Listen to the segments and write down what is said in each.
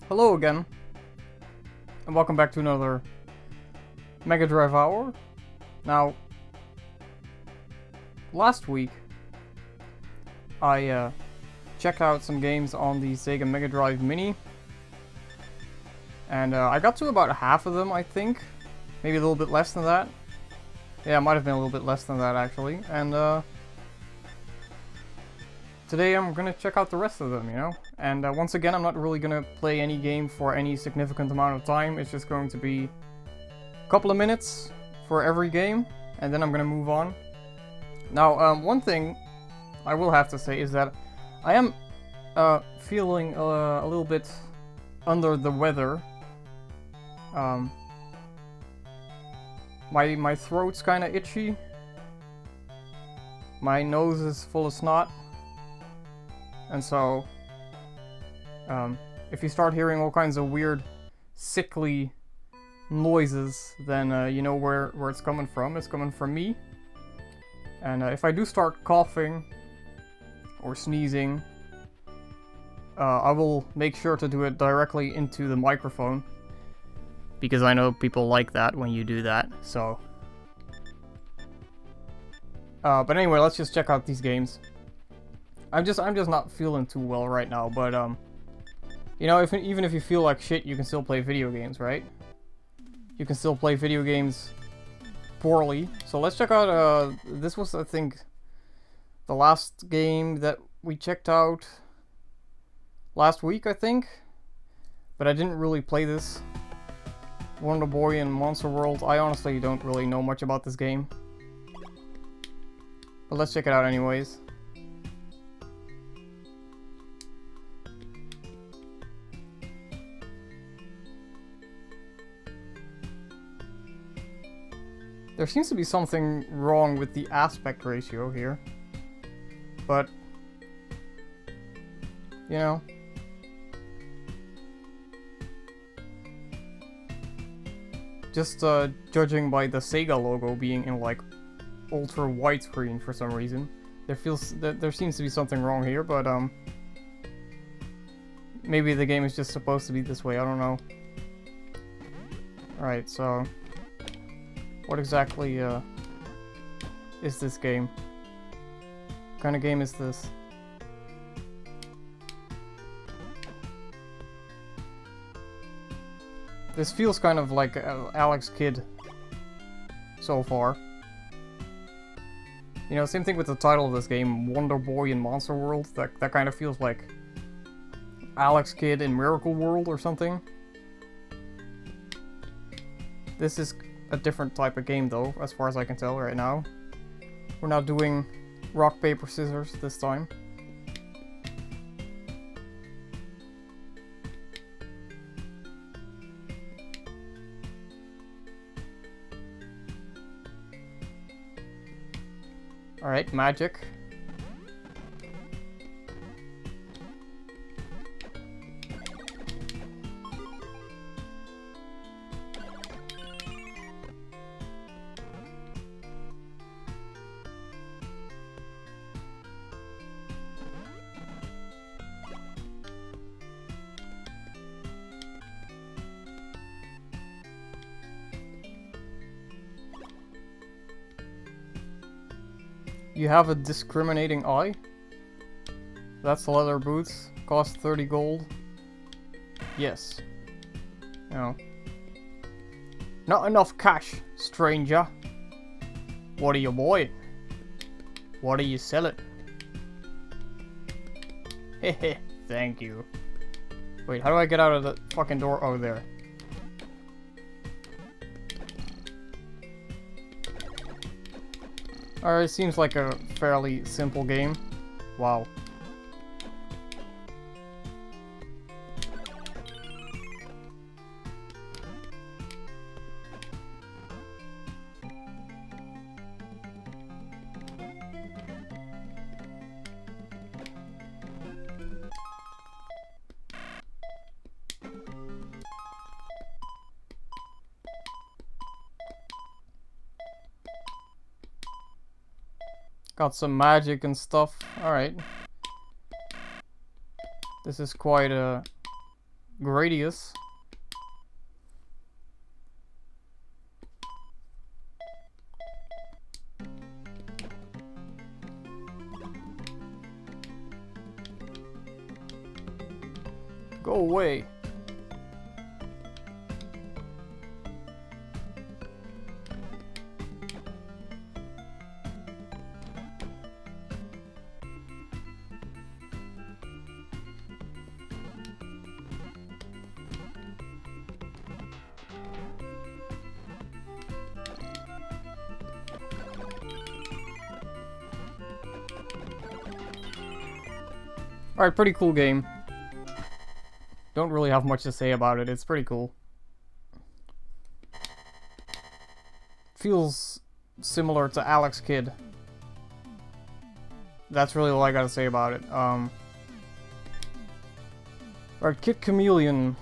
Hello again, and welcome back to another Mega Drive Hour. Now, last week, I checked out some games on the Sega Mega Drive Mini, and I got to about half of them, I think. Maybe a little bit less than that. Yeah, it might have been a little bit less than that, actually. And today I'm gonna check out the rest of them, you know? And once again, I'm not really gonna play any game for any significant amount of time. It's just going to be a couple of minutes for every game, and then I'm gonna move on. Now, one thing I will have to say is that I am feeling a little bit under the weather. My throat's kind of itchy. My nose is full of snot. And so, if you start hearing all kinds of weird, sickly noises, then you know where it's coming from. It's coming from me. And if I do start coughing or sneezing, I will make sure to do it directly into the microphone, because I know people like that when you do that. So, but anyway, let's just check out these games. I'm just not feeling too well right now, but you know, even if you feel like shit, you can still play video games, right? You can still play video games poorly. So let's check out, this was, I think, the last game that we checked out last week, I think. But I didn't really play this. Wonder Boy and Monster World. I honestly don't really know much about this game. But let's check it out anyways. There seems to be something wrong with the aspect ratio here. But, you know. Just judging by the Sega logo being in like ultra widescreen for some reason, there seems to be something wrong here, but maybe the game is just supposed to be this way, I don't know. Alright, so what exactly is this game? What kind of game is this? This feels kind of like Alex Kidd so far. You know, same thing with the title of this game, Wonder Boy in Monster World. That kind of feels like Alex Kidd in Miracle World or something. This is a different type of game though, as far as I can tell right now. We're not doing rock, paper, scissors this time. Alright, magic. You have a discriminating eye. That's leather boots. Cost 30 gold. Yes. No. Not enough cash, stranger. What are you buying? What are you selling? Hehe, thank you. Wait, how do I get out of the fucking door? Oh, there. Alright, seems like a fairly simple game. Wow. Got some magic and stuff. Alright. This is quite Gradius. Go away. Alright, pretty cool game. Don't really have much to say about it. It's pretty cool. Feels similar to Alex Kidd. That's really all I gotta say about it. Alright, Kid Chameleon.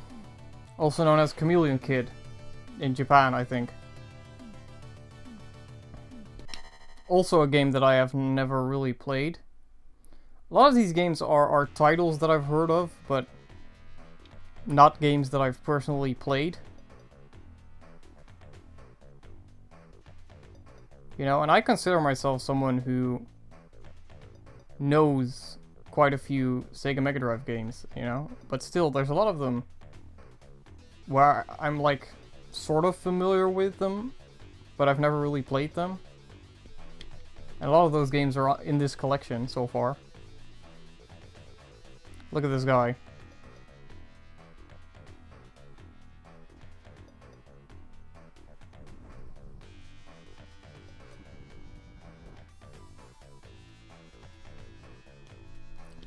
Also known as Chameleon Kid. In Japan, I think. Also a game that I have never really played. A lot of these games are titles that I've heard of, but not games that I've personally played. You know, and I consider myself someone who knows quite a few Sega Mega Drive games, you know? But still, there's a lot of them where I'm like sort of familiar with them, but I've never really played them. And a lot of those games are in this collection so far. Look at this guy.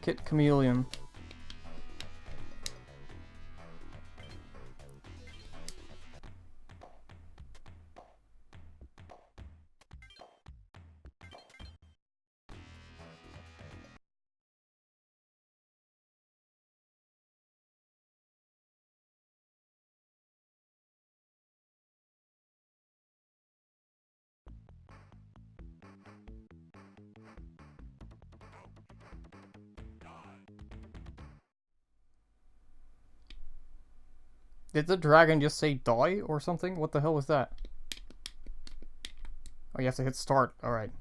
Kid Chameleon. Did the dragon just say die or something? What the hell was that? Oh, you have to hit start. Alright.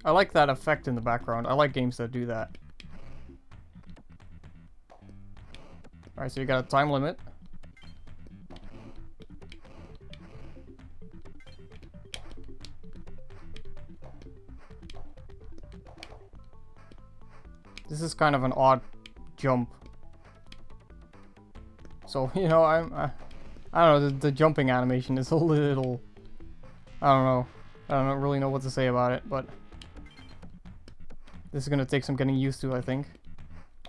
I like that effect in the background. I like games that do that. Alright, so you got a time limit. This is kind of an odd jump. So, you know, I don't know, the jumping animation is a little... I don't know. I don't really know what to say about it, but... This is gonna take some getting used to, I think.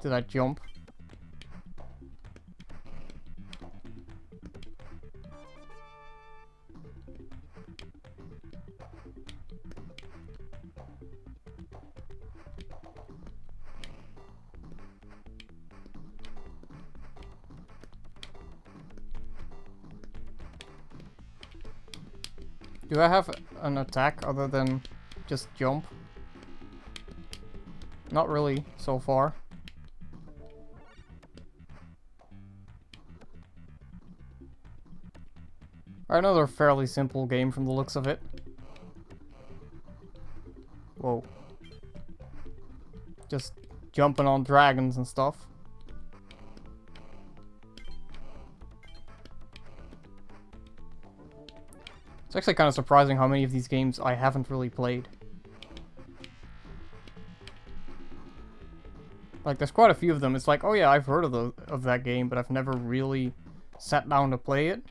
To that jump. Do I have an attack other than just jump? Not really, so far. Another fairly simple game from the looks of it. Whoa. Just jumping on dragons and stuff. It's actually kind of surprising how many of these games I haven't really played. Like, there's quite a few of them. It's like, oh yeah, I've heard of that game, but I've never really sat down to play it.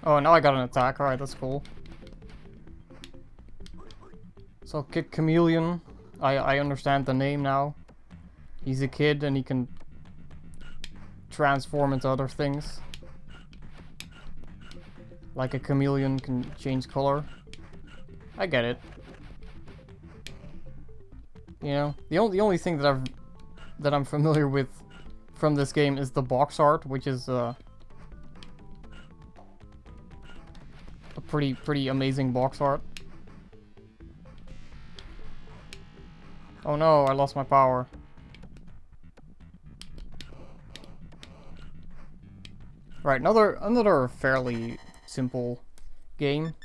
Oh, now I got an attack. Alright, that's cool. So Kid Chameleon, I understand the name now. He's a kid and he can transform into other things. Like a chameleon can change color. I get it. You know, the only thing that I'm familiar with from this game is the box art, which is a pretty amazing box art. Oh no, I lost my power. Right, another fairly simple game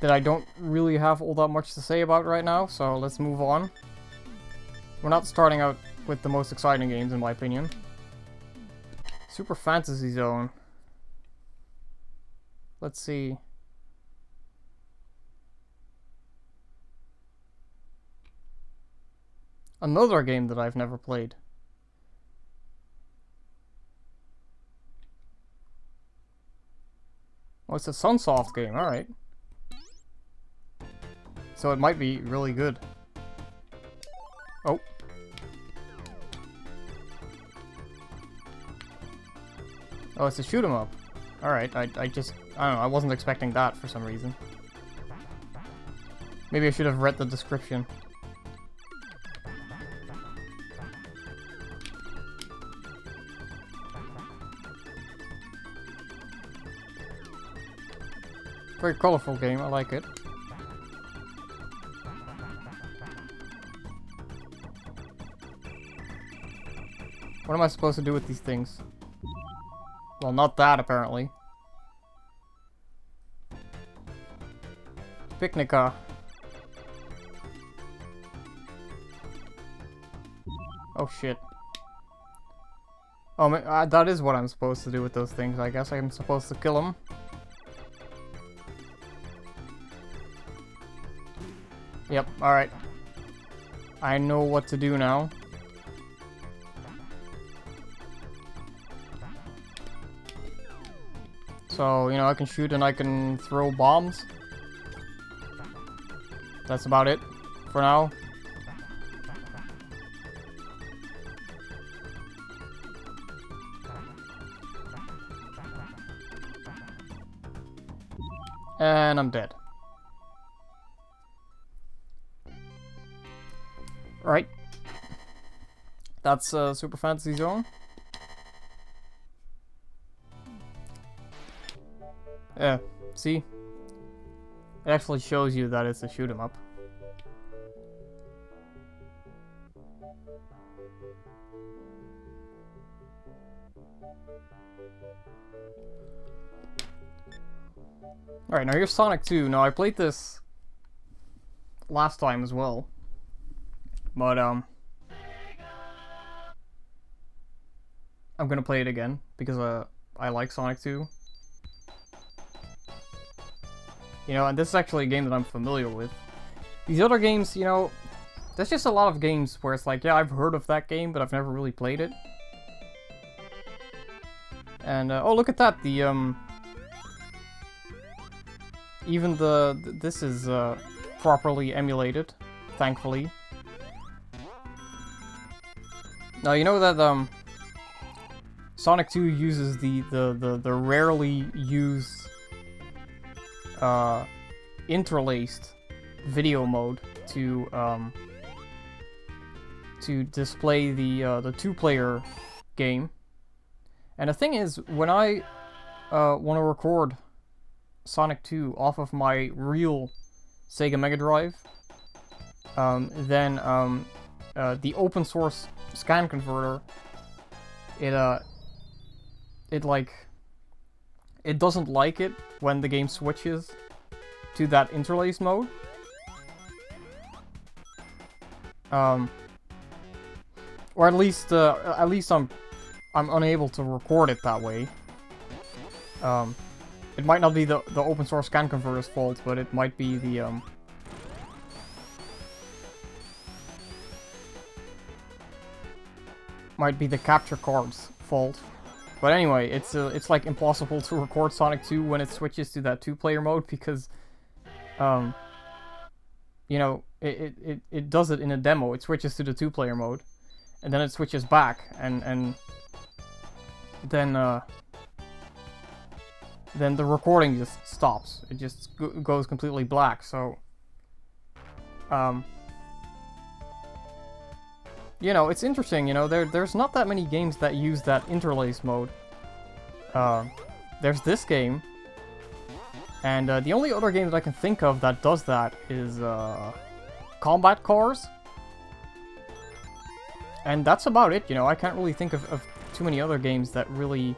that I don't really have all that much to say about right now, so let's move on. We're not starting out with the most exciting games, in my opinion. Super Fantasy Zone. Let's see. Another game that I've never played. Oh, it's a Sunsoft game, alright. So it might be really good. Oh. Oh, it's a shoot 'em up. Alright, I don't know, I wasn't expecting that for some reason. Maybe I should have read the description. Very colorful game, I like it. What am I supposed to do with these things? Well, not that, apparently. Picnica. Oh, shit. Oh, that is what I'm supposed to do with those things, I guess. I'm supposed to kill them. Yep, alright. I know what to do now. So, you know, I can shoot and I can throw bombs. That's about it for now. And I'm dead. Right. That's Super Fantasy Zone. Yeah, see? It actually shows you that it's a shoot 'em up. Alright, now here's Sonic 2. Now, I played this last time as well. But, I'm gonna play it again, because, I like Sonic 2. You know, and this is actually a game that I'm familiar with. These other games, you know, there's just a lot of games where it's like, yeah, I've heard of that game, but I've never really played it. And, oh, look at that, the, even this is, properly emulated, thankfully. Now, you know that, Sonic 2 uses the rarely used, interlaced video mode to display the two-player game. And the thing is, when I want to record Sonic 2 off of my real Sega Mega Drive, then the open source scan converter, it doesn't like it when the game switches to that interlaced mode. Or at least I'm unable to record it that way. It might not be the open source scan converter's fault, but it might be the capture card's fault. But anyway, it's like impossible to record Sonic 2 when it switches to that two-player mode, because you know, it does it in a demo. It switches to the 2-player mode, and then it switches back, and then the recording just stops. It just goes completely black. So, you know, it's interesting. You know, there's not that many games that use that interlace mode. There's this game, and the only other game that I can think of that does that is Combat Cars. And that's about it, you know. I can't really think of too many other games that really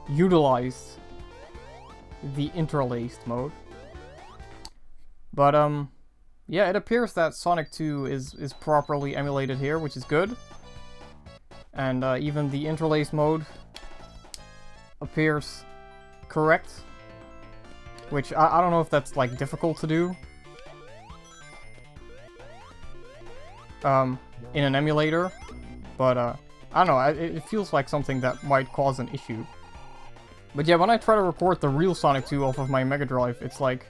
utilize the interlaced mode. But, yeah, it appears that Sonic 2 is properly emulated here, which is good. And even the interlaced mode appears correct. Which, I don't know if that's, like, difficult to do. In an emulator. But, I don't know, it feels like something that might cause an issue. But yeah, when I try to record the real Sonic 2 off of my Mega Drive, it's like...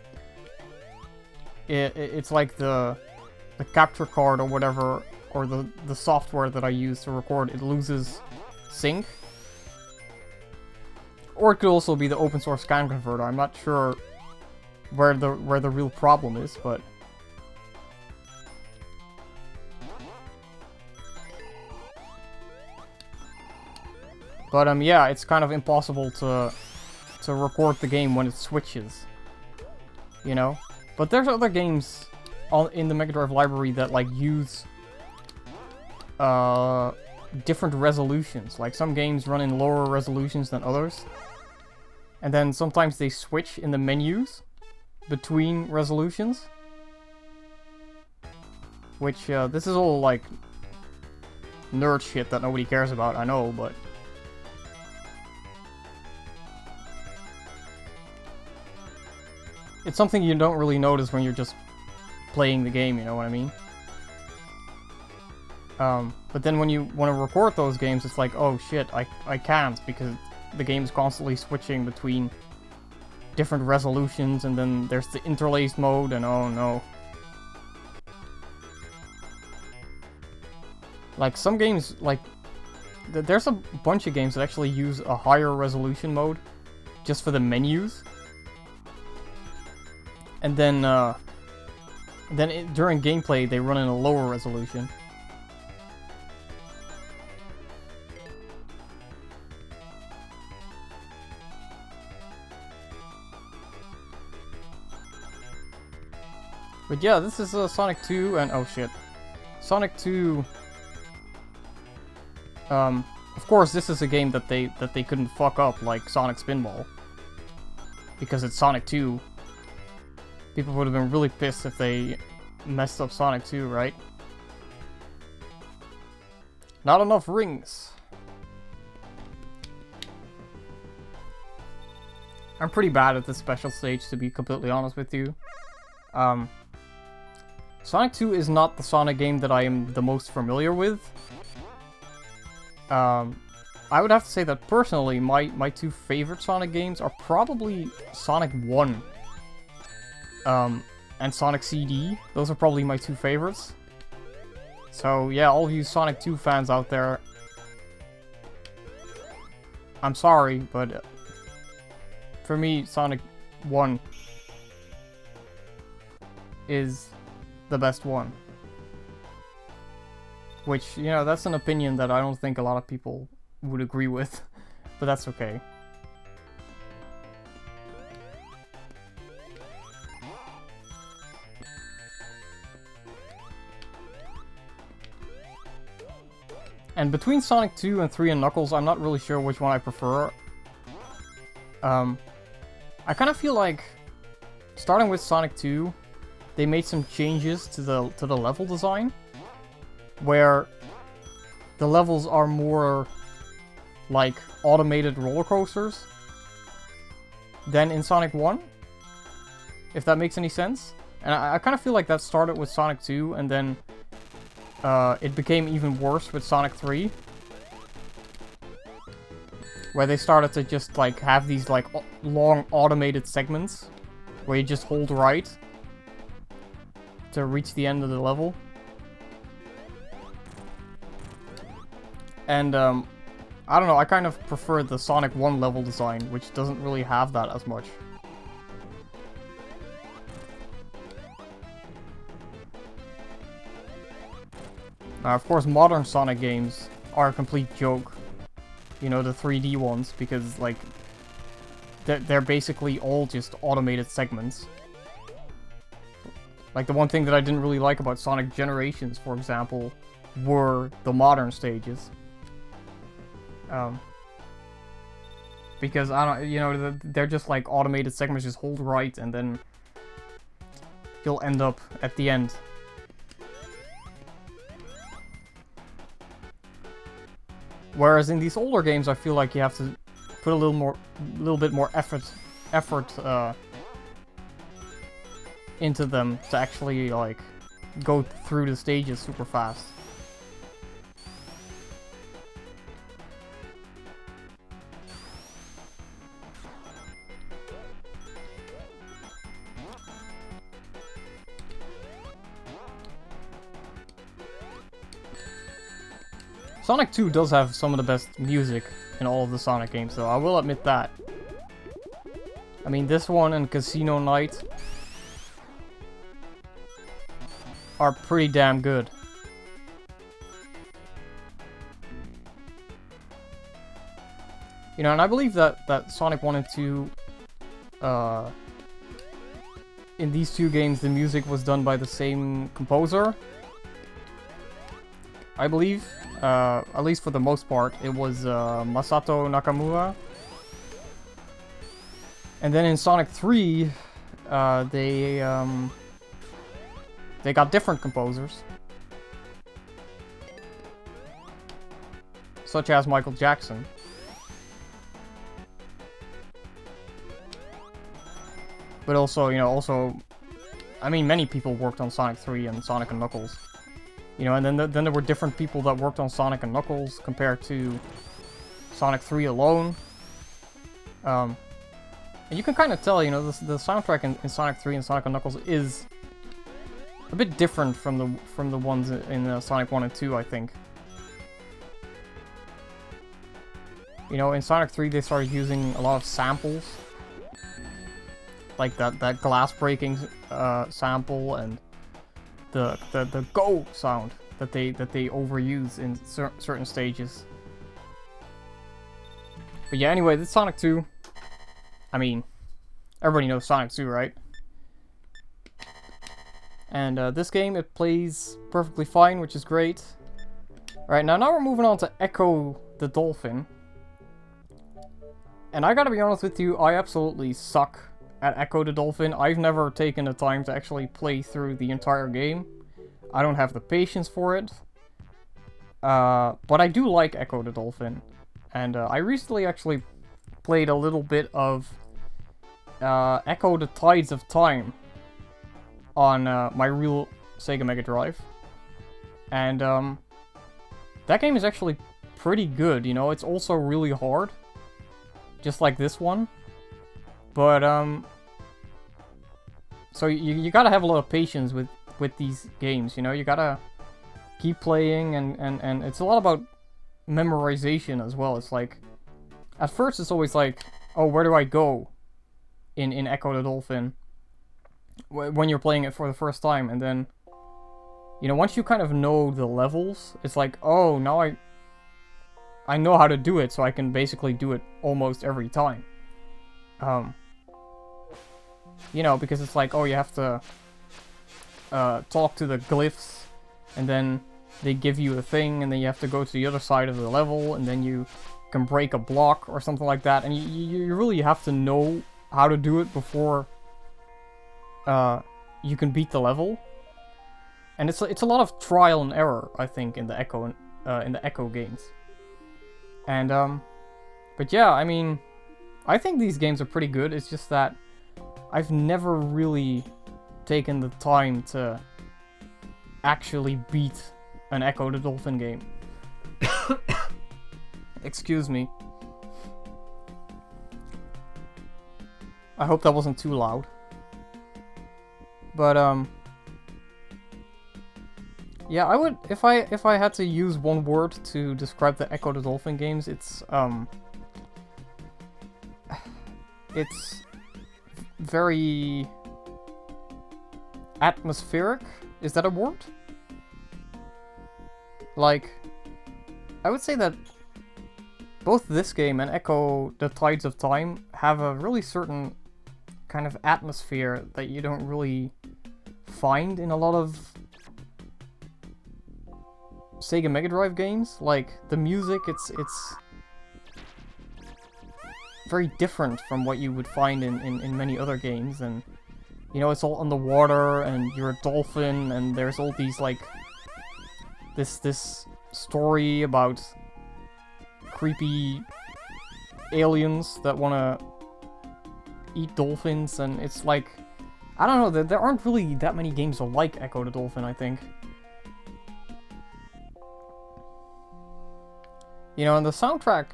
It's like the capture card or whatever, or the software that I use to record, it loses sync. Or it could also be the open source scan converter. I'm not sure where the real problem is, but... But, yeah, it's kind of impossible to record the game when it switches. You know? But there's other games in the Mega Drive library that, like, use different resolutions. Like, some games run in lower resolutions than others. And then sometimes they switch in the menus between resolutions. Which, this is all, like, nerd shit that nobody cares about, I know, but... It's something you don't really notice when you're just playing the game, you know what I mean? But then when you want to record those games, it's like, oh shit, I can't, because the game's constantly switching between different resolutions, and then there's the interlaced mode, and oh no. Like, some games, like, there's a bunch of games that actually use a higher resolution mode just for the menus. And then, during gameplay, they run in a lower resolution. But yeah, this is Sonic 2, and oh shit. Sonic 2... of course, this is a game that they couldn't fuck up like Sonic Spinball. Because it's Sonic 2. People would have been really pissed if they messed up Sonic 2, right? Not enough rings. I'm pretty bad at this special stage, to be completely honest with you. Sonic 2 is not the Sonic game that I am the most familiar with. I would have to say that personally, my two favorite Sonic games are probably Sonic 1. And Sonic CD. Those are probably my two favorites. So yeah, all of you Sonic 2 fans out there, I'm sorry, but for me, Sonic 1 is the best one. Which, you know, that's an opinion that I don't think a lot of people would agree with, but that's okay. And between Sonic 2 and 3 and Knuckles, I'm not really sure which one I prefer. I kind of feel like, starting with Sonic 2, they made some changes to the level design, where the levels are more like automated roller coasters than in Sonic 1, if that makes any sense. And I kind of feel like that started with Sonic 2, and then it became even worse with Sonic 3, where they started to just like have these like long automated segments where you just hold right to reach the end of the level. And I don't know, I kind of prefer the Sonic 1 level design, which doesn't really have that as much. Now, of course, modern Sonic games are a complete joke. You know, the 3D ones, because, like, they're basically all just automated segments. Like, the one thing that I didn't really like about Sonic Generations, for example, were the modern stages. Because, I don't, you know, they're just like automated segments, just hold right, and then you'll end up at the end. Whereas in these older games, I feel like you have to put a little bit more effort into them to actually like go through the stages super fast. Sonic 2 does have some of the best music in all of the Sonic games, though. I will admit that. I mean, this one and Casino Night are pretty damn good. You know, and I believe that Sonic 1 and 2, in these two games, the music was done by the same composer. I believe. At least for the most part, it was Masato Nakamura. And then in Sonic 3, they got different composers, such as Michael Jackson. But also, you know, I mean, many people worked on Sonic 3 and Sonic and Knuckles. You know, and then there were different people that worked on Sonic and Knuckles compared to Sonic 3 alone. And you can kind of tell, you know, the soundtrack in Sonic 3 and Sonic and Knuckles is a bit different from the ones in Sonic 1 and 2, I think. You know, in Sonic 3 they started using a lot of samples, like that glass breaking sample and the go sound that they overuse in certain stages. But yeah, anyway, this Sonic 2. I mean, everybody knows Sonic 2, right? And this game, it plays perfectly fine, which is great. Alright, now we're moving on to Echo the Dolphin. And I gotta be honest with you, I absolutely suck at Echo the Dolphin. I've never taken the time to actually play through the entire game. I don't have the patience for it. But I do like Echo the Dolphin. And I recently actually played a little bit of Echo the Tides of Time on my real Sega Mega Drive. And that game is actually pretty good, you know. It's also really hard, just like this one. But so you gotta have a lot of patience with these games, you know. You gotta keep playing, and it's a lot about memorization as well. It's like, at first it's always like, oh, where do I go in Echo the Dolphin when you're playing it for the first time. And then, you know, once you kind of know the levels, it's like, oh, now I know how to do it, so I can basically do it almost every time. You know, because it's like, oh, you have to talk to the glyphs, and then they give you a thing, and then you have to go to the other side of the level, and then you can break a block or something like that, and you really have to know how to do it before you can beat the level. And it's a lot of trial and error, I think, in the Echo games. And but yeah, I mean, I think these games are pretty good. It's just that I've never really taken the time to actually beat an Echo the Dolphin game. Excuse me. I hope that wasn't too loud. But Yeah, I would if I had to use one word to describe the Echo the Dolphin games, it's very atmospheric. Is that a word? Like, I would say that both this game and Echo the Tides of Time have a really certain kind of atmosphere that you don't really find in a lot of Sega Mega Drive games. Like, the music, it's very different from what you would find in many other games, and you know, it's all underwater and you're a dolphin and there's all these like this story about creepy aliens that want to eat dolphins, and it's like, I don't know, there aren't really that many games like Echo the Dolphin, I think. You know, and the soundtrack,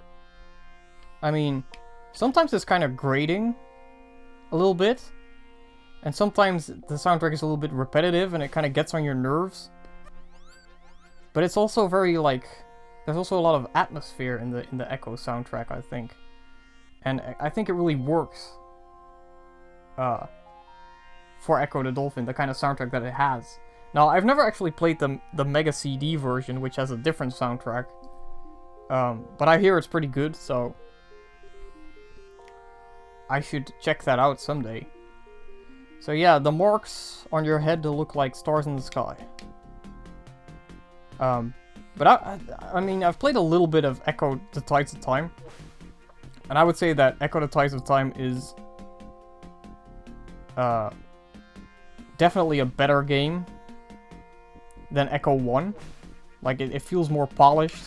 I mean, sometimes it's kind of grating a little bit, and sometimes the soundtrack is a little bit repetitive and it kind of gets on your nerves. But it's also very, like, there's also a lot of atmosphere in the Echo soundtrack, I think. And I think it really works for Echo the Dolphin, the kind of soundtrack that it has. Now, I've never actually played the Mega CD version, which has a different soundtrack. But I hear it's pretty good, so I should check that out someday. So yeah, the marks on your head look like stars in the sky. But I mean, I've played a little bit of Echo the Tides of Time, and I would say that Echo the Tides of Time is definitely a better game than Echo 1. Like, it feels more polished.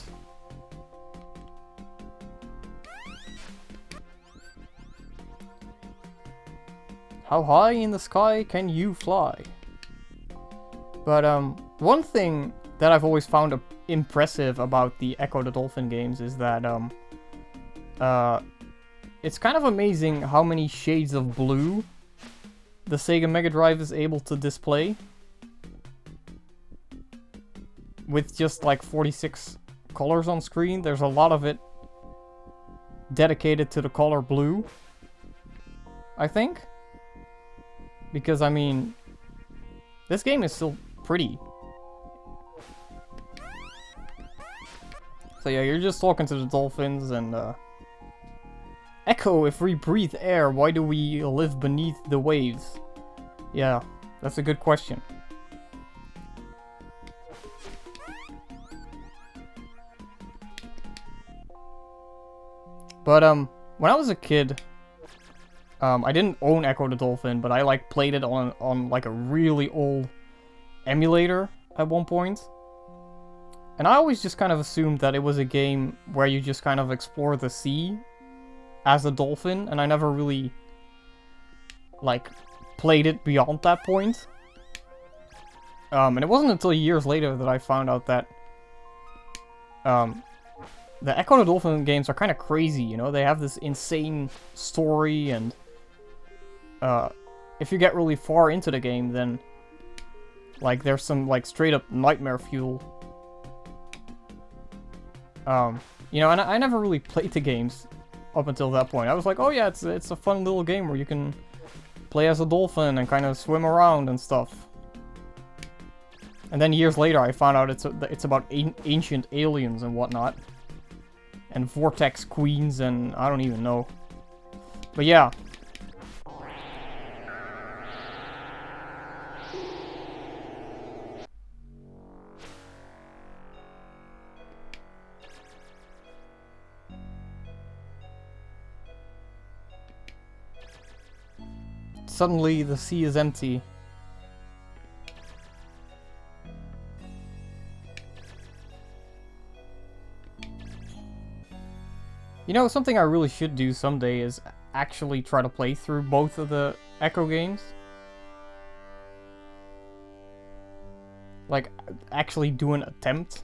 How high in the sky can you fly? But one thing that I've always found impressive about the Echo the Dolphin games is that it's kind of amazing how many shades of blue the Sega Mega Drive is able to display with just like 46 colors on screen. There's a lot of it dedicated to the color blue, I think. Because, I mean, this game is still pretty. So yeah, you're just talking to the dolphins and, Echo, if we breathe air, why do we live beneath the waves? Yeah, that's a good question. But, when I was a kid, I didn't own Echo the Dolphin, but I like played it on like a really old emulator at one point. And I always just kind of assumed that it was a game where you just kind of explore the sea as a dolphin, and I never really like played it beyond that point. And it wasn't until years later that I found out that the Echo the Dolphin games are kind of crazy, you know? They have this insane story, and if you get really far into the game, then like there's some like straight up nightmare fuel. You know, and I never really played the games up until that point. I was like, oh yeah, it's a fun little game where you can play as a dolphin and kind of swim around and stuff. And then years later, I found out it's about ancient aliens and whatnot, and vortex queens, and I don't even know. But yeah. Suddenly, the sea is empty. You know, something I really should do someday is actually try to play through both of the Echo games. Like, actually do an attempt.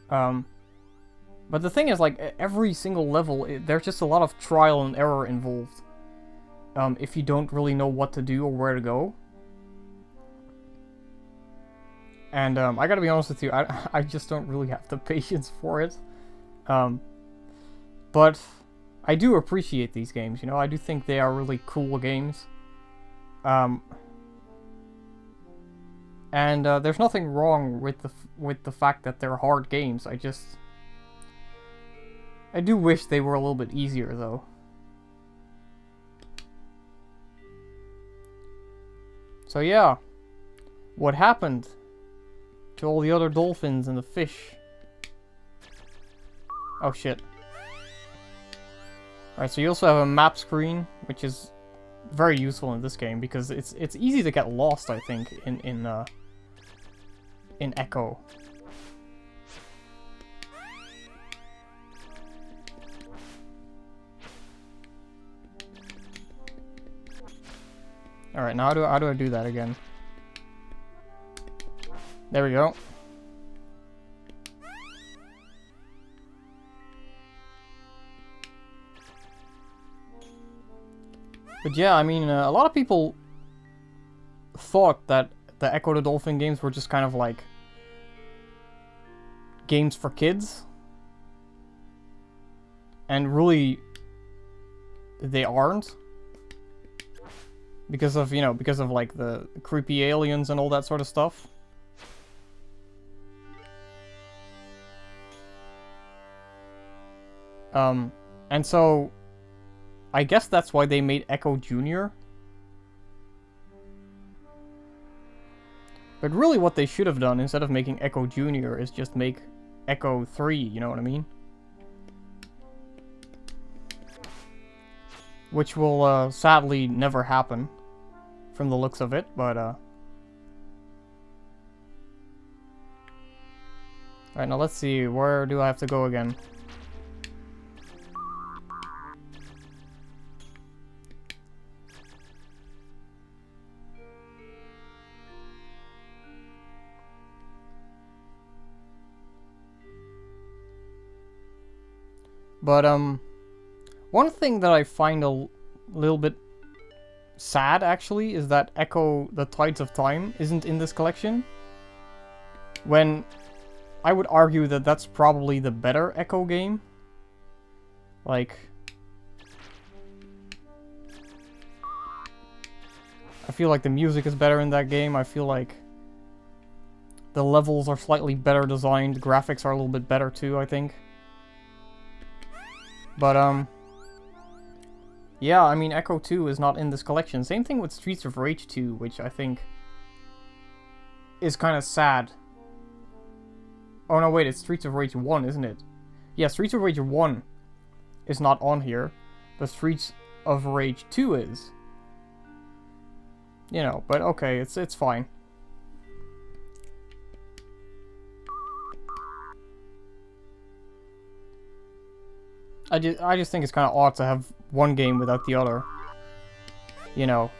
But the thing is, like, every single level, there's just a lot of trial and error involved. If you don't really know what to do or where to go. And I gotta be honest with you, I just don't really have the patience for it. But I do appreciate these games, you know, I do think they are really cool games. And there's nothing wrong with the fact that they're hard games. I do wish they were a little bit easier, though. So yeah, what happened to all the other dolphins and the fish? Oh shit. Alright, so you also have a map screen, which is very useful in this game because it's easy to get lost, I think, in Echo. Alright, now how do I do that again? There we go. But yeah, I mean, a lot of people thought that the Echo the Dolphin games were just kind of like games for kids. And really, they aren't. Because of, you know, because of like the creepy aliens and all that sort of stuff. And so I guess that's why they made Echo Jr. But really what they should have done instead of making Echo Jr. is just make Echo 3, you know what I mean? Which will sadly never happen from the looks of it, but alright, now let's see, where do I have to go again? But one thing that I find a little bit sad, actually, is that Echo the Tides of Time isn't in this collection. When I would argue that that's probably the better Echo game. Like, I feel like the music is better in that game. I feel like the levels are slightly better designed. Graphics are a little bit better too, I think. But, yeah, I mean, Echo 2 is not in this collection. Same thing with Streets of Rage 2, which I think is kind of sad. Oh, no, wait, it's Streets of Rage 1, isn't it? Yeah, Streets of Rage 1 is not on here, but Streets of Rage 2 is. You know, but okay, it's fine. I just think it's kind of odd to have one game without the other. You know.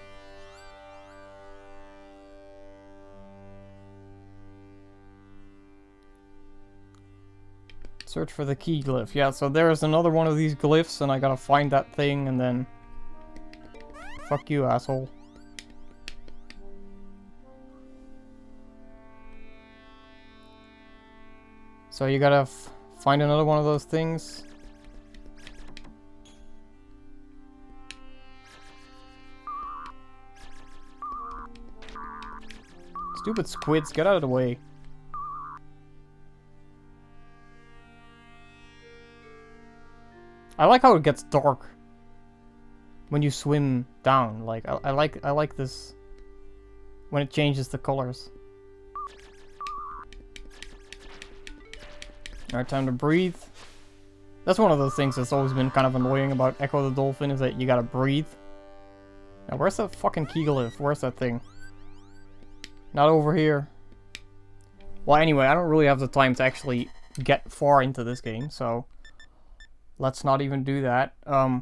Search for the key glyph. Yeah, so there's another one of these glyphs, and I gotta find that thing, and then... Fuck you, asshole. So you gotta find another one of those things. Stupid squids, get out of the way. I like how it gets dark when you swim down. Like I like this when it changes the colors. Alright, time to breathe. That's one of those things that's always been kind of annoying about Echo the Dolphin, is that you gotta breathe. Now where's that fucking key glyph? Where's that thing? Not over here. Well, anyway, I don't really have the time to actually get far into this game, so let's not even do that. I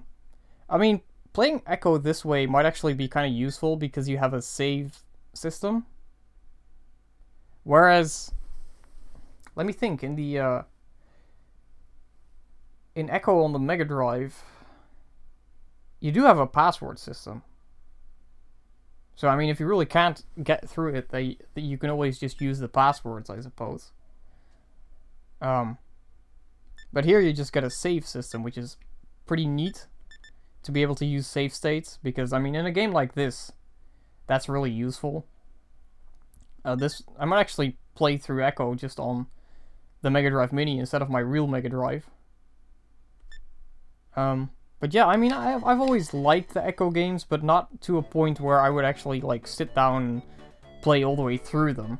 mean, playing Echo this way might actually be kind of useful because you have a save system. Whereas, let me think, in the in Echo on the Mega Drive, you do have a password system. So, I mean, if you really can't get through it, you can always just use the passwords, I suppose. But here you just get a save system, which is pretty neat to be able to use save states, because, I mean, in a game like this, that's really useful. I might actually play through Echo just on the Mega Drive Mini instead of my real Mega Drive. But yeah, I mean, I've always liked the Echo games, but not to a point where I would actually, like, sit down and play all the way through them.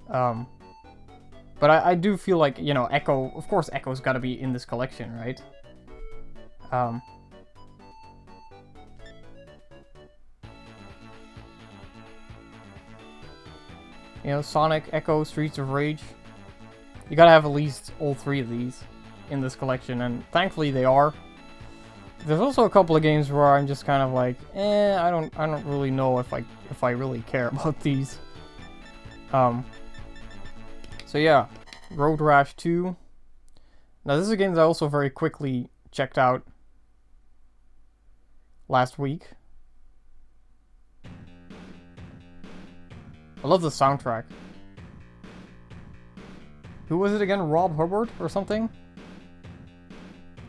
But I do feel like, you know, Echo, of course Echo's gotta be in this collection, right? You know, Sonic, Echo, Streets of Rage. You gotta have at least all three of these in this collection, and thankfully they are. There's also a couple of games where I'm just kind of like, I don't really know if I really care about these. So yeah, Road Rash 2. Now this is a game that I also very quickly checked out last week. I love the soundtrack. Who was it again? Rob Hubbard or something?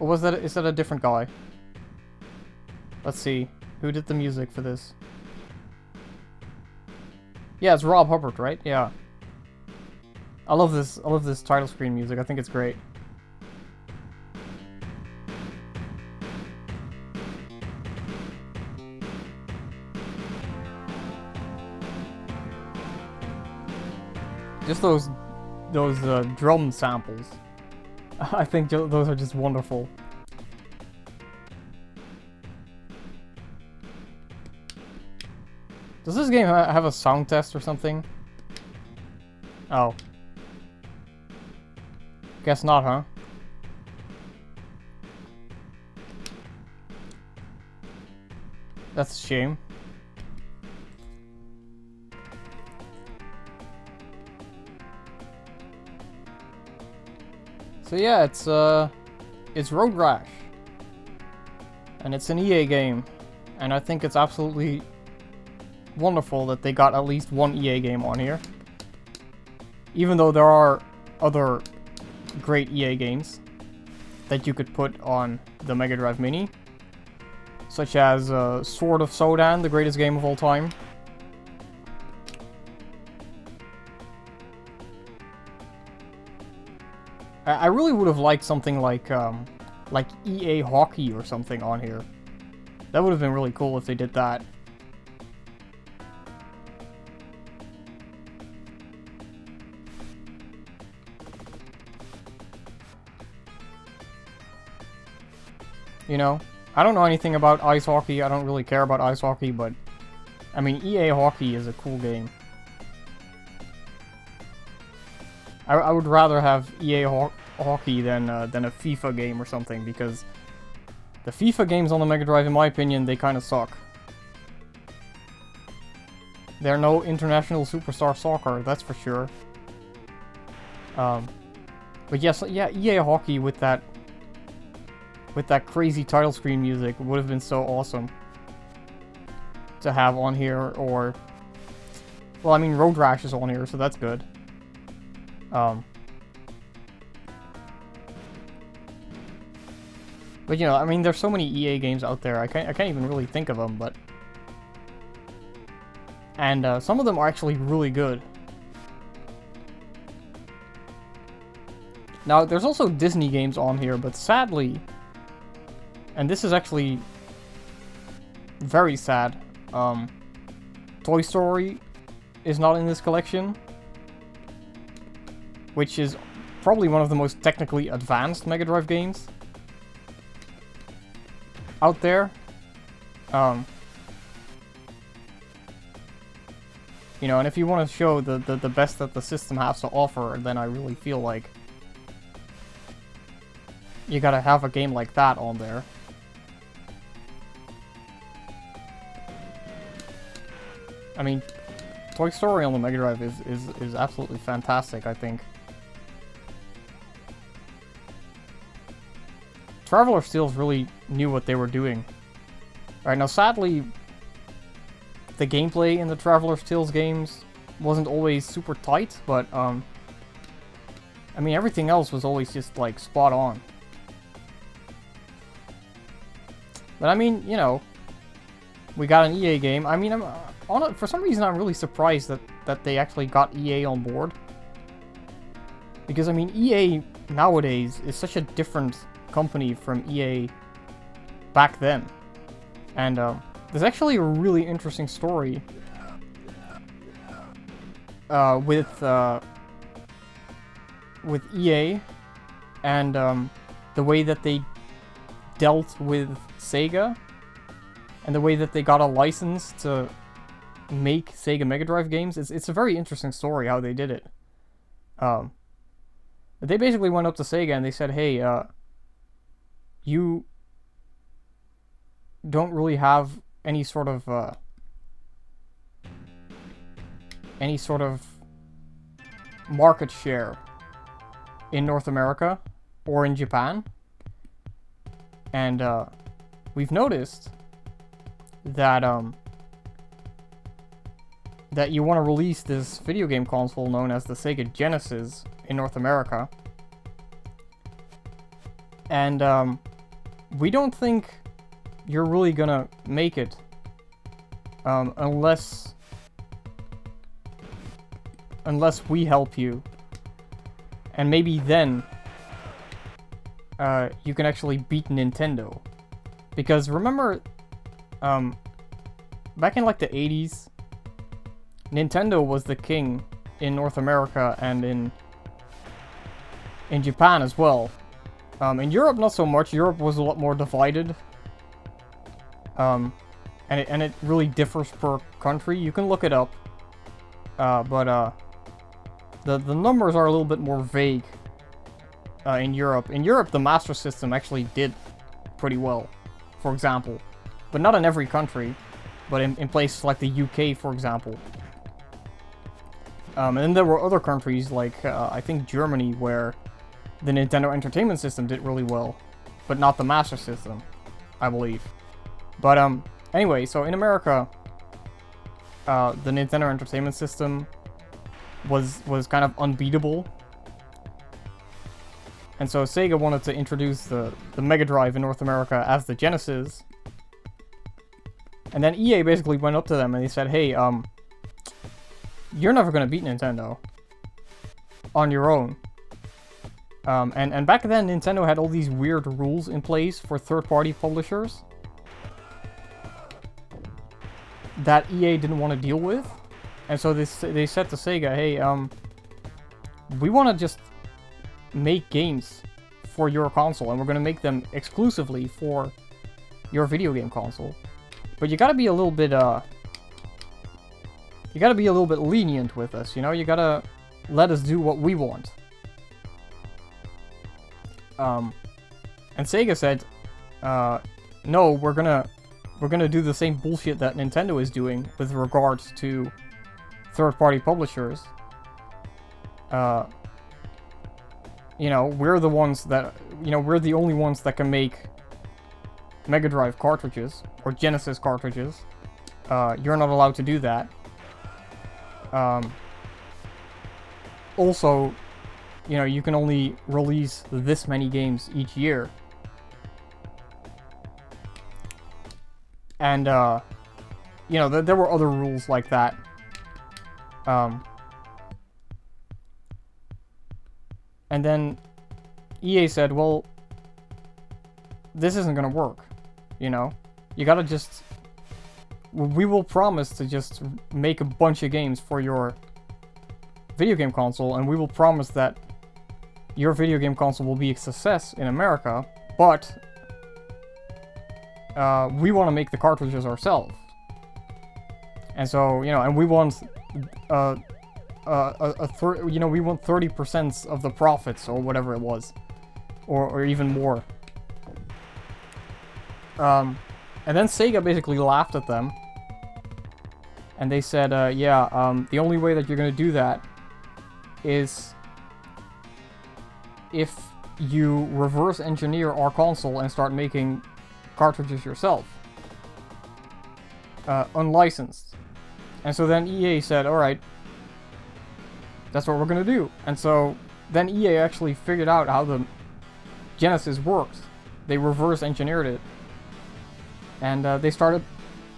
Or was that? Is that a different guy? Let's see. Who did the music for this? Yeah, it's Rob Hubbard, right? Yeah. I love this title screen music. I think it's great. Just those drum samples. I think those are just wonderful. Does this game have a sound test or something? Oh. Guess not, huh? That's a shame. So yeah, it's Road Rash. And it's an EA game. And I think it's absolutely wonderful that they got at least one EA game on here. Even though there are other great EA games that you could put on the Mega Drive Mini. Such as Sword of Sodan, the greatest game of all time. I really would have liked something like EA Hockey or something on here. That would have been really cool if they did that. You know, I don't know anything about ice hockey. I don't really care about ice hockey, but I mean, EA Hockey is a cool game. I would rather have EA Hockey than a FIFA game or something, because the FIFA games on the Mega Drive, in my opinion, they kind of suck. They're no International Superstar Soccer, that's for sure. But yes, yeah, EA Hockey with that crazy title screen music would have been so awesome to have on here. Or, well, I mean, Road Rash is on here, so that's good. But you know, I mean, there's so many EA games out there. I can't even really think of them, but and some of them are actually really good. Now, there's also Disney games on here, but sadly, and this is actually very sad, Toy Story is not in this collection, which is probably one of the most technically advanced Mega Drive games out there. You know, and if you want to show the best that the system has to offer, then I really feel like you gotta have a game like that on there. I mean, Toy Story on the Mega Drive is absolutely fantastic, I think. Traveler Steels really knew what they were doing. Alright, now sadly, the gameplay in the Traveler's Tales games wasn't always super tight, but I mean, everything else was always just like spot on. But I mean, you know, we got an EA game. I mean, for some reason I'm really surprised that they actually got EA on board. Because I mean, EA nowadays is such a different company from EA back then. And there's actually a really interesting story with EA and the way that they dealt with Sega and the way that they got a license to make Sega Mega Drive games. It's a very interesting story how they did it. They basically went up to Sega and they said, hey, you don't really have any sort of market share in North America or in Japan. And we've noticed that that you want to release this video game console known as the Sega Genesis in North America. And we don't think you're really gonna make it unless we help you. And maybe then you can actually beat Nintendo. Because remember, back in like the 80s, Nintendo was the king in North America and in Japan as well. In Europe, not so much. Europe was a lot more divided. And it really differs per country. You can look it up. But the numbers are a little bit more vague in Europe. In Europe, the Master System actually did pretty well, for example. But not in every country. But in places like the UK, for example. And then there were other countries like, I think Germany, where the Nintendo Entertainment System did really well. But not the Master System, I believe. But anyway, so in America, the Nintendo Entertainment System was kind of unbeatable. And so Sega wanted to introduce the Mega Drive in North America as the Genesis. And then EA basically went up to them and they said, hey, you're never going to beat Nintendo on your own. And back then, Nintendo had all these weird rules in place for third-party publishers that EA didn't want to deal with. And so they said to Sega, hey, we want to just make games for your console, and we're going to make them exclusively for your video game console. But you got to be a little bit, lenient with us, you know? You got to let us do what we want. And Sega said, no, we're gonna do the same bullshit that Nintendo is doing with regards to third-party publishers. You know, we're the ones that, you know, we're the only ones that can make Mega Drive cartridges or Genesis cartridges. You're not allowed to do that. Also, you know, you can only release this many games each year. And, you know, there were other rules like that. And then EA said, well, this isn't gonna work, you know? You gotta just... We will promise to just make a bunch of games for your video game console, and we will promise that your video game console will be a success in America, but we want to make the cartridges ourselves. And so, you know, and we want we want 30% of the profits or whatever it was, or even more. And then Sega basically laughed at them, and they said, the only way that you're going to do that is if you reverse engineer our console and start making cartridges yourself. Unlicensed. And so then EA said, alright, that's what we're gonna do. And so then EA actually figured out how the Genesis worked. They reverse engineered it. And they started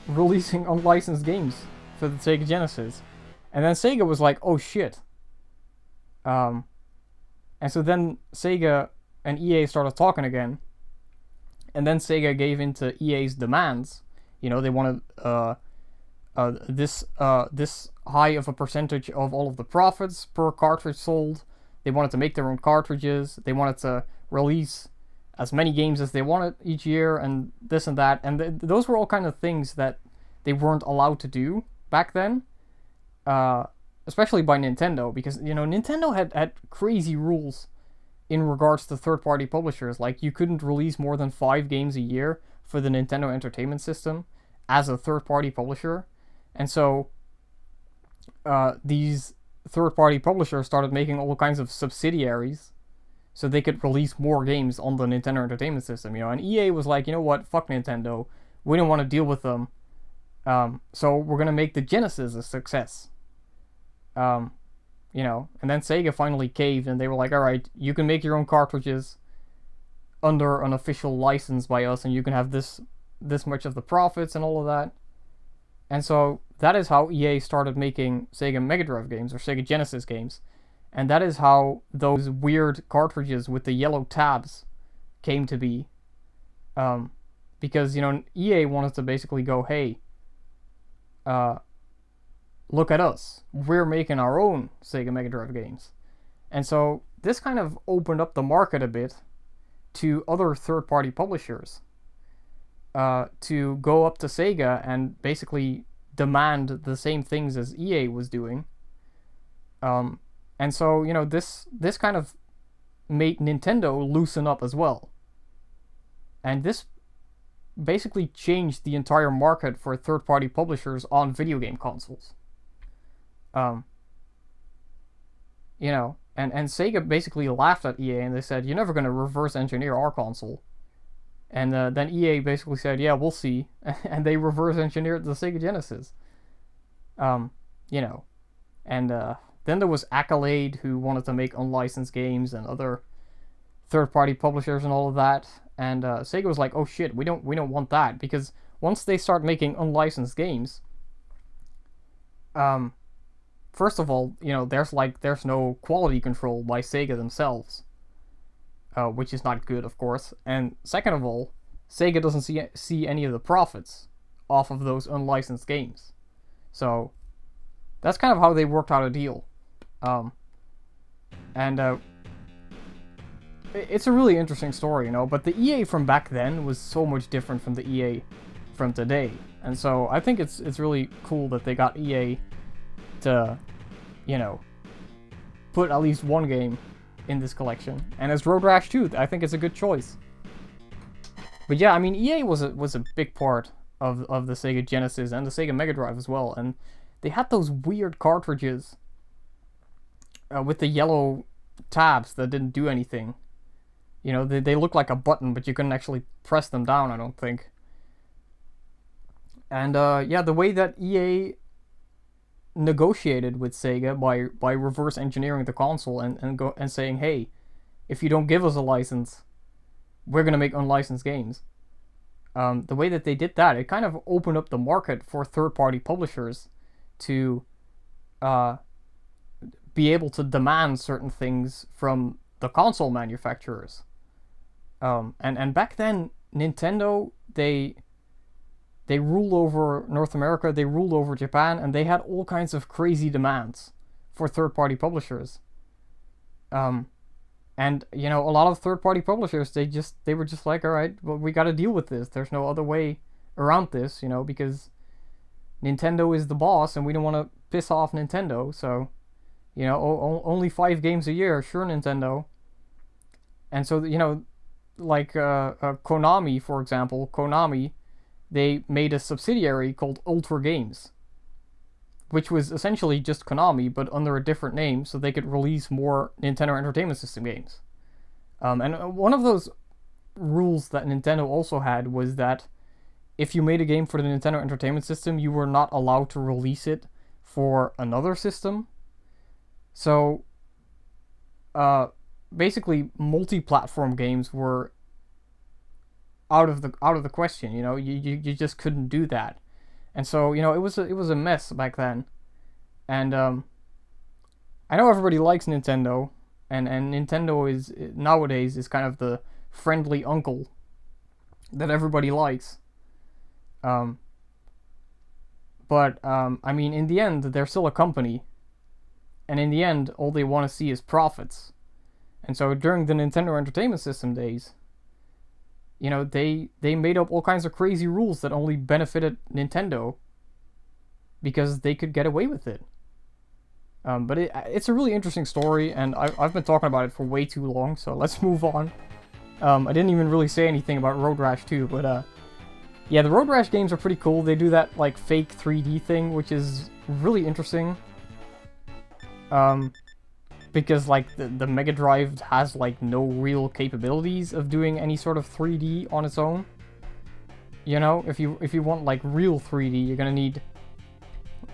releasing unlicensed games for the Sega Genesis. And then Sega was like, oh shit. And so then Sega and EA started talking again. And then Sega gave into EA's demands. You know, they wanted this high of a percentage of all of the profits per cartridge sold. They wanted to make their own cartridges. They wanted to release as many games as they wanted each year, and this and that. And those were all kind of things that they weren't allowed to do back then, especially by Nintendo, because, you know, Nintendo had crazy rules in regards to third-party publishers. Like, you couldn't release more than 5 games a year for the Nintendo Entertainment System as a third-party publisher. And so these third-party publishers started making all kinds of subsidiaries so they could release more games on the Nintendo Entertainment System, you know. And EA was like, you know what, fuck Nintendo. We don't want to deal with them. So we're going to make the Genesis a success. You know, and then Sega finally caved, and they were like, alright, you can make your own cartridges under an official license by us, and you can have this much of the profits and all of that. And so that is how EA started making Sega Mega Drive games, or Sega Genesis games. And that is how those weird cartridges with the yellow tabs came to be. Because, you know, EA wanted to basically go, hey, look at us. We're making our own Sega Mega Drive games. And so this kind of opened up the market a bit to other third-party publishers to go up to Sega and basically demand the same things as EA was doing. And so, you know, this kind of made Nintendo loosen up as well. And this basically changed the entire market for third-party publishers on video game consoles. You know, and Sega basically laughed at EA, and they said, you're never going to reverse engineer our console. And then EA basically said, yeah, we'll see. And they reverse engineered the Sega Genesis. You know, and then there was Accolade, who wanted to make unlicensed games, and other third-party publishers and all of that. And Sega was like, oh shit, we don't want that, because once they start making unlicensed games, first of all, you know, there's no quality control by Sega themselves, which is not good, of course. And second of all, Sega doesn't see any of the profits off of those unlicensed games. So that's kind of how they worked out a deal. It's a really interesting story, you know, but the EA from back then was so much different from the EA from today. And so I think it's really cool that they got EA to, you know, put at least one game in this collection. And as Road Rash 2, I think it's a good choice. But yeah, I mean, EA was a big part of the Sega Genesis and the Sega Mega Drive as well. And they had those weird cartridges with the yellow tabs that didn't do anything. You know, they look like a button, but you couldn't actually press them down, I don't think. And yeah, the way that EA negotiated with Sega by reverse engineering the console and saying, hey, if you don't give us a license, we're gonna make unlicensed games. The way that they did that, it kind of opened up the market for third-party publishers to be able to demand certain things from the console manufacturers. And back then, Nintendo, they ruled over North America, they ruled over Japan, and they had all kinds of crazy demands for third-party publishers. And, you know, a lot of third-party publishers, they were just like, all right, well, we got to deal with this. There's no other way around this, you know, because Nintendo is the boss, and we don't want to piss off Nintendo. So, you know, only 5 games a year, sure, Nintendo. And so, you know, like Konami, for example, they made a subsidiary called Ultra Games, which was essentially just Konami, but under a different name, so they could release more Nintendo Entertainment System games. And one of those rules that Nintendo also had was that if you made a game for the Nintendo Entertainment System, you were not allowed to release it for another system. So, basically, multi-platform games were out of the question. You know, you just couldn't do that, and so it was a mess back then. And I know everybody likes Nintendo, and Nintendo is nowadays is kind of the friendly uncle that everybody likes. But I mean, in the end, they're still a company, and in the end, all they want to see is profits. And so during the Nintendo Entertainment System days, they made up all kinds of crazy rules that only benefited Nintendo because they could get away with it. But it's a really interesting story, and I've been talking about it for way too long, so let's move on. I didn't even really say anything about Road Rash 2, but yeah, the Road Rash games are pretty cool. They do that like fake 3D thing, which is really interesting. Because like the Mega Drive has like no real capabilities of doing any sort of 3D on its own. If you want like real 3D, you're gonna need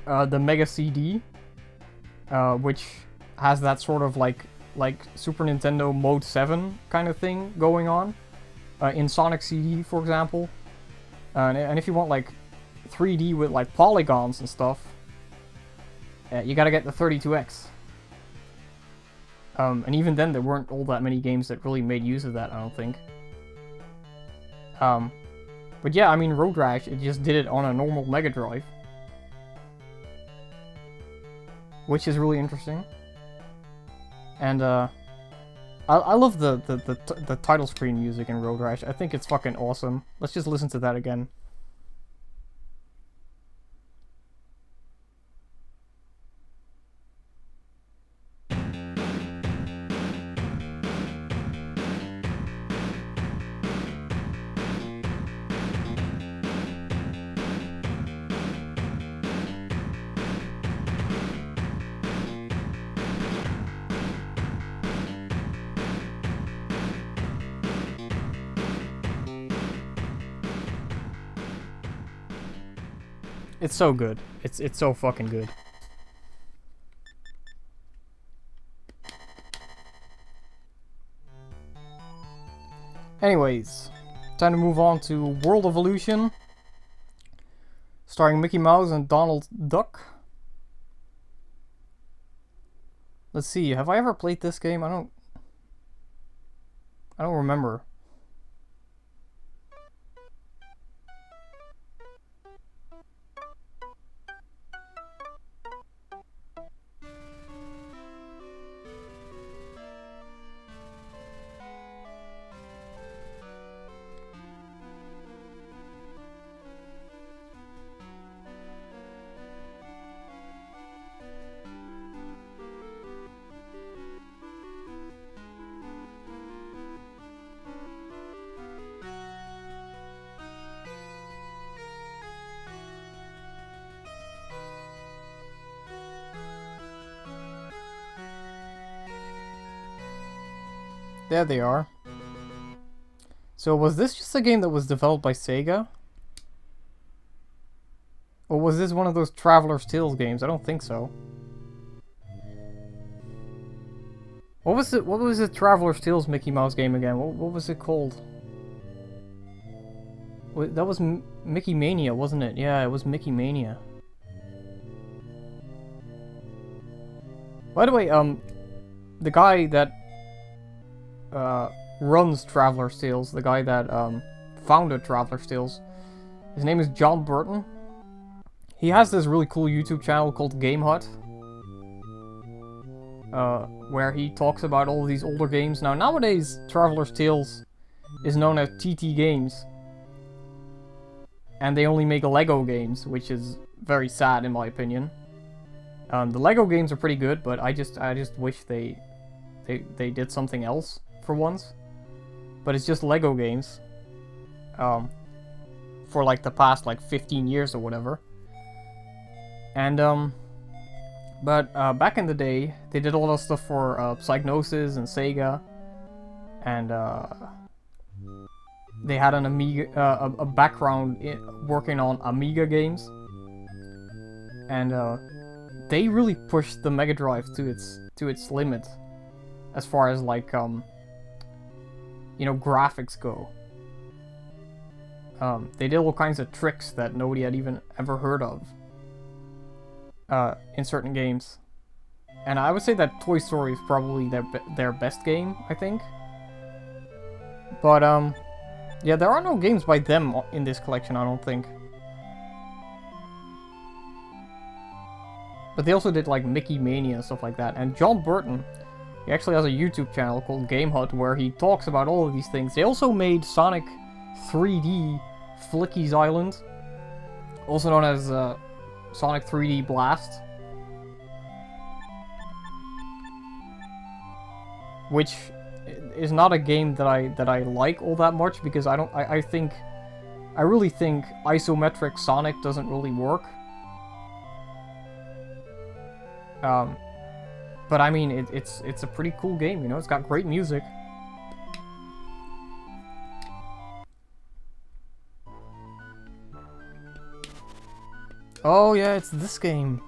the Mega CD, which has that sort of like Super Nintendo Mode 7 kind of thing going on in Sonic CD, for example. And if you want like 3D with like polygons and stuff, you gotta get the 32X. And even then, there weren't all that many games that really made use of that, I don't think. But yeah, I mean, Road Rash, it just did it on a normal Mega Drive, which is really interesting. And I love the title screen music in Road Rash. I think it's fucking awesome. Let's just listen to that again. It's so good. It's so fucking good. Anyways, time to move on to World Evolution, starring Mickey Mouse and Donald Duck. Let's see, have I ever played this game? I don't remember. There they are. So was this just a game that was developed by Sega? Or was this one of those Traveler's Tales games? I don't think so. What was the Traveler's Tales Mickey Mouse game again? What was it called? Wait, that was Mickey Mania, wasn't it? Yeah, it was Mickey Mania. By the way, the guy that runs Traveler's Tales, the guy that founded Traveler's Tales, his name is John Burton. He has this really cool YouTube channel called Game Hut, where he talks about all of these older games. Now, nowadays, Traveler's Tales is known as TT Games, and they only make Lego games, which is very sad in my opinion. The Lego games are pretty good, but I just wish they did something else for once. But it's just Lego games, for like the past like 15 years or whatever. And but back in the day, they did a lot of stuff for Psygnosis and Sega, and they had an Amiga, a background working on Amiga games, and they really pushed the Mega Drive to its limit, as far as like you know, graphics go. They did all kinds of tricks that nobody had even ever heard of in certain games. And I would say that Toy Story is probably their best game, I think. But, yeah, there are no games by them in this collection, I don't think. But they also did, like, Mickey Mania and stuff like that. And John Burton, he actually has a YouTube channel called Game Hut where he talks about all of these things. They also made Sonic 3D Flicky's Island, also known as Sonic 3D Blast, which is not a game that I like all that much, because I really think isometric Sonic doesn't really work. But I mean, it's a pretty cool game, you know. It's got great music. Oh yeah, it's this game.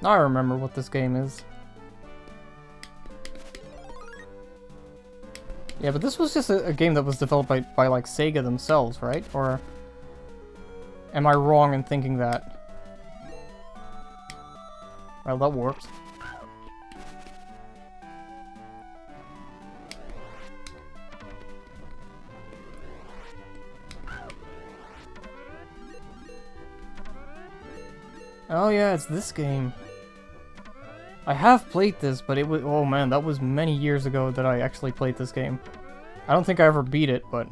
Now I remember what this game is. Yeah, but this was just a game that was developed by like Sega themselves, right? Or am I wrong in thinking that? Well, that worked. Oh yeah, it's this game. I have played this, but it was... Oh man, that was many years ago that I actually played this game. I don't think I ever beat it, but...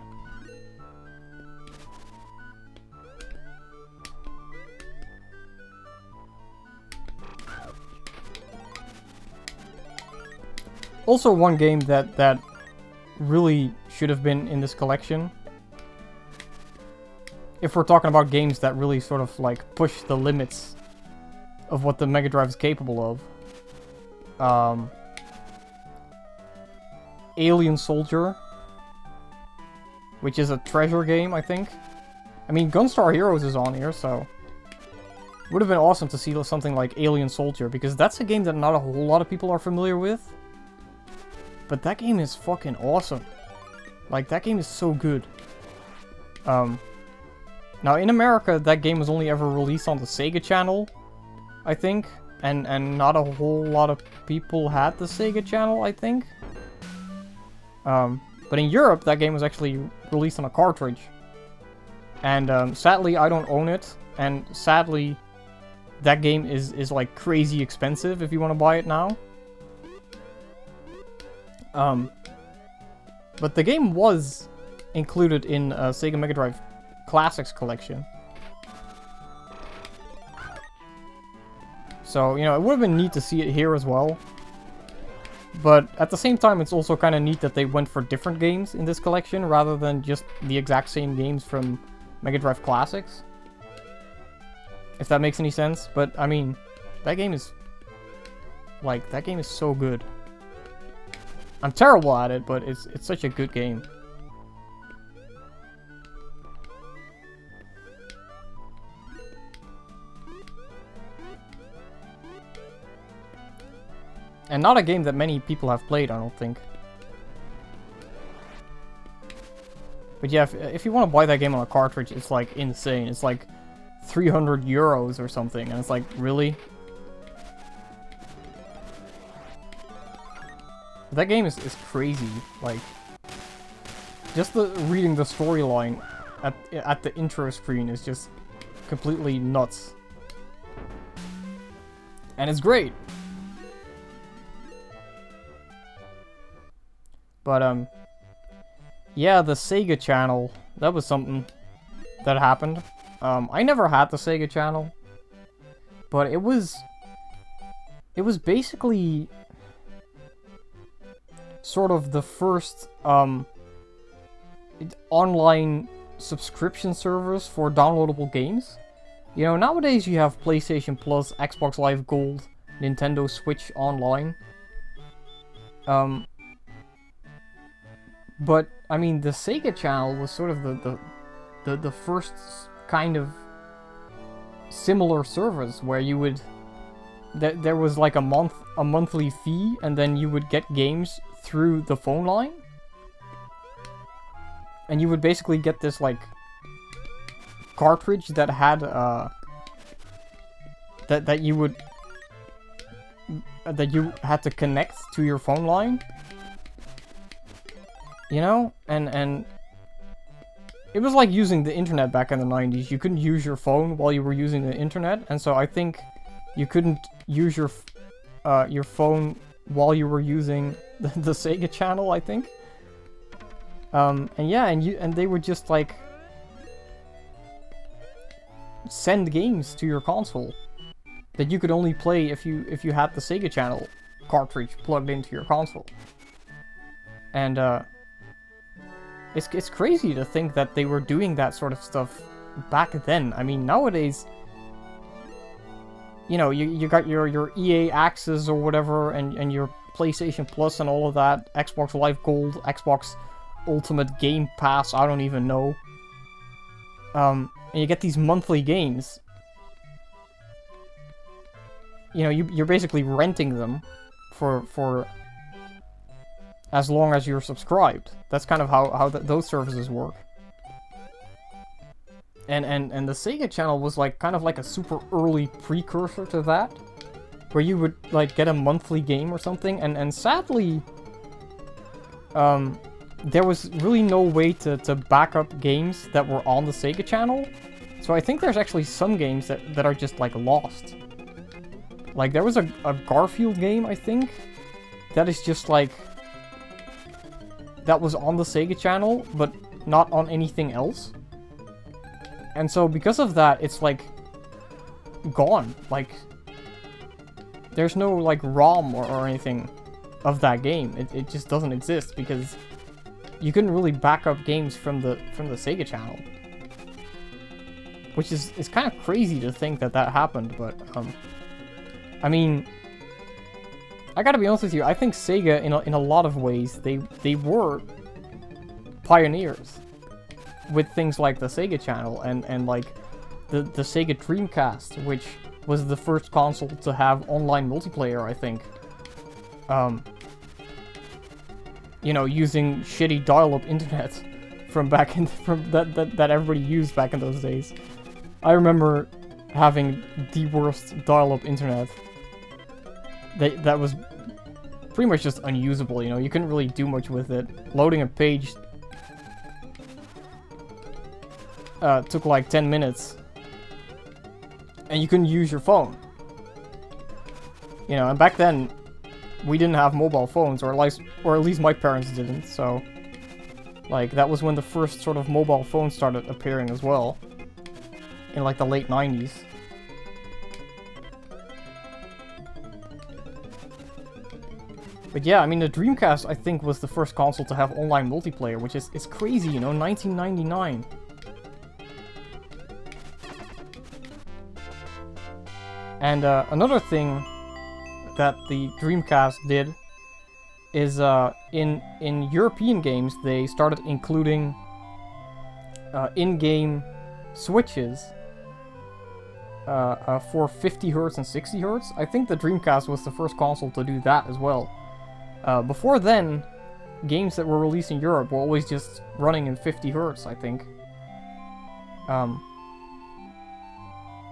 Also one game that really should have been in this collection, if we're talking about games that really sort of like push the limits of what the Mega Drive is capable of. Alien Soldier, which is a treasure game, I think. I mean, Gunstar Heroes is on here, so would have been awesome to see something like Alien Soldier, because that's a game that not a whole lot of people are familiar with. But that game is fucking awesome. Like, that game is so good. Now, in America, that game was only ever released on the Sega Channel, I think. And not a whole lot of people had the Sega Channel, I think. But in Europe, that game was actually released on a cartridge. And sadly, I don't own it. And sadly, that game is like crazy expensive if you want to buy it now. But the game was included in Sega Mega Drive Classics collection. So, you know, it would have been neat to see it here as well. But at the same time, it's also kind of neat that they went for different games in this collection rather than just the exact same games from Mega Drive Classics. If that makes any sense. But, I mean, that game is... like, that game is so good. I'm terrible at it, but it's such a good game. And not a game that many people have played, I don't think. But yeah, if you want to buy that game on a cartridge, it's like insane. It's like 300 euros or something, and it's like, really? That game is crazy. Like, just reading the storyline at the intro screen is just completely nuts. And it's great. But, yeah, the Sega Channel, that was something that happened. I never had the Sega Channel, but it was basically sort of the first, online subscription service for downloadable games. You know, nowadays you have PlayStation Plus, Xbox Live Gold, Nintendo Switch Online. But I mean, the Sega Channel was sort of the first kind of similar service where you would there was like a monthly fee, and then you would get games through the phone line, and you would basically get this like cartridge that had that you had to connect to your phone line, you know, and it was like using the internet back in the 90s. You couldn't use your phone while you were using the internet, and so I think you couldn't use your phone while you were using the Sega Channel, I think. And yeah, and they would just like send games to your console that you could only play if you had the Sega Channel cartridge plugged into your console. And it's crazy to think that they were doing that sort of stuff back then. I mean, nowadays, you know, you got your EA Access or whatever, and your PlayStation Plus and all of that, Xbox Live Gold, Xbox Ultimate Game Pass, I don't even know. And you get these monthly games. You know, you're basically renting them for as long as you're subscribed. That's kind of how those services work. And the Sega Channel was like kind of like a super early precursor to that, where you would like get a monthly game or something, and sadly, there was really no way to back up games that were on the Sega Channel. So I think there's actually some games that are just like lost. Like there was a Garfield game, I think, that is just like, that was on the Sega Channel, but not on anything else. And so because of that, it's like gone. Like there's no like ROM or anything of that game. It just doesn't exist because you couldn't really back up games from the Sega Channel. Which is kind of crazy to think that happened, but I mean, I gotta be honest with you, I think Sega in a lot of ways they were pioneers with things like the Sega Channel and like the Sega Dreamcast, which was the first console to have online multiplayer, I think. You know, using shitty dial-up internet from that everybody used back in those days. I remember having the worst dial-up internet. That was pretty much just unusable, you know, you couldn't really do much with it. Loading a page took like 10 minutes. And you couldn't use your phone. You know, and back then, we didn't have mobile phones, or at least my parents didn't, so... Like, that was when the first sort of mobile phones started appearing as well. In like the late 90s. But yeah, I mean, the Dreamcast, I think, was the first console to have online multiplayer, which is crazy, you know, 1999. And another thing that the Dreamcast did is in European games, they started including in-game switches for 50 Hz and 60 Hz. I think the Dreamcast was the first console to do that as well. Before then, games that were released in Europe were always just running in 50 Hz, I think.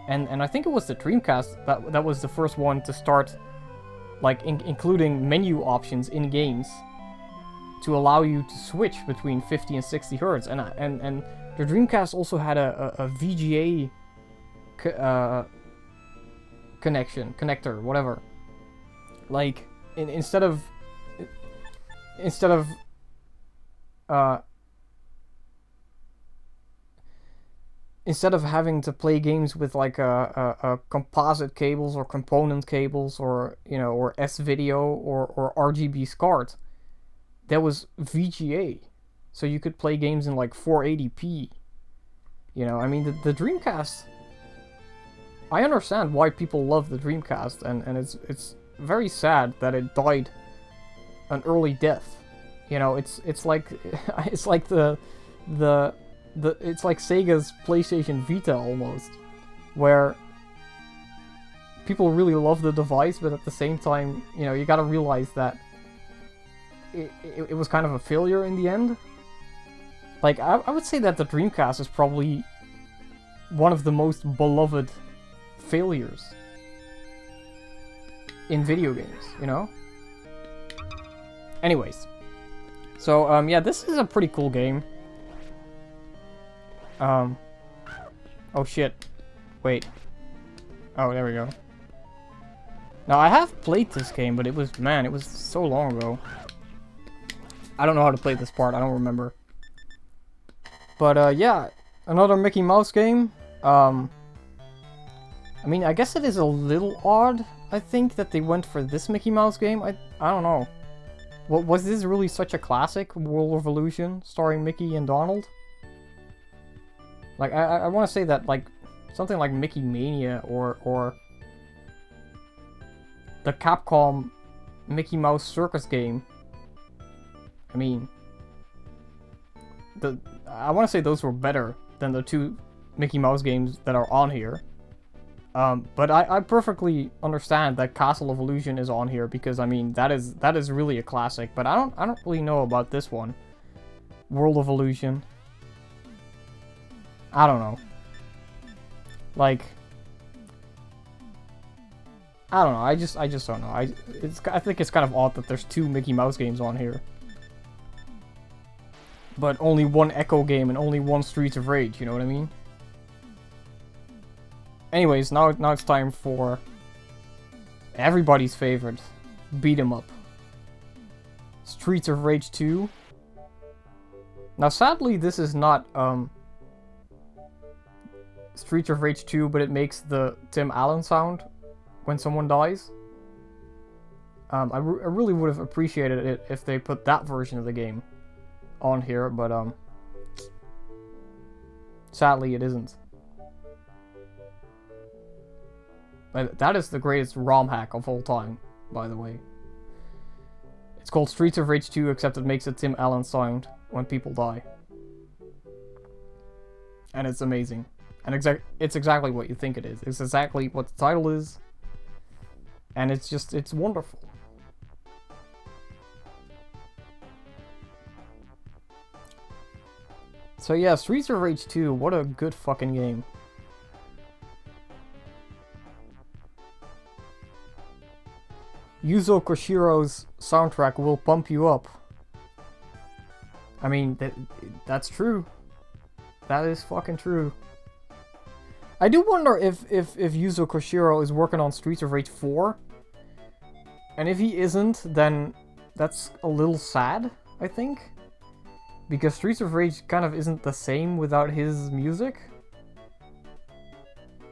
And I think it was the Dreamcast that was the first one to start, like, including menu options in games to allow you to switch between 50 and 60 Hz. And the Dreamcast also had a VGA connector, whatever. Like, instead of having to play games with like a composite cables or component cables or, you know, or S-Video or RGB SCART, there was VGA, so you could play games in like 480p. You know, I mean, the Dreamcast, I understand why people love the Dreamcast, and it's very sad that it died an early death. You know, it's like it's like the it's like Sega's PlayStation Vita almost, where people really love the device, but at the same time, you know, you gotta realize that it was kind of a failure in the end. Like, I would say that the Dreamcast is probably one of the most beloved failures in video games, you know? Anyways. So, yeah, this is a pretty cool game. Oh shit. Wait. Oh, there we go. Now, I have played this game, but it was, man, it was so long ago. I don't know how to play this part, I don't remember. But, yeah, another Mickey Mouse game. I mean, I guess it is a little odd, I think, that they went for this Mickey Mouse game. I don't know. Was this really such a classic, World Revolution, starring Mickey and Donald? Like, I want to say that, like, something like Mickey Mania or the Capcom Mickey Mouse Circus game. I mean, I want to say those were better than the two Mickey Mouse games that are on here. But I perfectly understand that Castle of Illusion is on here because, I mean, that is really a classic. But I don't really know about this one, World of Illusion. I don't know. Like, I don't know. I just don't know. I think it's kind of odd that there's two Mickey Mouse games on here, but only one Echo game and only one Streets of Rage. You know what I mean? Anyways, now it's time for everybody's favorite beat 'em up, Streets of Rage 2. Now, sadly, this is not Streets of Rage 2, but it makes the Tim Allen sound when someone dies. I really would have appreciated it if they put that version of the game on here, but sadly it isn't. But that is the greatest ROM hack of all time, by the way. It's called Streets of Rage 2, except it makes a Tim Allen sound when people die. And it's amazing. And it's exactly what you think it is. It's exactly what the title is. And it's wonderful. So yeah, Streets of Rage 2, what a good fucking game. Yuzo Koshiro's soundtrack will pump you up. I mean, that's true. That is fucking true. I do wonder if Yuzo Koshiro is working on Streets of Rage 4. And if he isn't, then that's a little sad, I think. Because Streets of Rage kind of isn't the same without his music.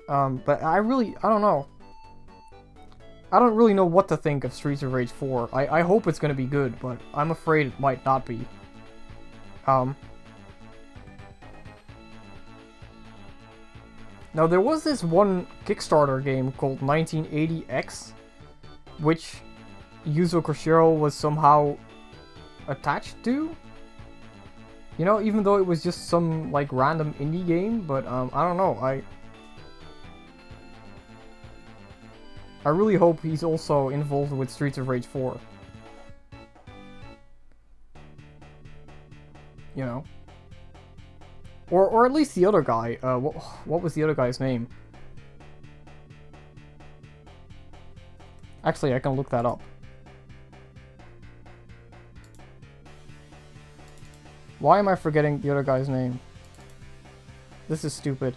But I don't know. I don't really know what to think of Streets of Rage 4. I hope it's gonna be good, but I'm afraid it might not be. Now, there was this one Kickstarter game called 1980X, which Yuzo Koshiro was somehow attached to. You know, even though it was just some, like, random indie game, but, I don't know, I really hope he's also involved with Streets of Rage 4. You know? Or at least the other guy. What was the other guy's name? Actually, I can look that up. Why am I forgetting the other guy's name? This is stupid.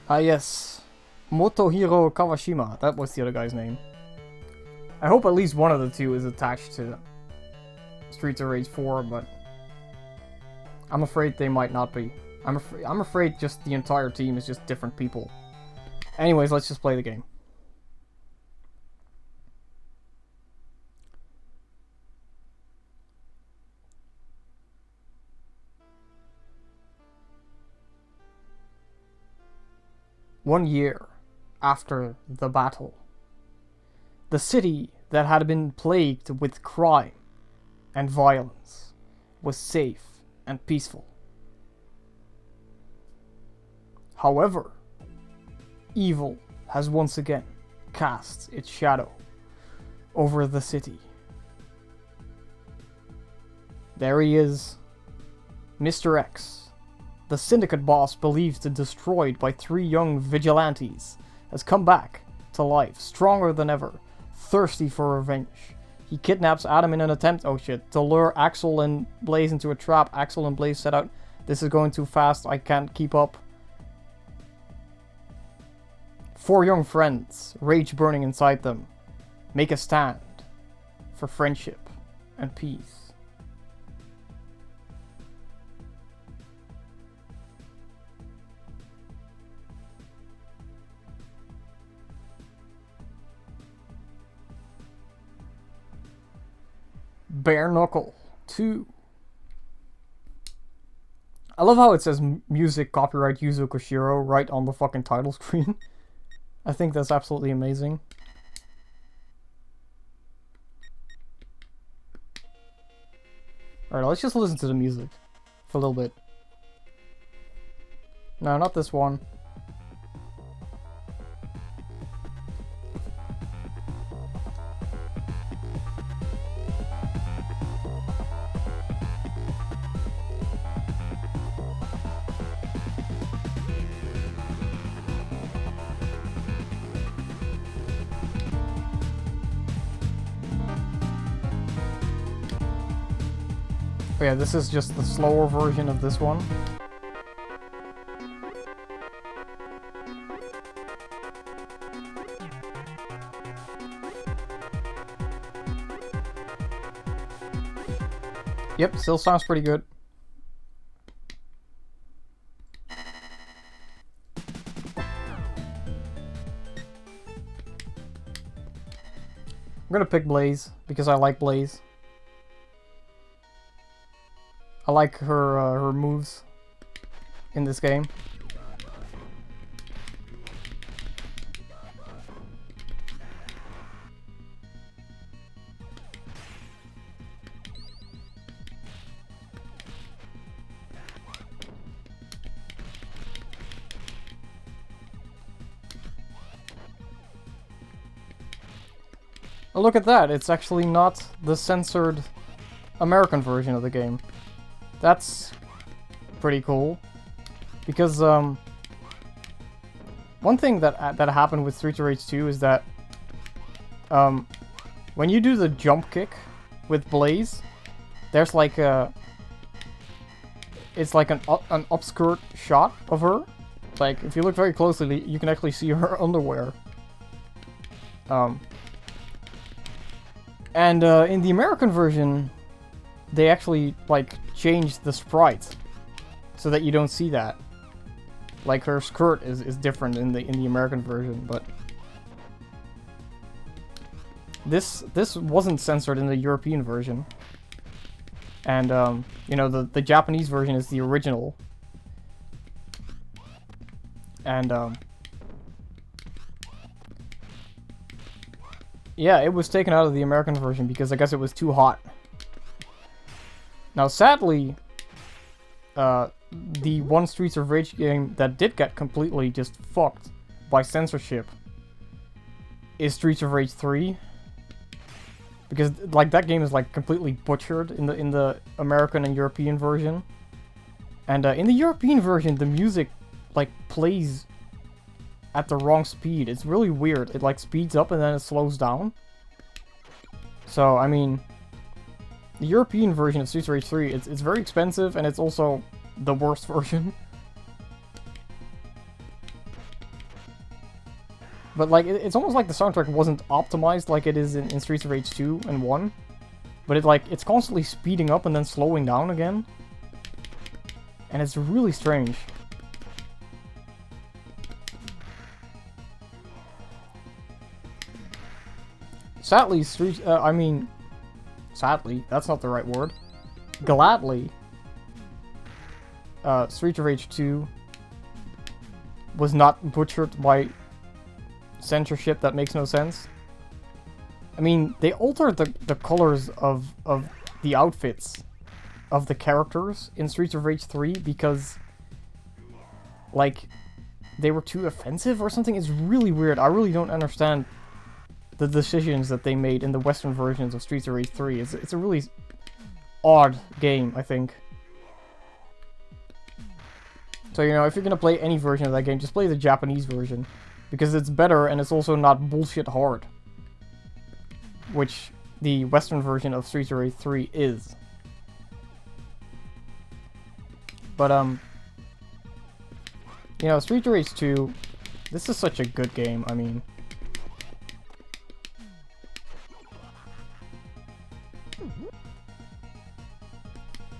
Ah, yes. Motohiro Kawashima. That was the other guy's name. I hope at least one of the two is attached to Streets of Rage 4, but I'm afraid they might not be. I'm afraid just the entire team is just different people. Anyways, let's just play the game. 1 year after the battle, the city that had been plagued with crime and violence was safe and peaceful. However, evil has once again cast its shadow over the city. There he is, Mr. X, the syndicate boss believed destroyed by 3 young vigilantes, has come back to life, stronger than ever, thirsty for revenge. He kidnaps Adam in an attempt, oh shit, to lure Axel and Blaze into a trap. Axel and Blaze set out, this is going too fast, I can't keep up. 4 young friends, rage burning inside them, make a stand for friendship and peace. Bare Knuckle 2. I love how it says music copyright Yuzo Koshiro right on the fucking title screen. I think that's absolutely amazing. Alright, let's just listen to the music for a little bit. No, not this one. Oh yeah, this is just the slower version of this one. Yep, still sounds pretty good. I'm gonna pick Blaze because I like Blaze. I like her moves in this game. Oh, look at that, it's actually not the censored American version of the game. That's pretty cool, because one thing that happened with Streets of Rage 2 is that when you do the jump kick with Blaze, there's like it's like an upskirt shot of her. Like if you look very closely, you can actually see her underwear. And in the American version, they actually like changed the sprite so that you don't see that. Like her skirt is different in the American version, but this wasn't censored in the European version. And you know, the Japanese version is the original. And yeah, it was taken out of the American version because I guess it was too hot. Now, sadly, the one Streets of Rage game that did get completely just fucked by censorship is Streets of Rage 3. Because, like, that game is, like, completely butchered in the American and European version. And in the European version, the music, like, plays at the wrong speed. It's really weird. It, like, speeds up and then it slows down. So, I mean, the European version of Streets of Rage 3, it's very expensive, and it's also the worst version. But, like, it's almost like the soundtrack wasn't optimized like it is in Streets of Rage 2 and 1. But it's constantly speeding up and then slowing down again. And it's really strange. Sadly, sadly, that's not the right word. Gladly, Streets of Rage 2 was not butchered by censorship that makes no sense. I mean, they altered the colors of the outfits of the characters in Streets of Rage 3 because, like, they were too offensive or something. It's really weird. I really don't understand the decisions that they made in the Western versions of Streets of Rage 3. It's a really odd game, I think. So, you know, if you're gonna play any version of that game, just play the Japanese version. Because it's better and it's also not bullshit hard. Which the Western version of Streets of Rage 3 is. But, you know, Streets of Rage 2, this is such a good game, I mean.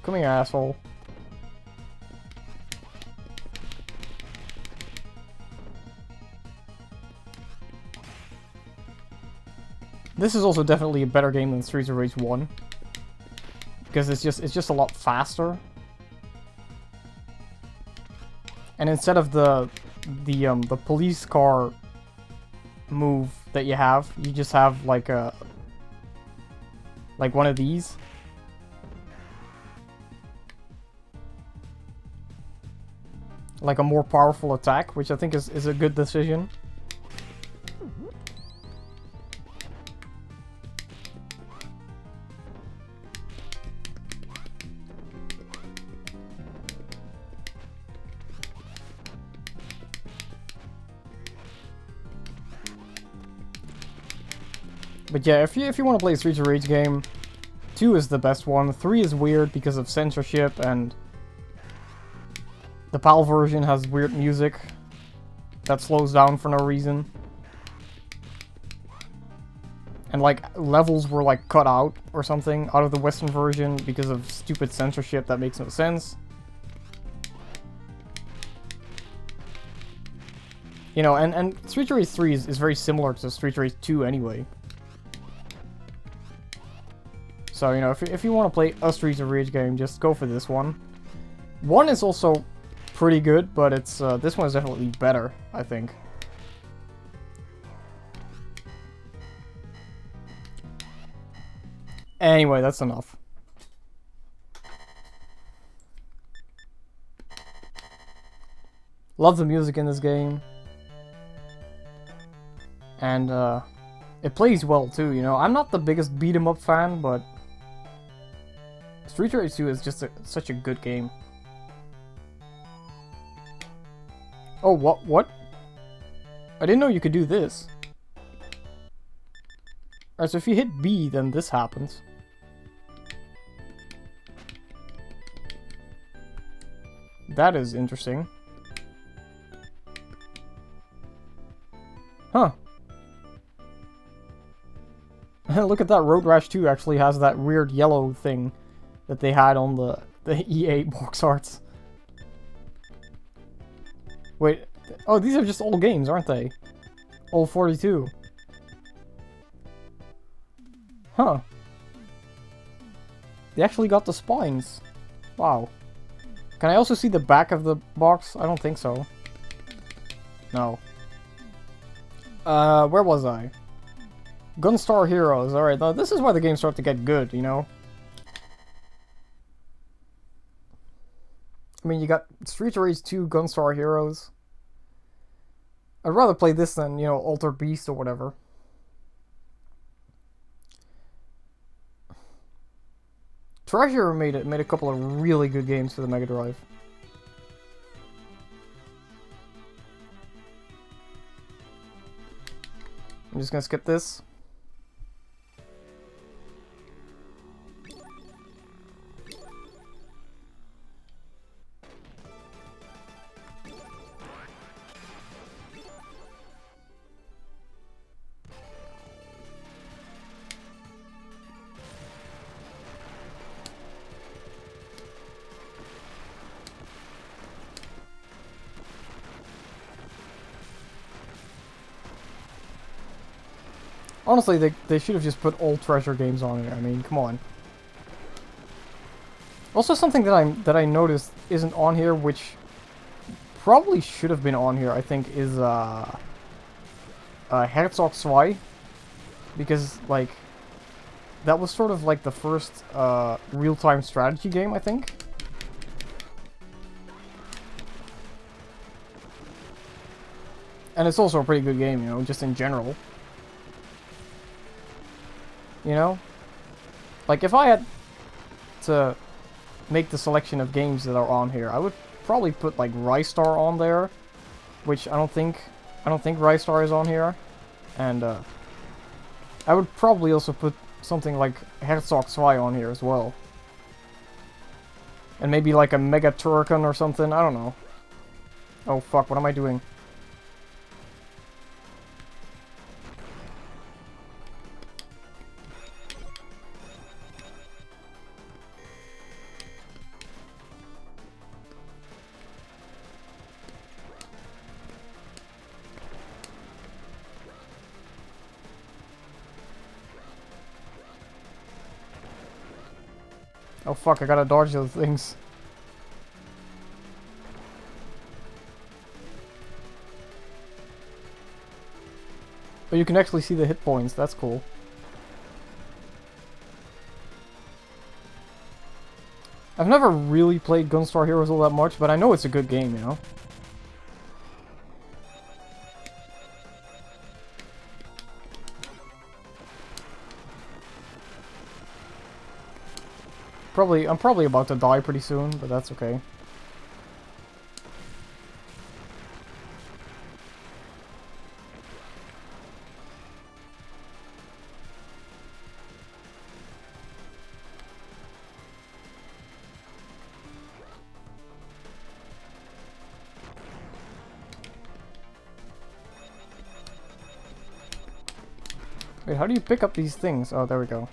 Come here, asshole. This is also definitely a better game than Streets of Rage 1. Because it's just a lot faster. And instead of the police car move that you have, you just have like one of these. Like a more powerful attack, which I think is a good decision. But yeah, if you want to play a Streets of Rage game, 2 is the best one. 3 is weird because of censorship, and the PAL version has weird music that slows down for no reason. And like levels were like cut out or something out of the Western version because of stupid censorship that makes no sense. You know, and Streets of Rage 3 is very similar to Streets of Rage 2 anyway. So, you know, if you want to play a Streets of Rage game, just go for this one. 1 is also pretty good, but it's this one is definitely better, I think. Anyway, that's enough. Love the music in this game. And it plays well too, you know. I'm not the biggest beat 'em up fan, but Streets of Rage 2 is just such a good game. Oh, what? I didn't know you could do this. Alright, so if you hit B, then this happens. That is interesting. Huh. Look at that, Road Rash 2 actually has that weird yellow thing that they had on the EA box arts. Wait, oh, these are just old games, aren't they? Old 42. Huh. They actually got the spines. Wow. Can I also see the back of the box? I don't think so. No. Where was I? Gunstar Heroes. Alright, now this is where the games start to get good, you know? I mean, you got Streets of Rage 2, Gunstar Heroes. I'd rather play this than, you know, Alter Beast or whatever. Treasure made a couple of really good games for the Mega Drive. I'm just gonna skip this. Honestly, they should have just put old Treasure games on it. I mean, come on. Also, something that I noticed isn't on here, which probably should have been on here, I think, is Herzog 2. Because, like, that was sort of like the first real-time strategy game, I think. And it's also a pretty good game, you know, just in general. You know? Like, if I had to make the selection of games that are on here, I would probably put, like, Rystar on there. Which I don't think Rystar is on here. And, I would probably also put something like Herzog 2 on here as well. And maybe like a Mega Turrican or something, I don't know. Oh fuck, what am I doing? Oh fuck, I gotta dodge those things. But you can actually see the hit points, that's cool. I've never really played Gunstar Heroes all that much, but I know it's a good game, you know? I'm probably about to die pretty soon, but that's okay. Wait, how do you pick up these things? Oh, there we go.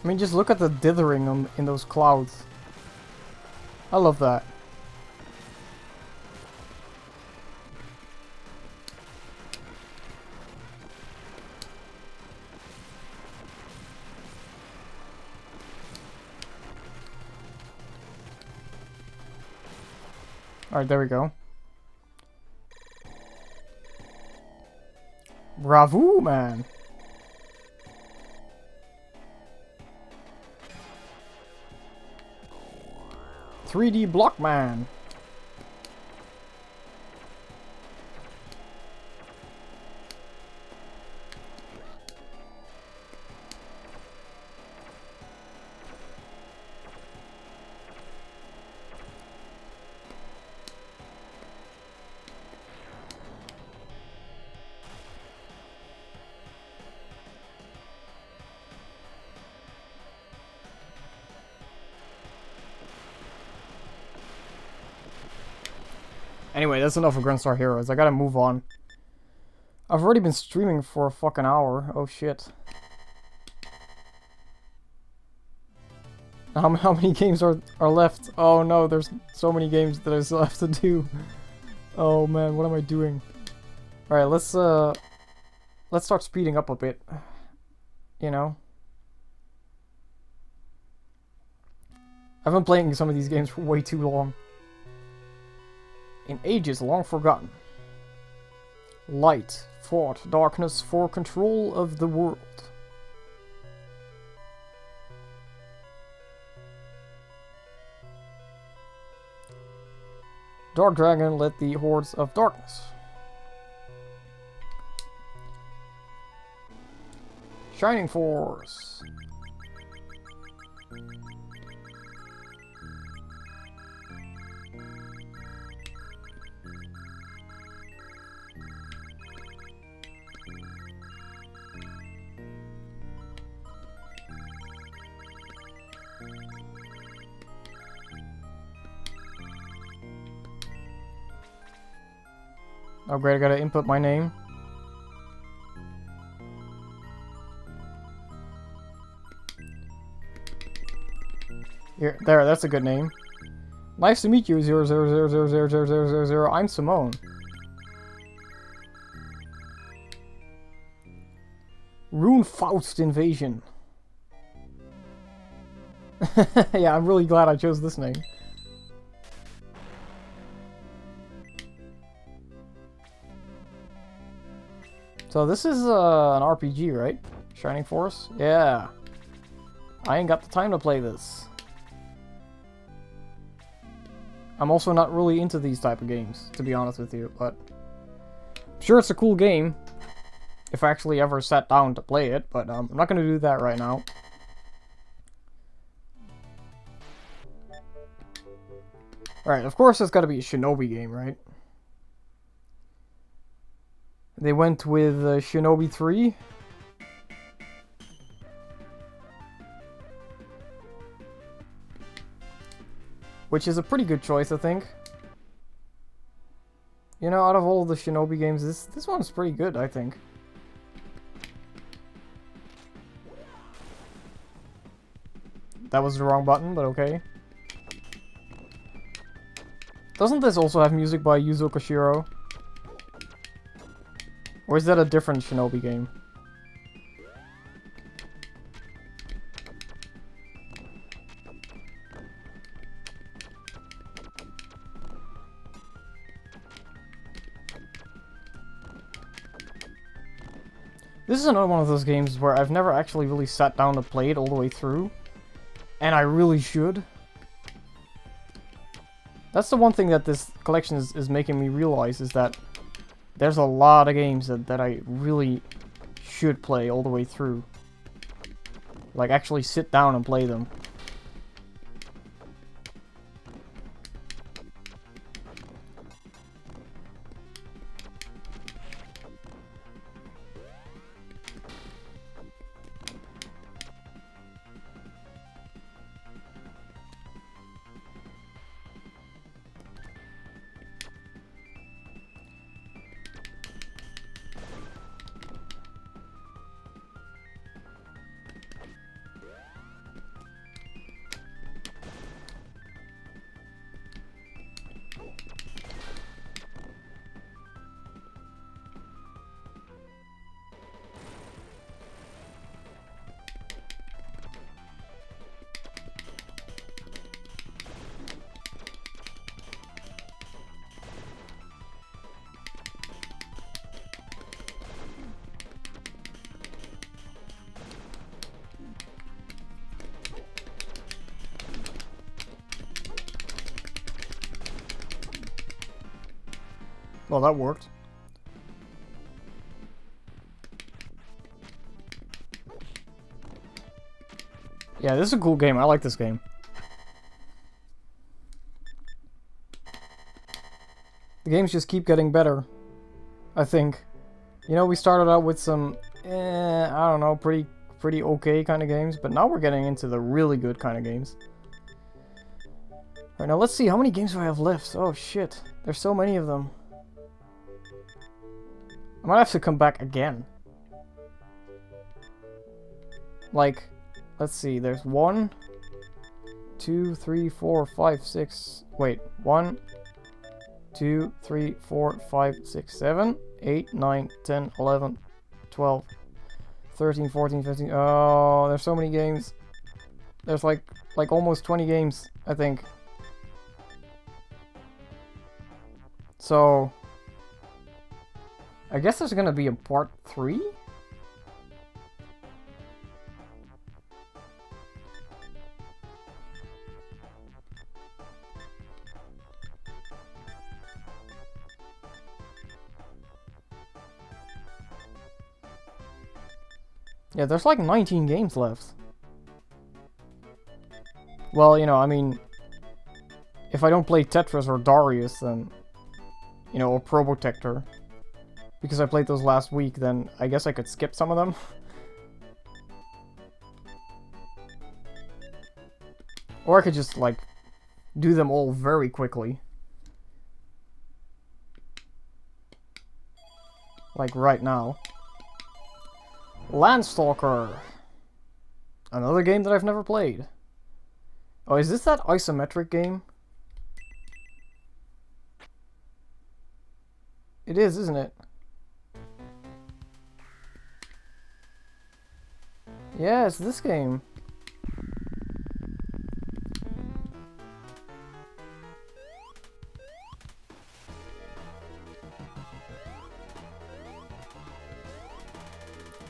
I mean, just look at the dithering in those clouds. I love that. Alright, there we go. Bravo, man! 3D Blockman. Anyway, that's enough of Gunstar Heroes. I gotta move on. I've already been streaming for a fucking hour. Oh shit. How many games are left? Oh no, there's so many games that I still have to do. Oh man, what am I doing? Alright, let's start speeding up a bit. You know? I've been playing some of these games for way too long. In ages long forgotten. Light fought darkness for control of the world. Dark Dragon led the hordes of darkness. Shining Force. Oh great, I gotta input my name. Here, there, that's a good name. Nice to meet you, 000000000. I'm Simone. Rune Faust Invasion. Yeah, I'm really glad I chose this name. So this is an RPG, right? Shining Force? Yeah. I ain't got the time to play this. I'm also not really into these type of games, to be honest with you, but I'm sure it's a cool game if I actually ever sat down to play it, but I'm not going to do that right now. Alright, of course it's got to be a Shinobi game, right? They went with Shinobi 3. Which is a pretty good choice, I think. You know, out of all the Shinobi games, this one's pretty good, I think. That was the wrong button, but okay. Doesn't this also have music by Yuzo Koshiro? Or is that a different Shinobi game? This is another one of those games where I've never actually really sat down to play it all the way through. And I really should. That's the one thing that this collection is making me realize, is that there's a lot of games that I really should play all the way through. Like, actually sit down and play them. Well, that worked. Yeah, this is a cool game. I like this game. The games just keep getting better, I think. You know, we started out with some, I don't know, pretty okay kind of games, but now we're getting into the really good kind of games. Alright, now let's see, how many games do I have left? Oh shit, there's so many of them. I might have to come back again. Like, let's see, there's 1, 2, 3, 4, 5, 6, wait, 1, 2, 3, 4, 5, 6, 7, 8, 9, 10, 11, 12, 13, 14, 15, oh, there's so many games. There's like almost 20 games, I think. So, I guess there's gonna be a part 3? Yeah, there's like 19 games left. Well, you know, I mean, if I don't play Tetris or Darius, then, you know, or Probotector, because I played those last week, then I guess I could skip some of them. Or I could just, like, do them all very quickly. Like right now. Landstalker. Another game that I've never played. Oh, is this that isometric game? It is, isn't it? Yeah, it's this game.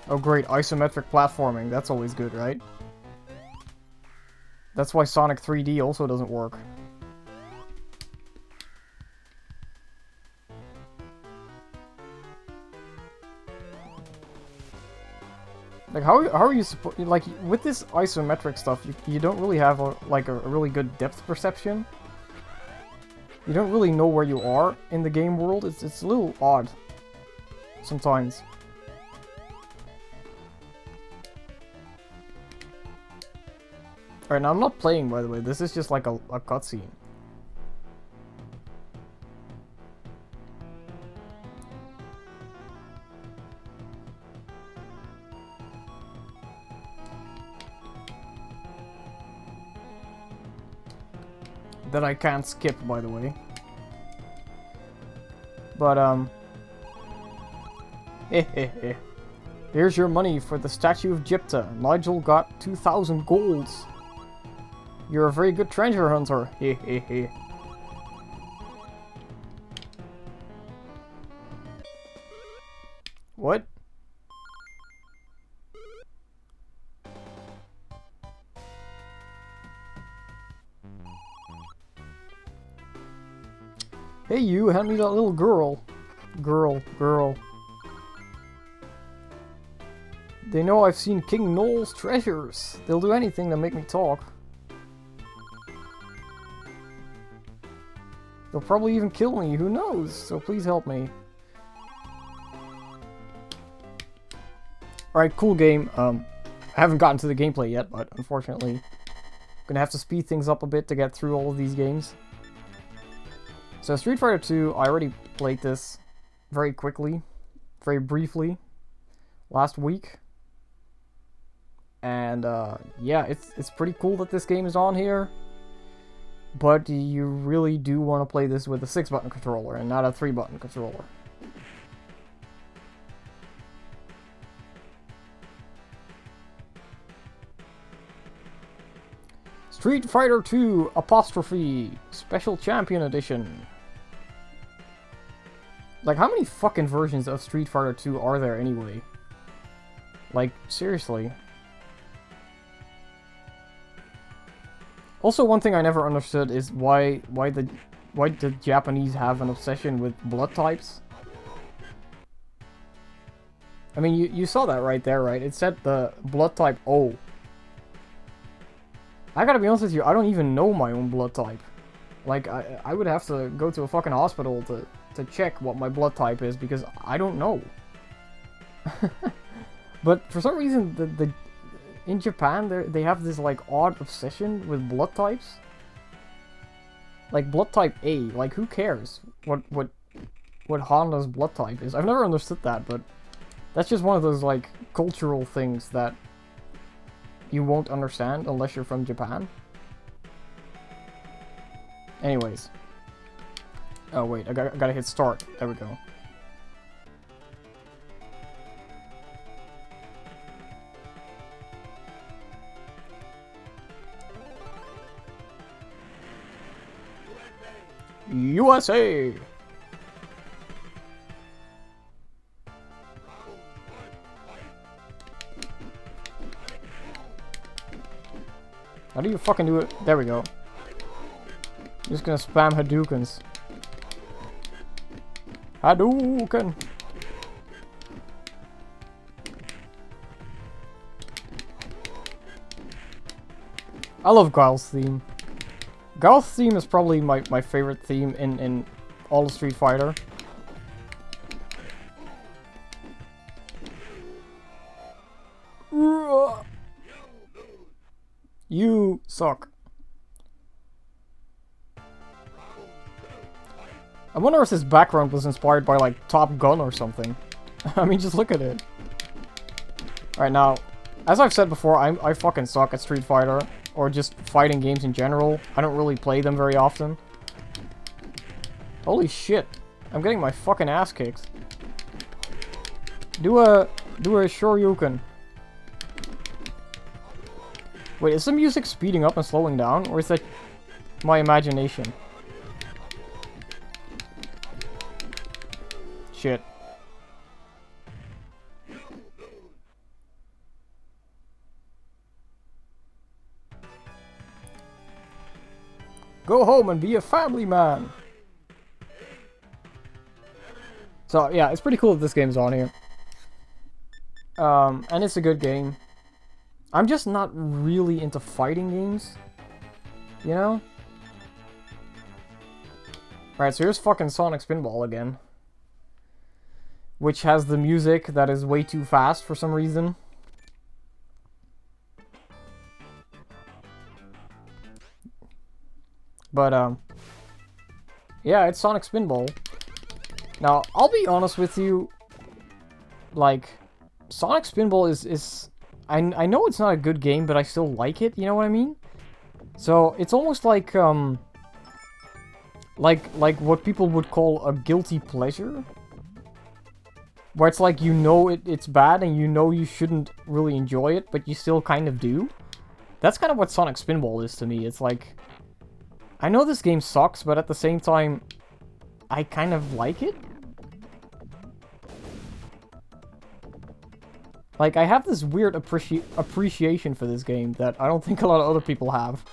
Oh great, isometric platforming. That's always good, right? That's why Sonic 3D also doesn't work. Like, how are you supposed... Like, with this isometric stuff, you don't really have, a really good depth perception. You don't really know where you are in the game world. It's a little odd. Sometimes. Alright, now I'm not playing, by the way. This is just like a cutscene. That I can't skip, by the way. But, here's your money for the statue of Gypta. Nigel got 2,000 golds. You're a very good treasure hunter. What? Hey you, hand me that little girl. Girl. They know I've seen King Noel's treasures. They'll do anything to make me talk. They'll probably even kill me, who knows? So please help me. Alright, cool game. I haven't gotten to the gameplay yet, but unfortunately, I'm gonna have to speed things up a bit to get through all of these games. So Street Fighter 2, I already played this very quickly, very briefly, last week. And yeah, it's pretty cool that this game is on here. But you really do want to play this with a 6-button controller and not a 3-button controller. Street Fighter 2 apostrophe Special Champion Edition. Like, how many fucking versions of Street Fighter 2 are there anyway? Like, seriously. Also, one thing I never understood is why the Japanese have an obsession with blood types. I mean, you saw that right there, right? It said the blood type O. I gotta be honest with you, I don't even know my own blood type. Like, I would have to go to a fucking hospital to check what my blood type is, because I don't know. But for some reason, in Japan, they have this, like, odd obsession with blood types. Like, blood type A, like, who cares what Honda's blood type is? I've never understood that, but that's just one of those, like, cultural things that you won't understand unless you're from Japan. Anyways. Oh, wait, I gotta hit start. There we go. USA! How do you fucking do it? There we go. Just gonna spam Hadoukens. Hadouken! I love Guile's theme. Guile's theme is probably my favorite theme in all of Street Fighter. You suck. I wonder if this background was inspired by, like, Top Gun or something. I mean, just look at it. Alright, now, as I've said before, I fucking suck at Street Fighter. or just fighting games in general. I don't really play them very often. Holy shit. I'm getting my fucking ass kicked. Do a shoryuken. Wait, is the music speeding up and slowing down, or is that my imagination? Shit. Go home and be a family man. So yeah, it's pretty cool that this game's on here. And it's a good game. I'm just not really into fighting games, you know? Alright, so here's fucking Sonic Spinball again. Which has the music that is way too fast for some reason. But, yeah, it's Sonic Spinball. Now, I'll be honest with you, like, Sonic Spinball is I know it's not a good game, but I still like it, you know what I mean? So, it's almost like what people would call a guilty pleasure. Where it's like, you know it's bad, and you know you shouldn't really enjoy it, but you still kind of do. That's kind of what Sonic Spinball is to me. It's like, I know this game sucks, but at the same time, I kind of like it. Like, I have this weird appreciation for this game that I don't think a lot of other people have.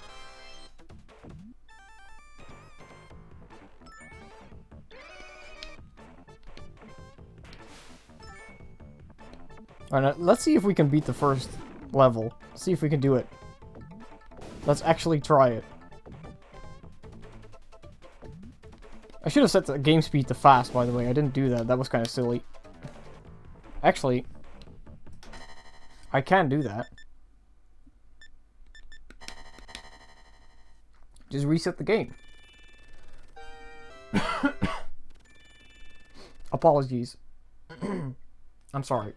Alright, let's see if we can beat the first level. See if we can do it. Let's actually try it. I should have set the game speed to fast, by the way. I didn't do that. That was kind of silly. Actually, I can do that. Just reset the game. Apologies. I'm sorry.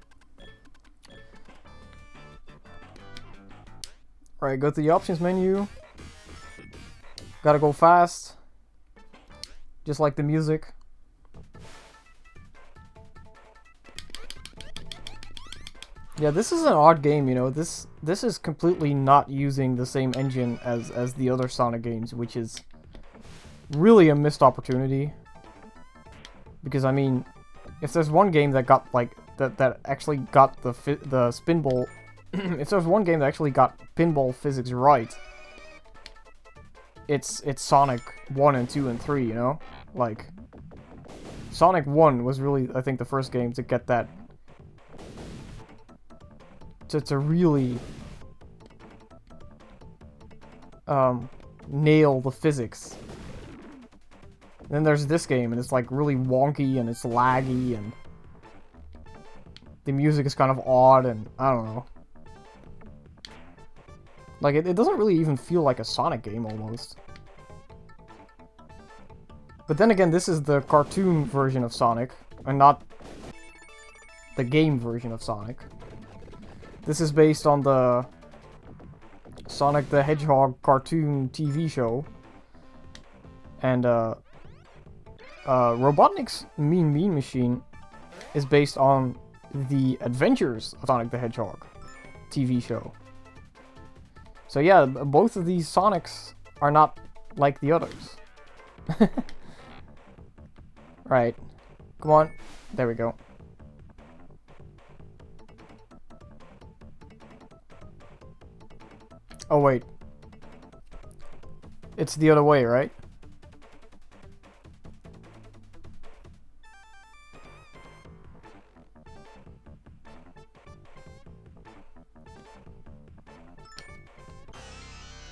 Alright, go to the options menu. Gotta go fast. Just like the music. Yeah, this is an odd game, you know. This is completely not using the same engine as the other Sonic games, which is really a missed opportunity. Because I mean, if there's one game that got like that actually got the spinball, if there's one game that actually got pinball physics right, it's Sonic 1 and 2 and 3, you know? Like, Sonic 1 was really, I think, the first game to get that, to really nail the physics. And then there's this game, and it's like really wonky, and it's laggy, and the music is kind of odd, and I don't know. Like, it doesn't really even feel like a Sonic game, almost. But then again, this is the cartoon version of Sonic, and not the game version of Sonic. This is based on the Sonic the Hedgehog cartoon TV show. And, Robotnik's Mean Bean Machine is based on the Adventures of Sonic the Hedgehog TV show. So yeah, both of these Sonics are not like the others. Right. Come on. There we go. Oh wait. It's the other way, right?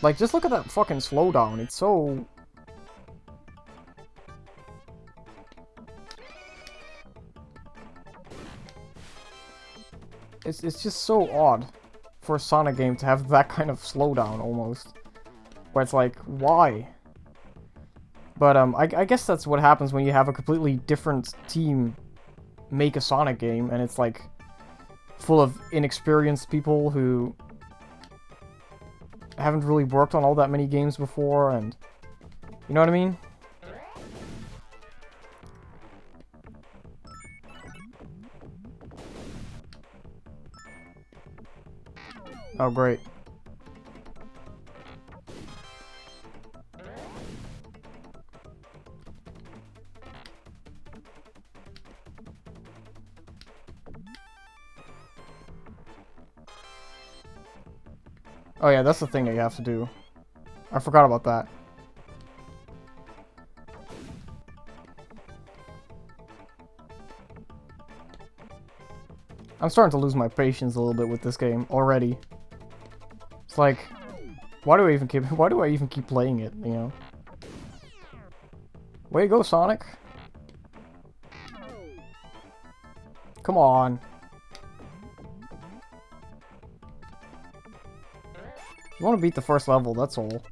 Like, just look at that fucking slowdown. It's so... It's just so odd for a Sonic game to have that kind of slowdown, almost. Where it's like, why? But, I guess that's what happens when you have a completely different team make a Sonic game, and it's, like, full of inexperienced people who... haven't really worked on all that many games before, and you know what I mean? Oh, great. Oh yeah, that's the thing that you have to do. I forgot about that. I'm starting to lose my patience a little bit with this game already. It's like, why do I even keep playing it, you know? Way to go, Sonic. Come on. You want to beat the first level, that's all.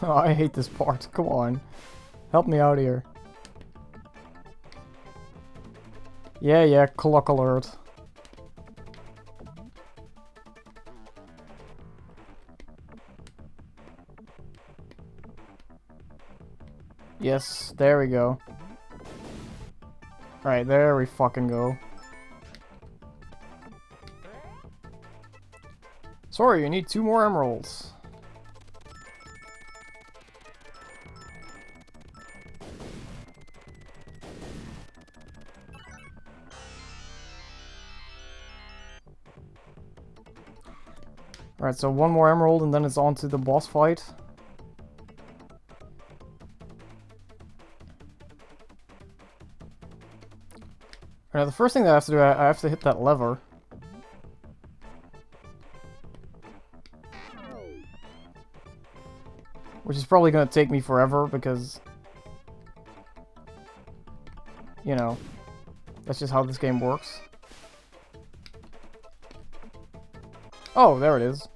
Oh, I hate this part. Come on. Help me out here. Yeah, clock alert. Yes, there we go. Alright, there we fucking go. Sorry, you need 2 more emeralds. Alright, so 1 more emerald and then it's on to the boss fight. Alright, the first thing that I have to do, I have to hit that lever. Which is probably going to take me forever because, you know, that's just how this game works. Oh, there it is.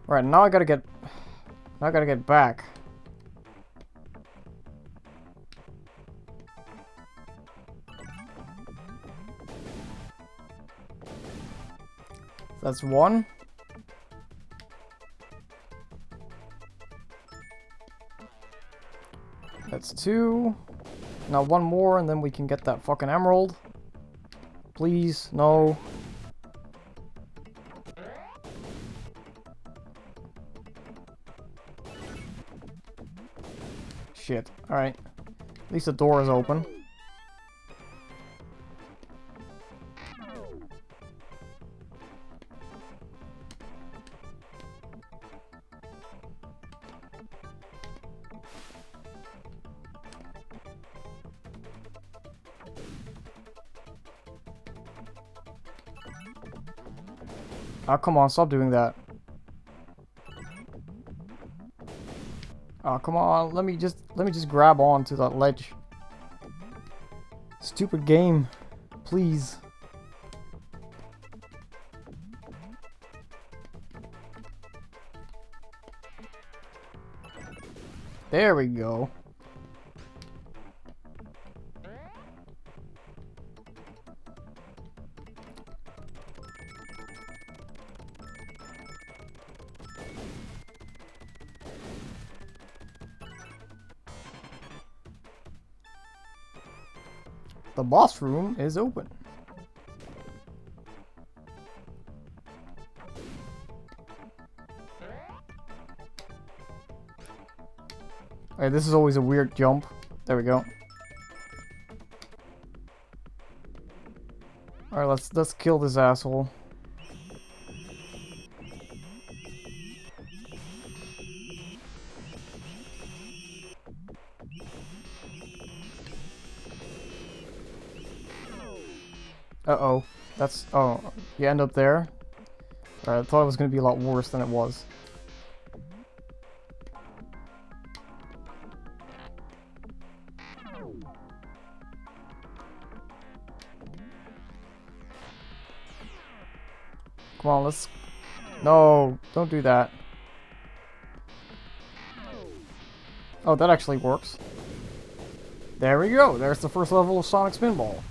Right, now I gotta get back. That's 1. That's 2. Now 1 more, and then we can get that fucking emerald. Please, no. Shit. Alright. At least the door is open. Oh, come on, stop doing that. Oh, come on, let me just grab on to that ledge. Stupid game. Please. There we go. The boss room is open. Alright, this is always a weird jump. There we go. Alright, let's kill this asshole. Uh-oh. That's... oh, you end up there? Alright, I thought it was gonna be a lot worse than it was. Come on, let's... No, don't do that. Oh, that actually works. There we go. There's the first level of Sonic Spinball.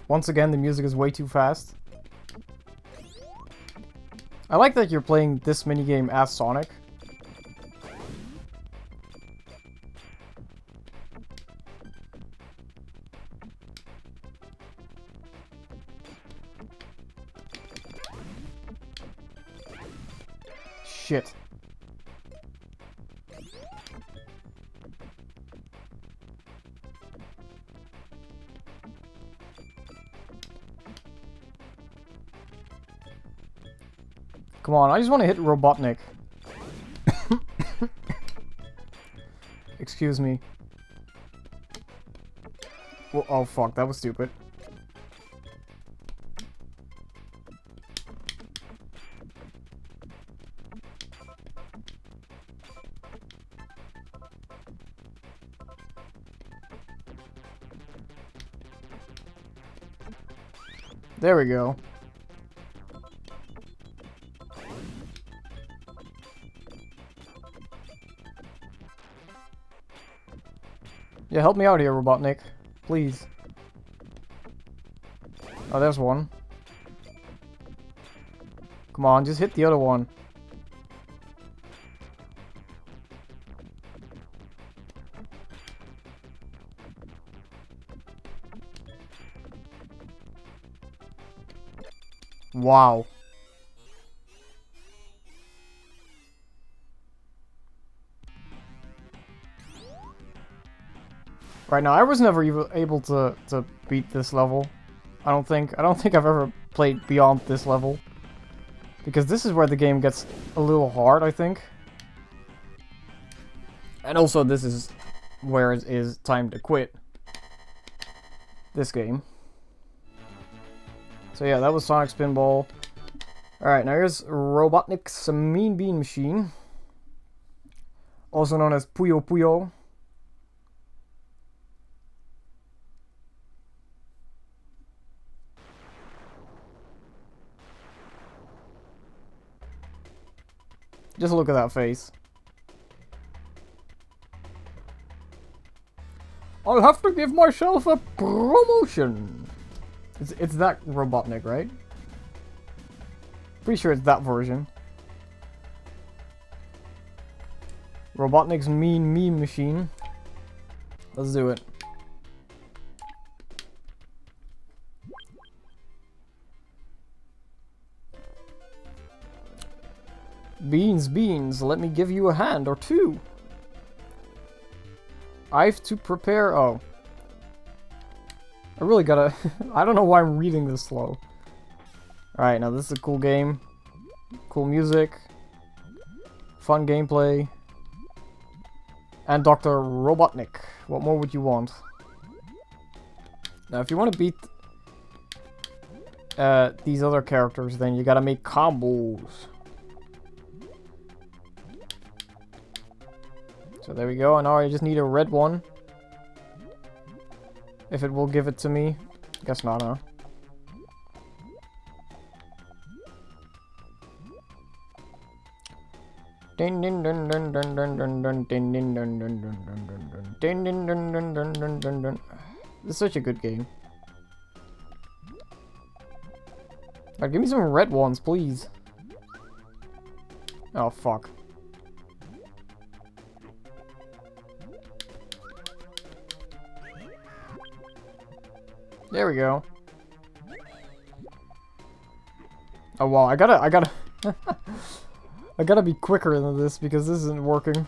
Once again, the music is way too fast. I like that you're playing this minigame as Sonic. Shit. Come on, I just want to hit Robotnik. Excuse me. Well, oh fuck, that was stupid. There we go. Yeah, help me out here, Robotnik. Please. Oh, there's one. Come on, just hit the other one. Wow. Right now, I was never even able to beat this level. I don't think I've ever played beyond this level. Because this is where the game gets a little hard, I think. And also, this is where it is time to quit this game. So yeah, that was Sonic Spinball. Alright, now here's Robotnik's Mean Bean Machine. Also known as Puyo Puyo. Just look at that face. I'll have to give myself a promotion. It's that Robotnik, right? Pretty sure it's that version. Robotnik's Mean Meme Machine. Let's do it. Beans, beans, let me give you a hand or two. I've to prepare. Oh. I really gotta. I don't know why I'm reading this slow. Alright, now this is a cool game. Cool music. Fun gameplay. And Dr. Robotnik. What more would you want? Now, if you want to beat these other characters, then you gotta make combos. So there we go, and now I just need a red one. If it will give it to me. Guess not, huh? This is such a good game. Alright, give me some red ones, please. Oh, fuck. There we go. Oh wow, I gotta I gotta be quicker than this because this isn't working.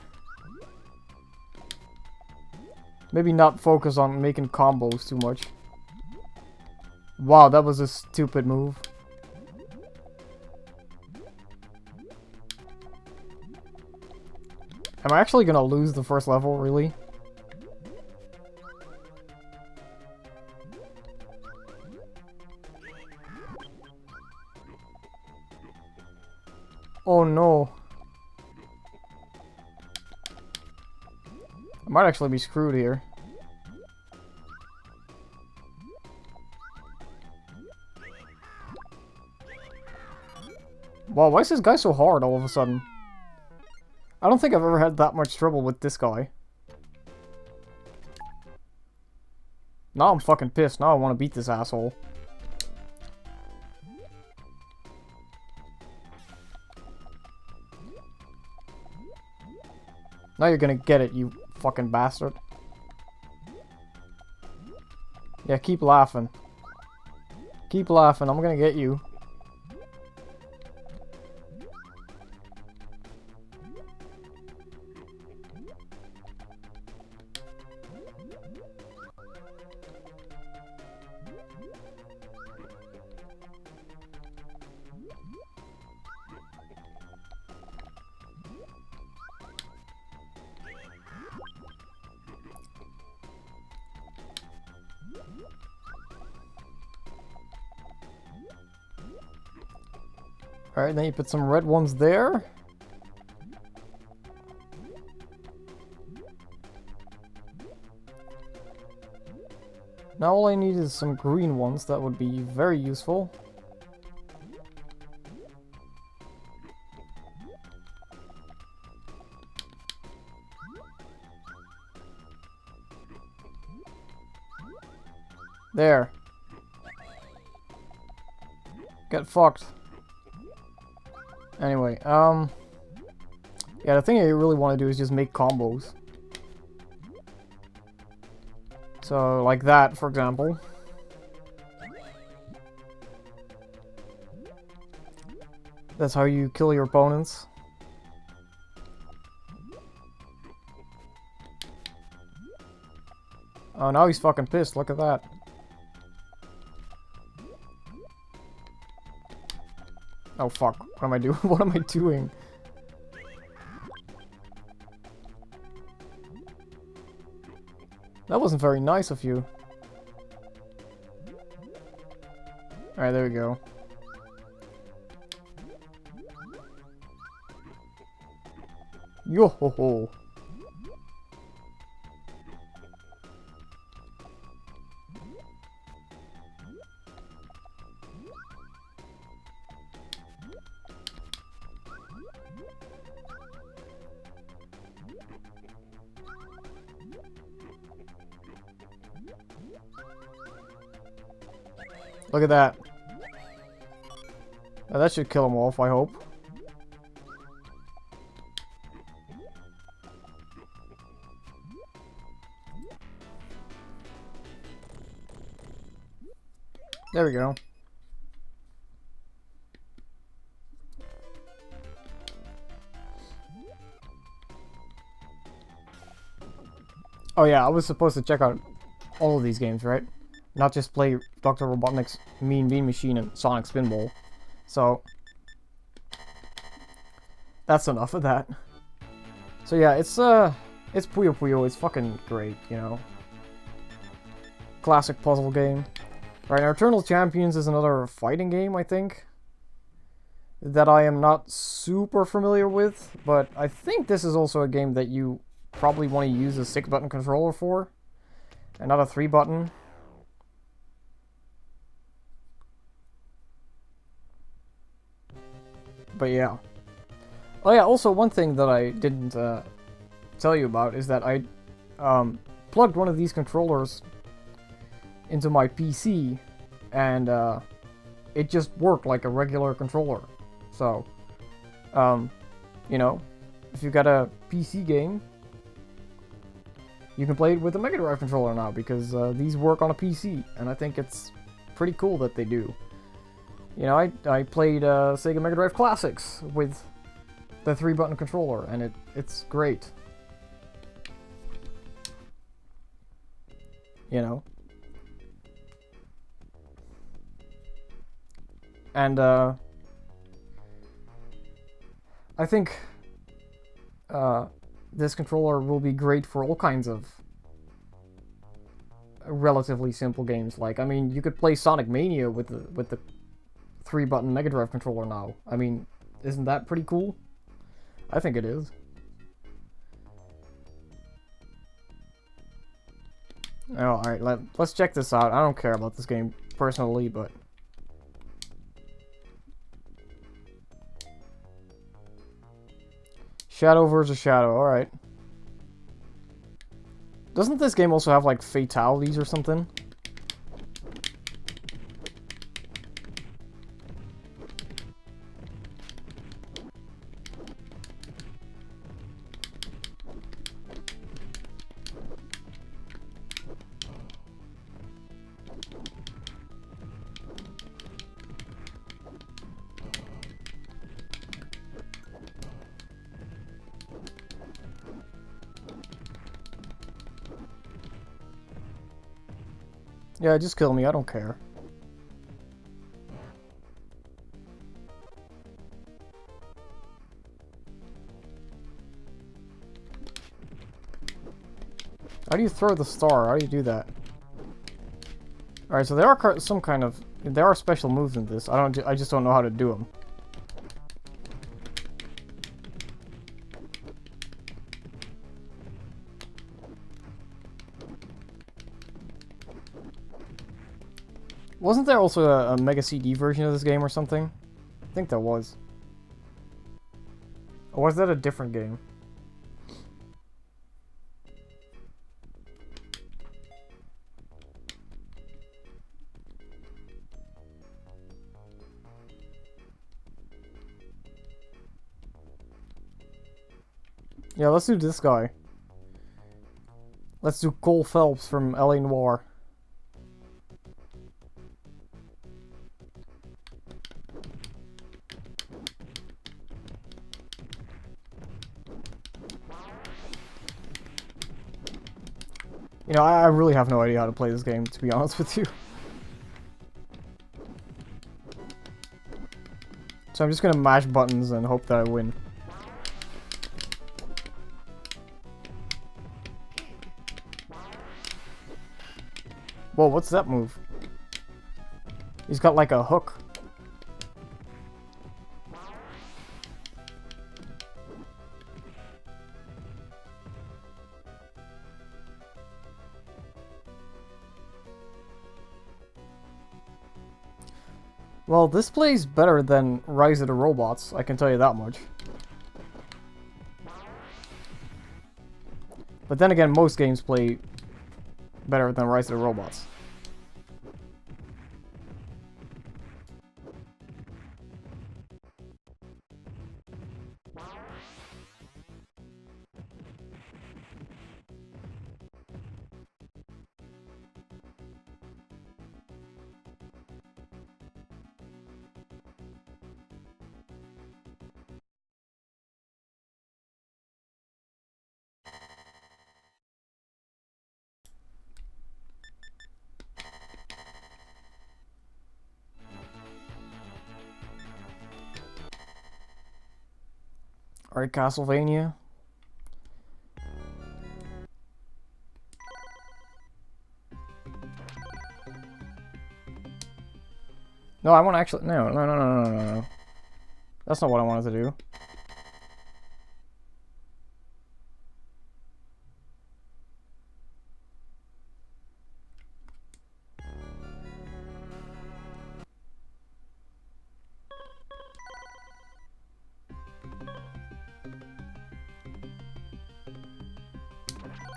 Maybe not focus on making combos too much. Wow, that was a stupid move. Am I actually gonna lose the first level, really? Oh no. I might actually be screwed here. Wow, why is this guy so hard all of a sudden? I don't think I've ever had that much trouble with this guy. Now I'm fucking pissed. Now I want to beat this asshole. Now you're gonna get it, you fucking bastard. Yeah, keep laughing. Keep laughing, I'm gonna get you. Alright, then you put some red ones there. Now all I need is some green ones. That would be very useful. There. Get fucked. Anyway, yeah, the thing I really want to do is just make combos. So, like that, for example. That's how you kill your opponents. Oh, now he's fucking pissed. Look at that. Oh fuck, what am I doing? What am I doing? That wasn't very nice of you. Alright, there we go. Yo ho ho. Look at that. Now that should kill him off, I hope. There we go. Oh yeah, I was supposed to check out all of these games, right? Not just play Dr. Robotnik's Mean Bean Machine and Sonic Spinball. So that's enough of that. So yeah, it's Puyo Puyo. It's fucking great, you know. Classic puzzle game. Right, now Eternal Champions is another fighting game, I think, that I am not super familiar with, but I think this is also a game that you probably want to use a 6-button controller for, and not a 3-button. But yeah. Oh yeah, also one thing that I didn't tell you about is that I plugged one of these controllers into my PC, and it just worked like a regular controller. So, you know, if you've got a PC game, you can play it with a Mega Drive controller now, because these work on a PC, and I think it's pretty cool that they do. You know, I played Sega Mega Drive Classics with the 3-button controller, and it's great. you know? And, I think, this controller will be great for all kinds of relatively simple games. Like, I mean, you could play Sonic Mania with the 3-button Mega Drive controller now. I mean, isn't that pretty cool? I think it is. Oh, alright, let's check this out. I don't care about this game personally, but... Shadow versus Shadow, alright. Doesn't this game also have, like, fatalities or something? Yeah, just kill me, I don't care. How do you throw the star? How do you do that? Alright, so there are some kind of... There are special moves in this. I just don't know how to do them. Wasn't there also a Mega CD version of this game or something? I think there was. Or was that a different game? Yeah, let's do this guy. Let's do Cole Phelps from L.A. Noire. You know, I really have no idea how to play this game, to be honest with you. So I'm just gonna mash buttons and hope that I win. Whoa, what's that move? He's got like a hook. Well, this plays better than Rise of the Robots, I can tell you that much. But then again, most games play better than Rise of the Robots. Alright, Castlevania. No, I want to actually... No. That's not what I wanted to do.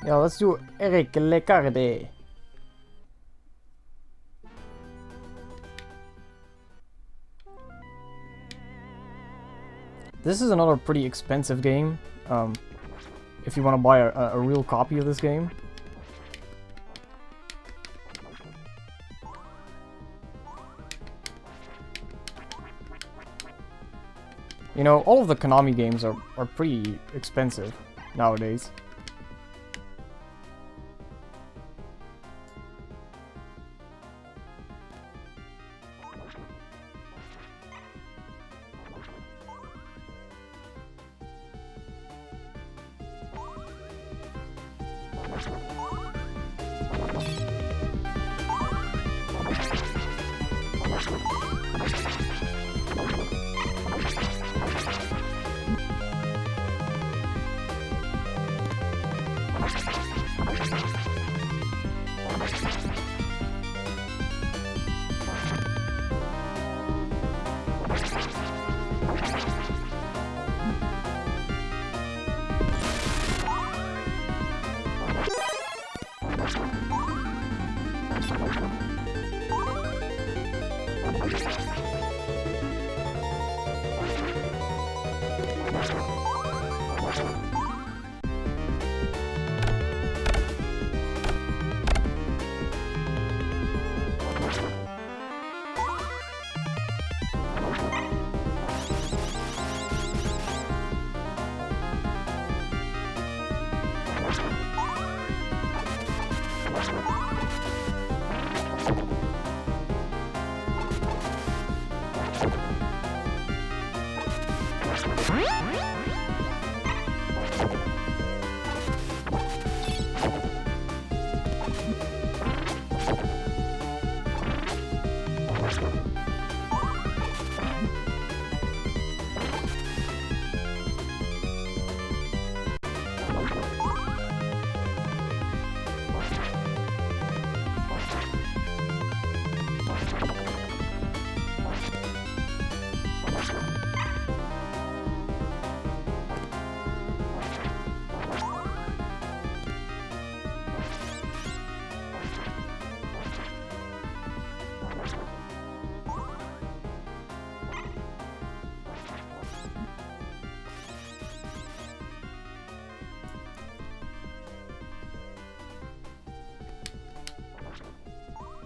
Yeah, let's do Eric Lecarde. This is another pretty expensive game, if you want to buy a real copy of this game. You know, all of the Konami games are pretty expensive nowadays.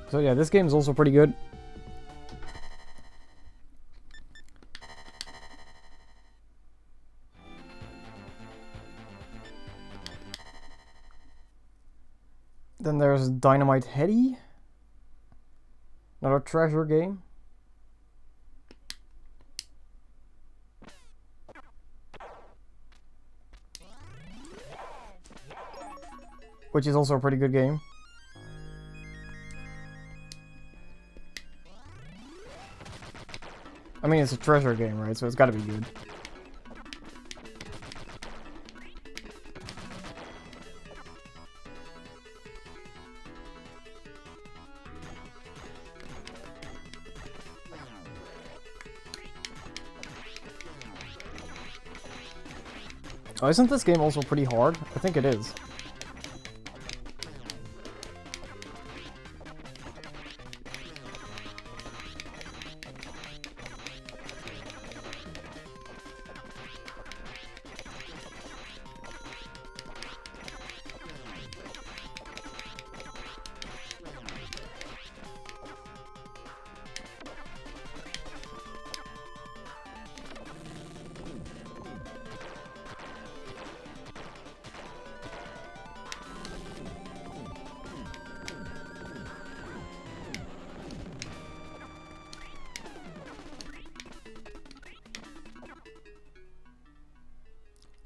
So yeah, this game is also pretty good. Then there's Dynamite Heady. Another treasure game. Which is also a pretty good game. I mean, it's a treasure game, right? So it's gotta be good. Oh, isn't this game also pretty hard? I think it is.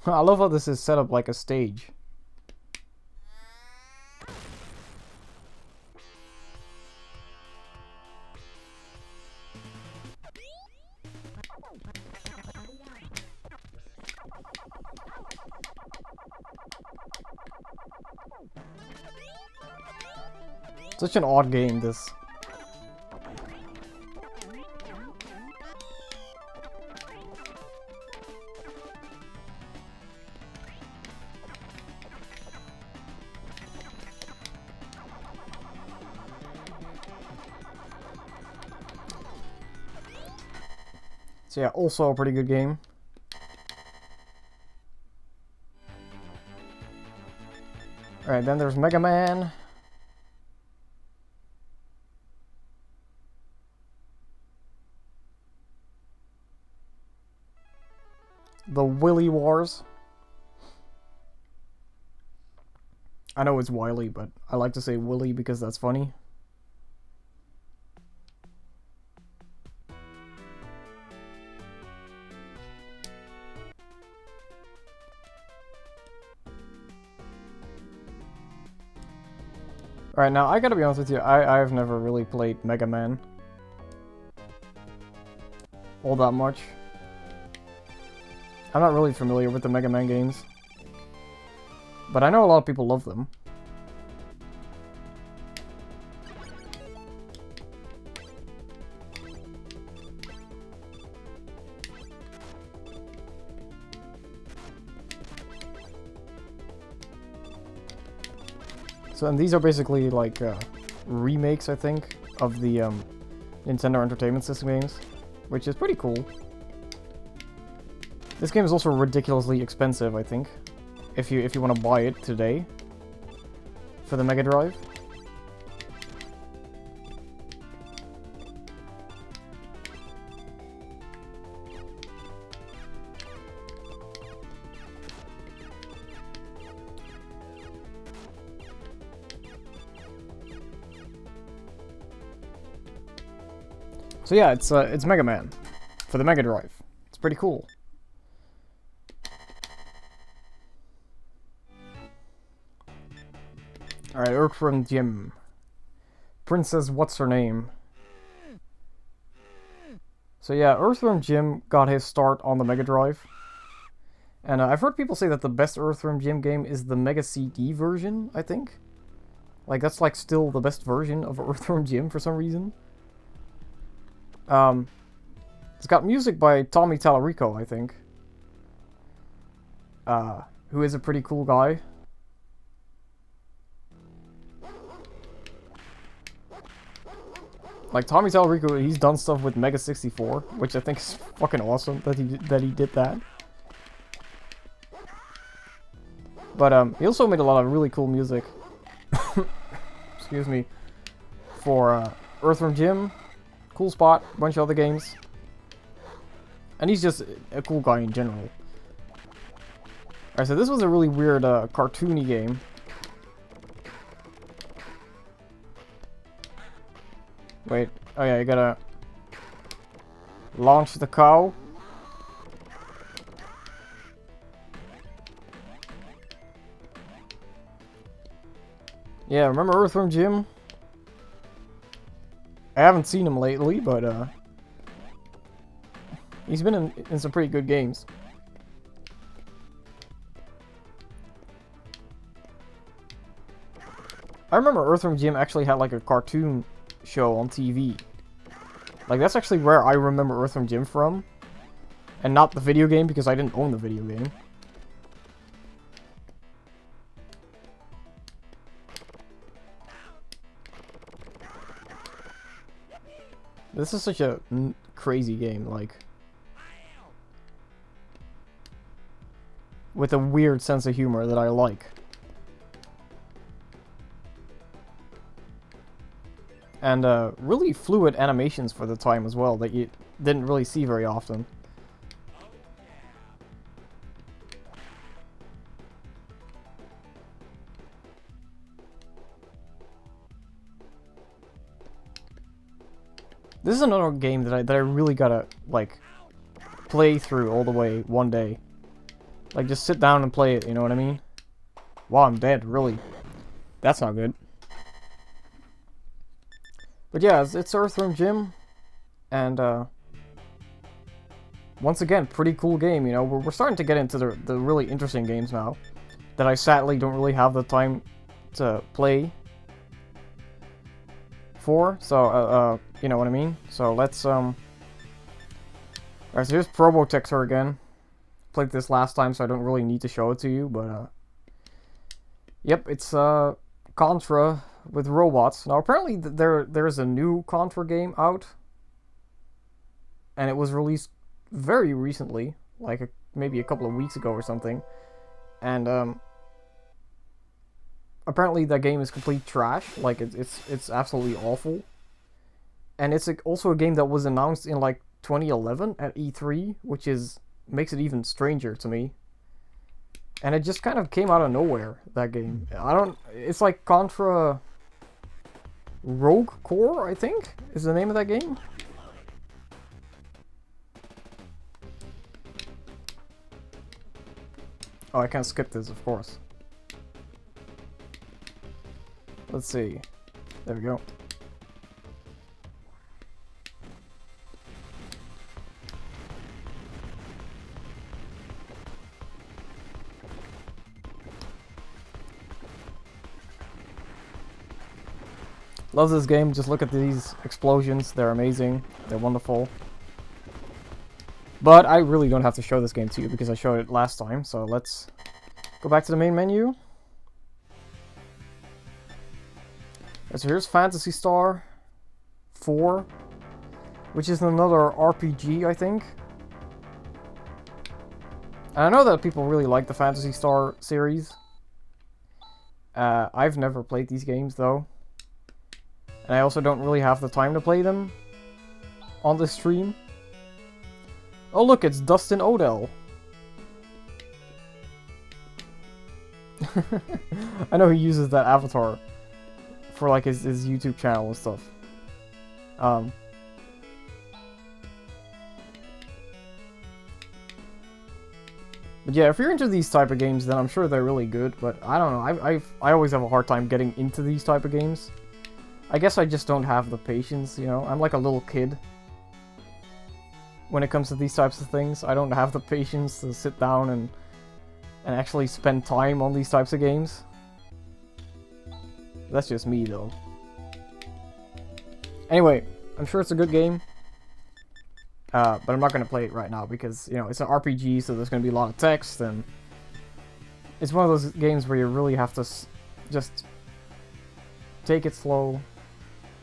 I love how this is set up like a stage. Such an odd game, this. So yeah, also a pretty good game. Alright, then there's Mega Man. The Willy Wars. I know it's Wily, but I like to say Willy because that's funny. Alright, now I gotta be honest with you, I've never really played Mega Man all that much. I'm not really familiar with the Mega Man games, but I know a lot of people love them. So, and these are basically like remakes, I think, of the Nintendo Entertainment System games, which is pretty cool. This game is also ridiculously expensive, I think, if you want to buy it today for the Mega Drive. So yeah, it's Mega Man for the Mega Drive. It's pretty cool. Alright, Earthworm Jim. Princess what's her name? So yeah, Earthworm Jim got his start on the Mega Drive. And I've heard people say that the best Earthworm Jim game is the Mega CD version, I think. Like, that's like still the best version of Earthworm Jim for some reason. It's got music by Tommy Tallarico, I think. Who is a pretty cool guy. Like, Tommy Tallarico, he's done stuff with Mega 64, which I think is fucking awesome that he did that. But he also made a lot of really cool music. Excuse me. For Earthworm Jim, Cool Spot, a bunch of other games. And he's just a cool guy in general. Alright, so this was a really weird cartoony game. Wait, oh yeah, you gotta launch the cow. Yeah, remember Earthworm Jim? I haven't seen him lately, but he's been in some pretty good games. I remember Earthworm Jim actually had like a cartoon show on TV. Like, that's actually where I remember Earthworm Jim from. And not the video game, because I didn't own the video game. This is such a crazy game, like, with a weird sense of humor that I like. And really fluid animations for the time as well that you didn't really see very often. This is another game that I really gotta, like, play through all the way one day. Like, just sit down and play it, you know what I mean? Wow, I'm dead, really. That's not good. But yeah, it's Earthworm Jim. And, once again, pretty cool game, you know? We're starting to get into the really interesting games now. That I sadly don't really have the time to play for. So, you know what I mean? So let's, alright, so here's Probotector again. Played this last time, so I don't really need to show it to you, but, yep, it's, Contra with robots. Now, apparently there's a new Contra game out. And it was released very recently, like maybe a couple of weeks ago or something. And, apparently that game is complete trash. Like, it's absolutely awful. And it's also a game that was announced in, like, 2011 at E3, which makes it even stranger to me. And it just kind of came out of nowhere, that game. It's like Contra Rogue Core, I think, is the name of that game. Oh, I can't skip this, of course. Let's see. There we go. Love this game. Just look at these explosions. They're amazing. They're wonderful. But I really don't have to show this game to you because I showed it last time. So let's go back to the main menu. So here's Phantasy Star 4, which is another RPG, I think. And I know that people really like the Phantasy Star series. I've never played these games, though. And I also don't really have the time to play them on this stream. Oh look, it's Dustin Odell. I know he uses that avatar for like his YouTube channel and stuff. But yeah, if you're into these type of games, then I'm sure they're really good. But I don't know. I always have a hard time getting into these type of games. I guess I just don't have the patience, you know. I'm like a little kid when it comes to these types of things. I don't have the patience to sit down and actually spend time on these types of games. That's just me, though. Anyway, I'm sure it's a good game. But I'm not going to play it right now because, you know, it's an RPG, so there's going to be a lot of text, and it's one of those games where you really have to just take it slow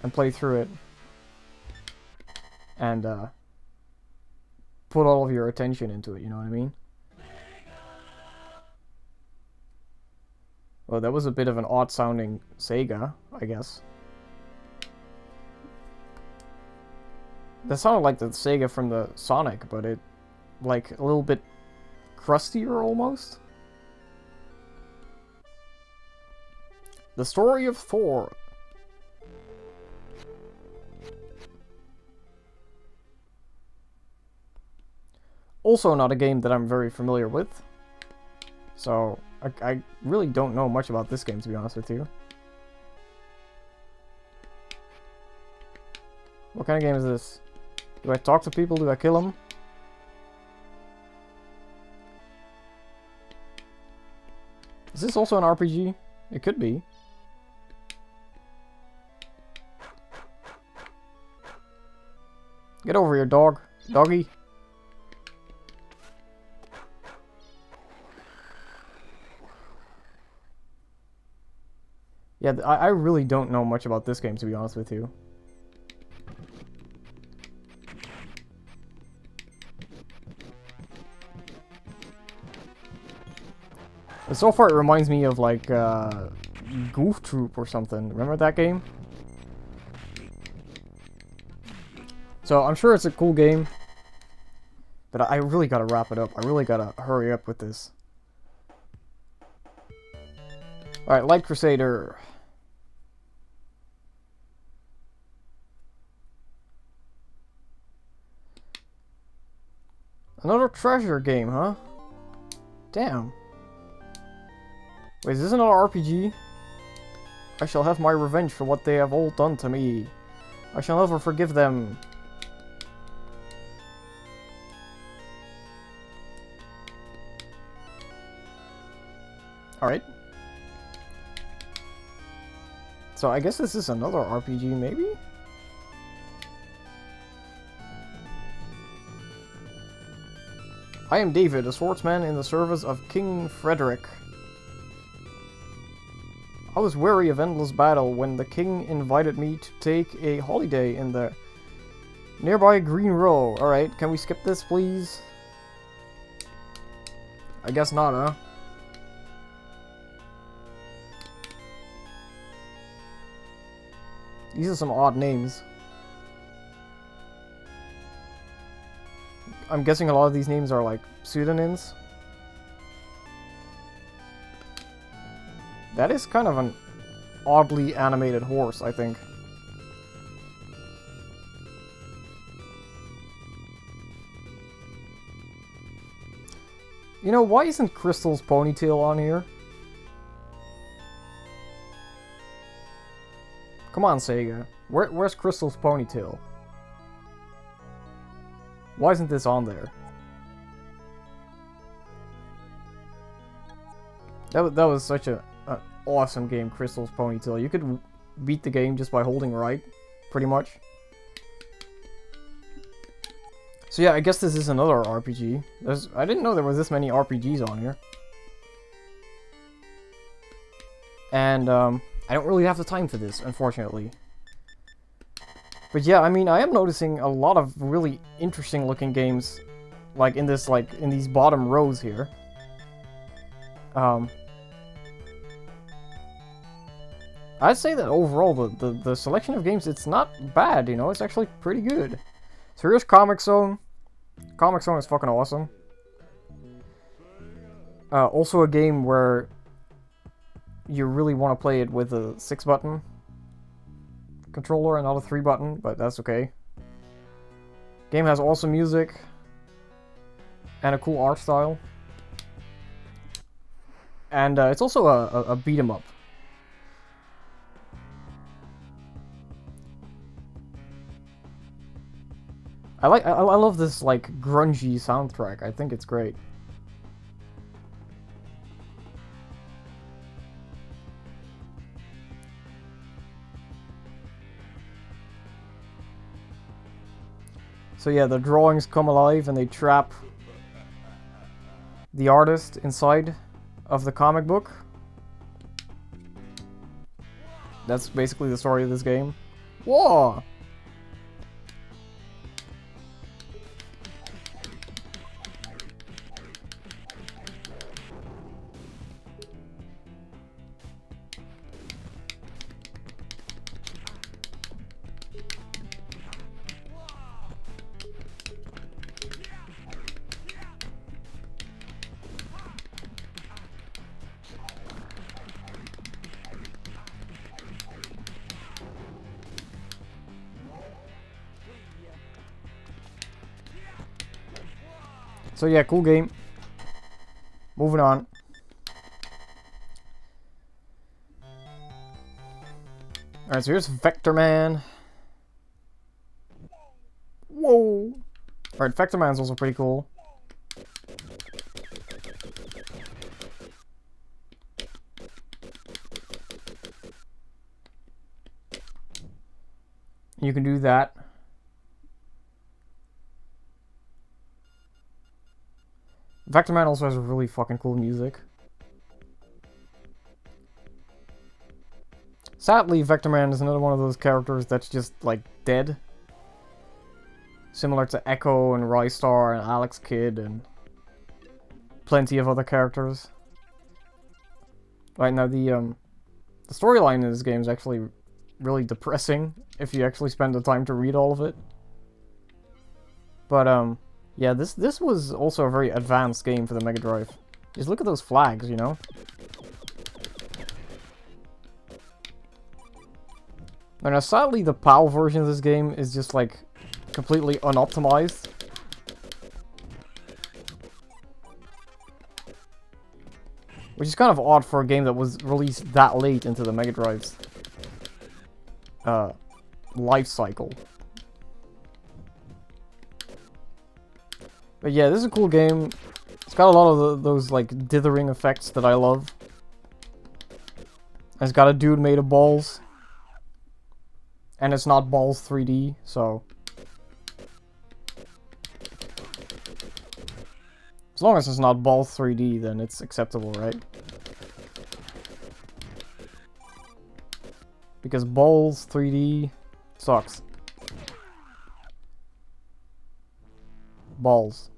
and play through it. And, put all of your attention into it, you know what I mean? Well, that was a bit of an odd-sounding Sega, I guess. That sounded like the Sega from the Sonic, but it, like, a little bit crustier, almost. The Story of Thor. Also not a game that I'm very familiar with. So, I really don't know much about this game, to be honest with you. What kind of game is this? Do I talk to people? Do I kill them? Is this also an RPG? It could be. Get over here, dog. Doggy. Yeah, I really don't know much about this game, to be honest with you. But so far it reminds me of like Goof Troop or something. Remember that game? So I'm sure it's a cool game. But I really gotta wrap it up. I really gotta hurry up with this. Alright, Light Crusader. Another treasure game, huh? Damn. Wait, is this another RPG? I shall have my revenge for what they have all done to me. I shall never forgive them. Alright. So I guess this is another RPG, maybe? I am David, a swordsman in the service of King Frederick. I was weary of endless battle when the king invited me to take a holiday in the nearby Green Row. Alright, can we skip this, please? I guess not, huh? These are some odd names. I'm guessing a lot of these names are like pseudonyms. That is kind of an oddly animated horse, I think. You know, why isn't Crystal's ponytail on here? Come on, Sega. Where's Crystal's ponytail? Why isn't this on there? That was such an awesome game, Crystal's Ponytail. You could beat the game just by holding right, pretty much. So yeah, I guess this is another RPG. I didn't know there was this many RPGs on here. And I don't really have the time for this, unfortunately. But yeah, I mean, I am noticing a lot of really interesting looking games, like in these bottom rows here. I'd say that overall, the selection of games, it's not bad, you know, it's actually pretty good. So here's Comic Zone. Comic Zone is fucking awesome. Also a game where you really want to play it with a 6-button controller and not a 3-button, but that's okay. Game has awesome music and a cool art style. And it's also a beat 'em up. I love this like grungy soundtrack. I think it's great. So yeah, the drawings come alive and they trap the artist inside of the comic book. That's basically the story of this game. Whoa! So yeah, cool game. Moving on. Alright, so here's Vector Man. Whoa! Alright, Vector Man's also pretty cool. You can do that. Vector Man also has really fucking cool music. Sadly, Vector Man is another one of those characters that's just, like, dead. Similar to Echo and Rystar and Alex Kidd and plenty of other characters. Right, now the storyline in this game is actually really depressing if you actually spend the time to read all of it. But, yeah, this was also a very advanced game for the Mega Drive. Just look at those flags, you know? Now, sadly, the PAL version of this game is just, like, completely unoptimized. Which is kind of odd for a game that was released that late into the Mega Drive's life cycle. But yeah, this is a cool game. It's got a lot of those, like, dithering effects that I love. It's got a dude made of balls. And it's not Balls 3D, so... As long as it's not Balls 3D, then it's acceptable, right? Because Balls 3D sucks. Balls.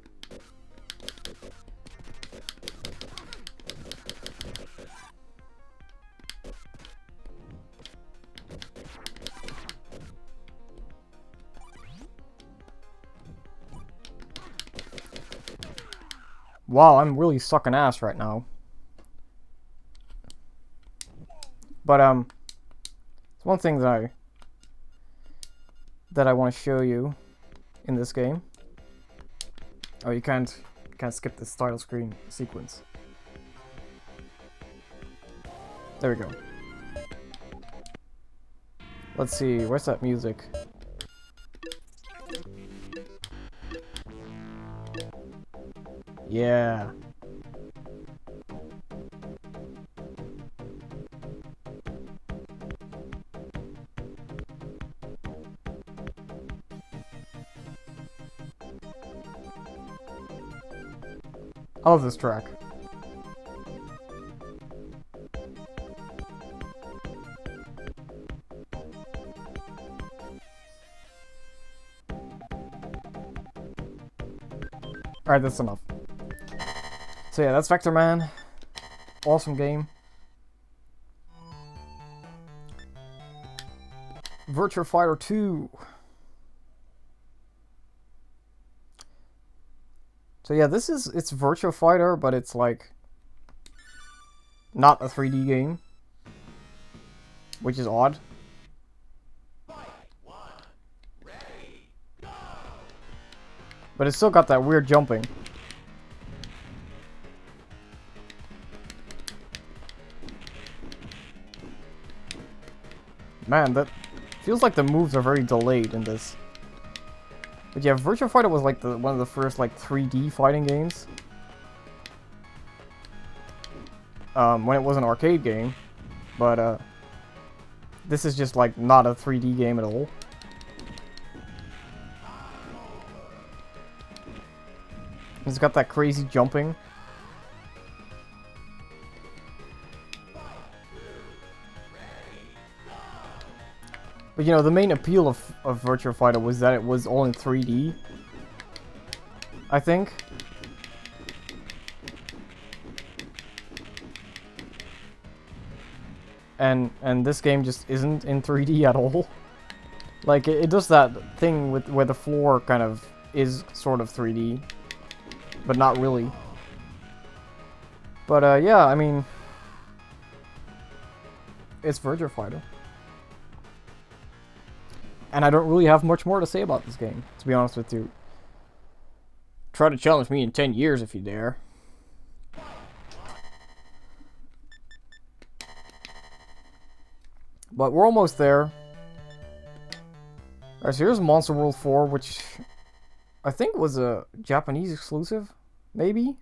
Wow, I'm really sucking ass right now. But it's one thing that I want to show you in this game. Oh, you can't skip this title screen sequence. There we go. Let's see, where's that music? Yeah. I love this track. Alright, that's enough. So yeah, that's Vector Man. Awesome game. Virtua Fighter 2. So yeah, it's Virtua Fighter, but it's like not a 3D game, which is odd. But it's still got that weird jumping. Man, that feels like the moves are very delayed in this. But yeah, Virtua Fighter was like one of the first like 3D fighting games. When it was an arcade game, but this is just like not a 3D game at all. It's got that crazy jumping. But you know, the main appeal of Virtua Fighter was that it was all in 3D, I think. And this game just isn't in 3D at all. Like, it does that thing with where the floor kind of is sort of 3D, but not really. But yeah, I mean, it's Virtua Fighter. And I don't really have much more to say about this game, to be honest with you. Try to challenge me in 10 years if you dare. But we're almost there. Alright, so here's Monster World 4, which I think was a Japanese exclusive, maybe?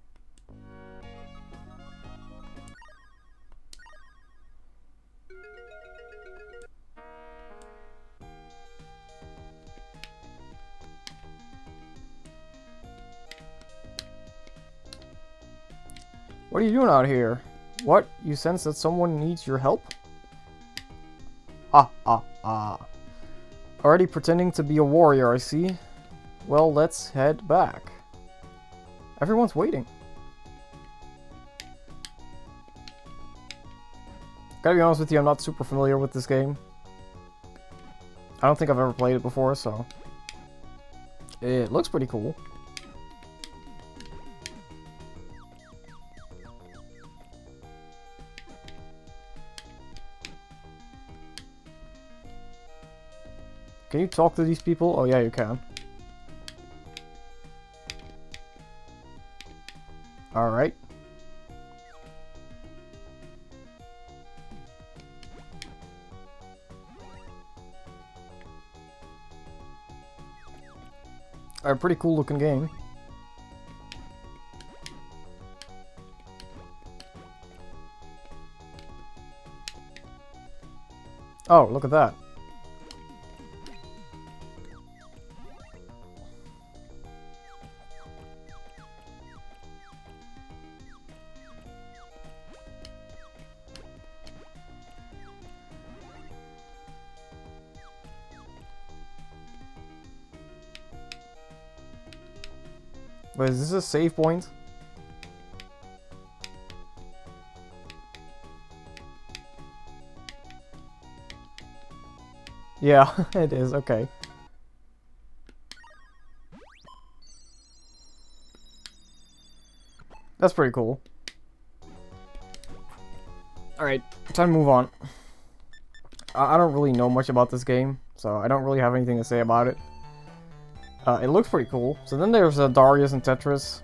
What are you doing out here? What? You sense that someone needs your help? Already pretending to be a warrior, I see. Well, let's head back. Everyone's waiting. Gotta be honest with you, I'm not super familiar with this game. I don't think I've ever played it before, so... It looks pretty cool. Can you talk to these people? Oh yeah, you can. Alright. A pretty cool looking game. Oh, look at that. Wait, is this a save point? Yeah, it is, okay. That's pretty cool. Alright, time to move on. I don't really know much about this game, so I don't really have anything to say about it. It looks pretty cool. So then there's Darius and Tetris.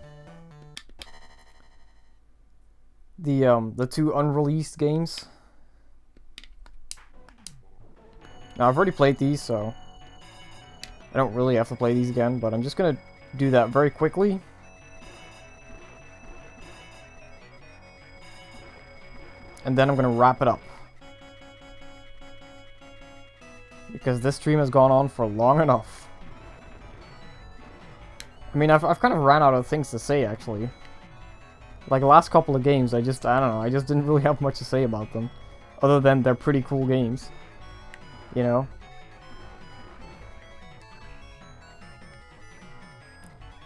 The two unreleased games. Now, I've already played these, so I don't really have to play these again, but I'm just gonna do that very quickly. And then I'm gonna wrap it up. Because this stream has gone on for long enough. I mean, I've kind of ran out of things to say, actually. Like, the last couple of games, I don't know, I just didn't really have much to say about them. Other than they're pretty cool games. You know?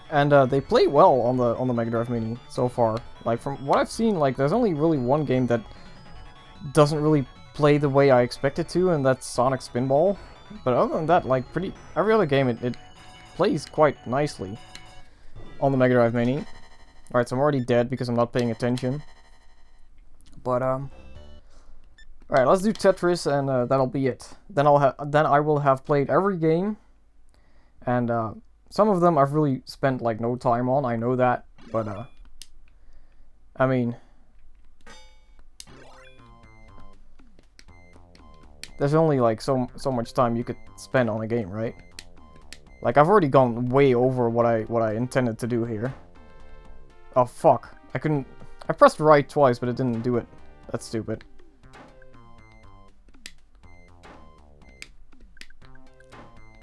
And they play well on the Mega Drive Mini so far. Like, from what I've seen, like, there's only really one game that doesn't really play the way I expect it to, and that's Sonic Spinball. But other than that, like, every other game, it plays quite nicely on the Mega Drive Mini. Alright, so I'm already dead because I'm not paying attention. But, alright, let's do Tetris, and that'll be it. Then I will have played every game, and some of them I've really spent like no time on. I know that, but I mean, there's only like so much time you could spend on a game, right? Like, I've already gone way over what I intended to do here. Oh fuck! I pressed right twice, but it didn't do it. That's stupid.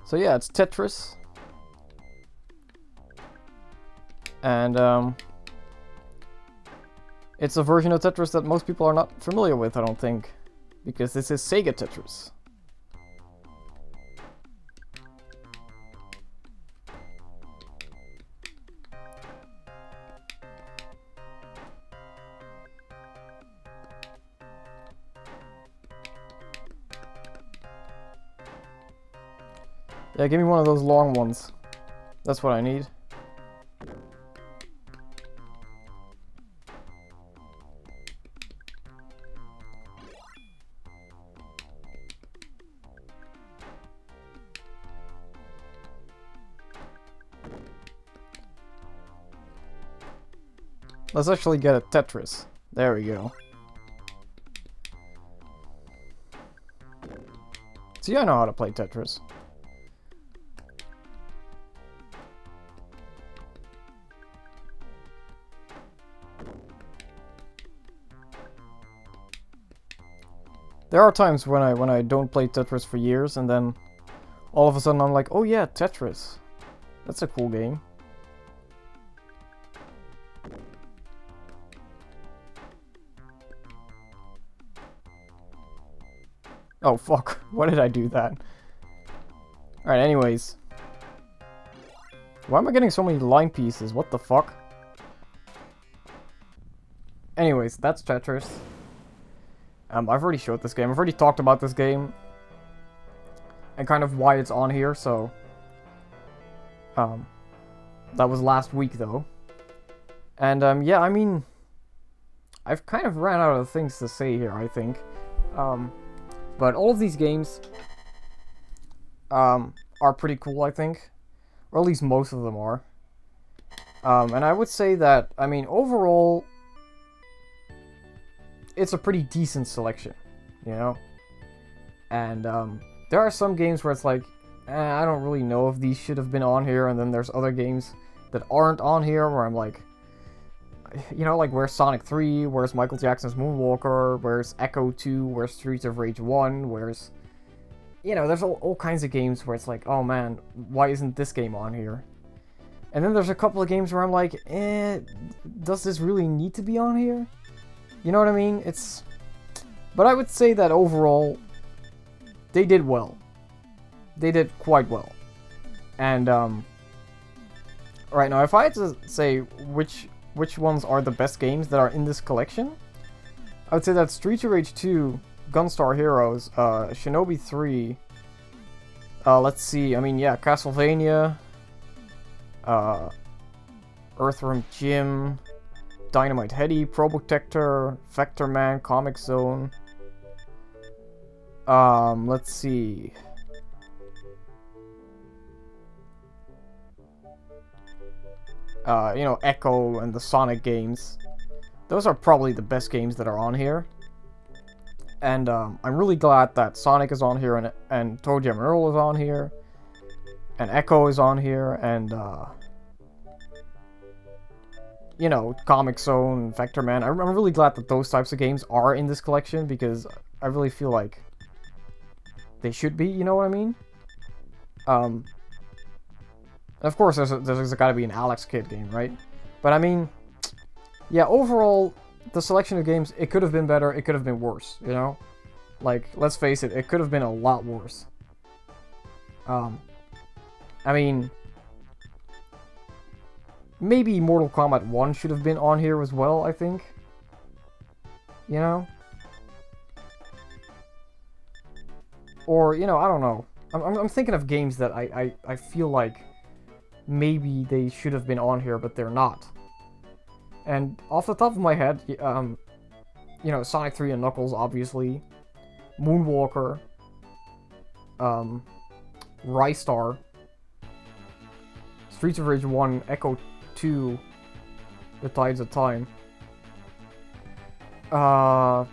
So yeah, it's Tetris. And it's a version of Tetris that most people are not familiar with, I don't think. Because this is Sega Tetris. Yeah, give me one of those long ones. That's what I need. Let's actually get a Tetris. There we go. See, I know how to play Tetris. There are times when I don't play Tetris for years, and then all of a sudden I'm like, oh yeah, Tetris. That's a cool game. Oh fuck, why did I do that? Alright, anyways. Why am I getting so many line pieces? What the fuck? Anyways, that's Tetris. I've already showed this game. I've already talked about this game. And kind of why it's on here, so... that was last week, though. And, yeah, I mean... I've kind of ran out of things to say here, I think. But all of these games... are pretty cool, I think. Or at least most of them are. And I would say that, I mean, overall... it's a pretty decent selection, you know? And, there are some games where it's like, I don't really know if these should have been on here, and then there's other games that aren't on here where I'm like, you know, like, where's Sonic 3, where's Michael Jackson's Moonwalker, where's Echo 2, where's Streets of Rage 1, where's, you know, there's all kinds of games where it's like, oh man, why isn't this game on here? And then there's a couple of games where I'm like, does this really need to be on here? You know what I mean? But I would say that overall, they did well. They did quite well. And, right now, if I had to say which ones are the best games that are in this collection, I would say that Streets of Rage 2, Gunstar Heroes, Shinobi 3, let's see, I mean, yeah, Castlevania, Earthworm Jim, Dynamite Headdy, Probotector, Vector Man, Comic Zone. Let's see. You know, Echo and the Sonic games. Those are probably the best games that are on here. And I'm really glad that Sonic is on here, and Toe Jam and Earl is on here, and Echo is on here, and you know, Comic Zone, Vector Man. I'm really glad that those types of games are in this collection, because I really feel like they should be, you know what I mean? Of course, there's got to be an Alex Kidd game, right? But I mean, yeah, overall, the selection of games, it could have been better, it could have been worse, you know? Like, let's face it, it could have been a lot worse. I mean, maybe Mortal Kombat 1 should have been on here as well, I think. You know? Or, you know, I don't know. I'm thinking of games that I feel like maybe they should have been on here, but they're not. And off the top of my head, you know, Sonic 3 and Knuckles, obviously. Moonwalker. Rystar. Streets of Rage 1, Echo 2, The Tides of Time. I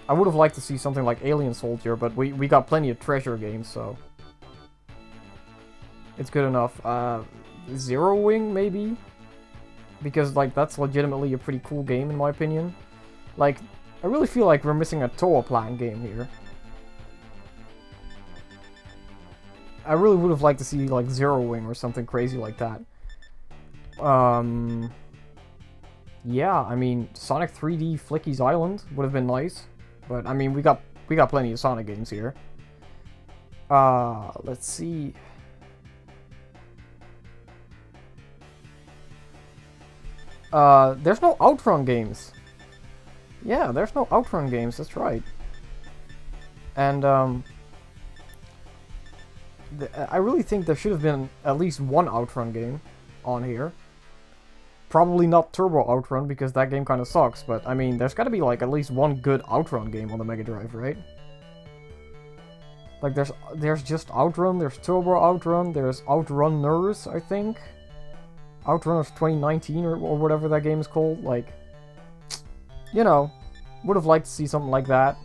would have liked to see something like Alien Soldier, but we got plenty of Treasure games, so it's good enough. Zero Wing, maybe? Because, like, that's legitimately a pretty cool game, in my opinion. Like, I really feel like we're missing a Toa Plan game here. I really would have liked to see, like, Zero Wing or something crazy like that. Yeah, I mean, Sonic 3D Flicky's Island would have been nice. But, I mean, we got plenty of Sonic games here. Let's see. There's no Outrun games. Yeah, there's no Outrun games, that's right. And, I really think there should have been at least one Outrun game on here. Probably not Turbo Outrun, because that game kind of sucks, but I mean, there's gotta be like at least one good Outrun game on the Mega Drive, right? Like, there's just Outrun, there's Turbo Outrun, there's Outrunners, I think. Outrunners 2019 or whatever that game is called. Like, you know, would have liked to see something like that.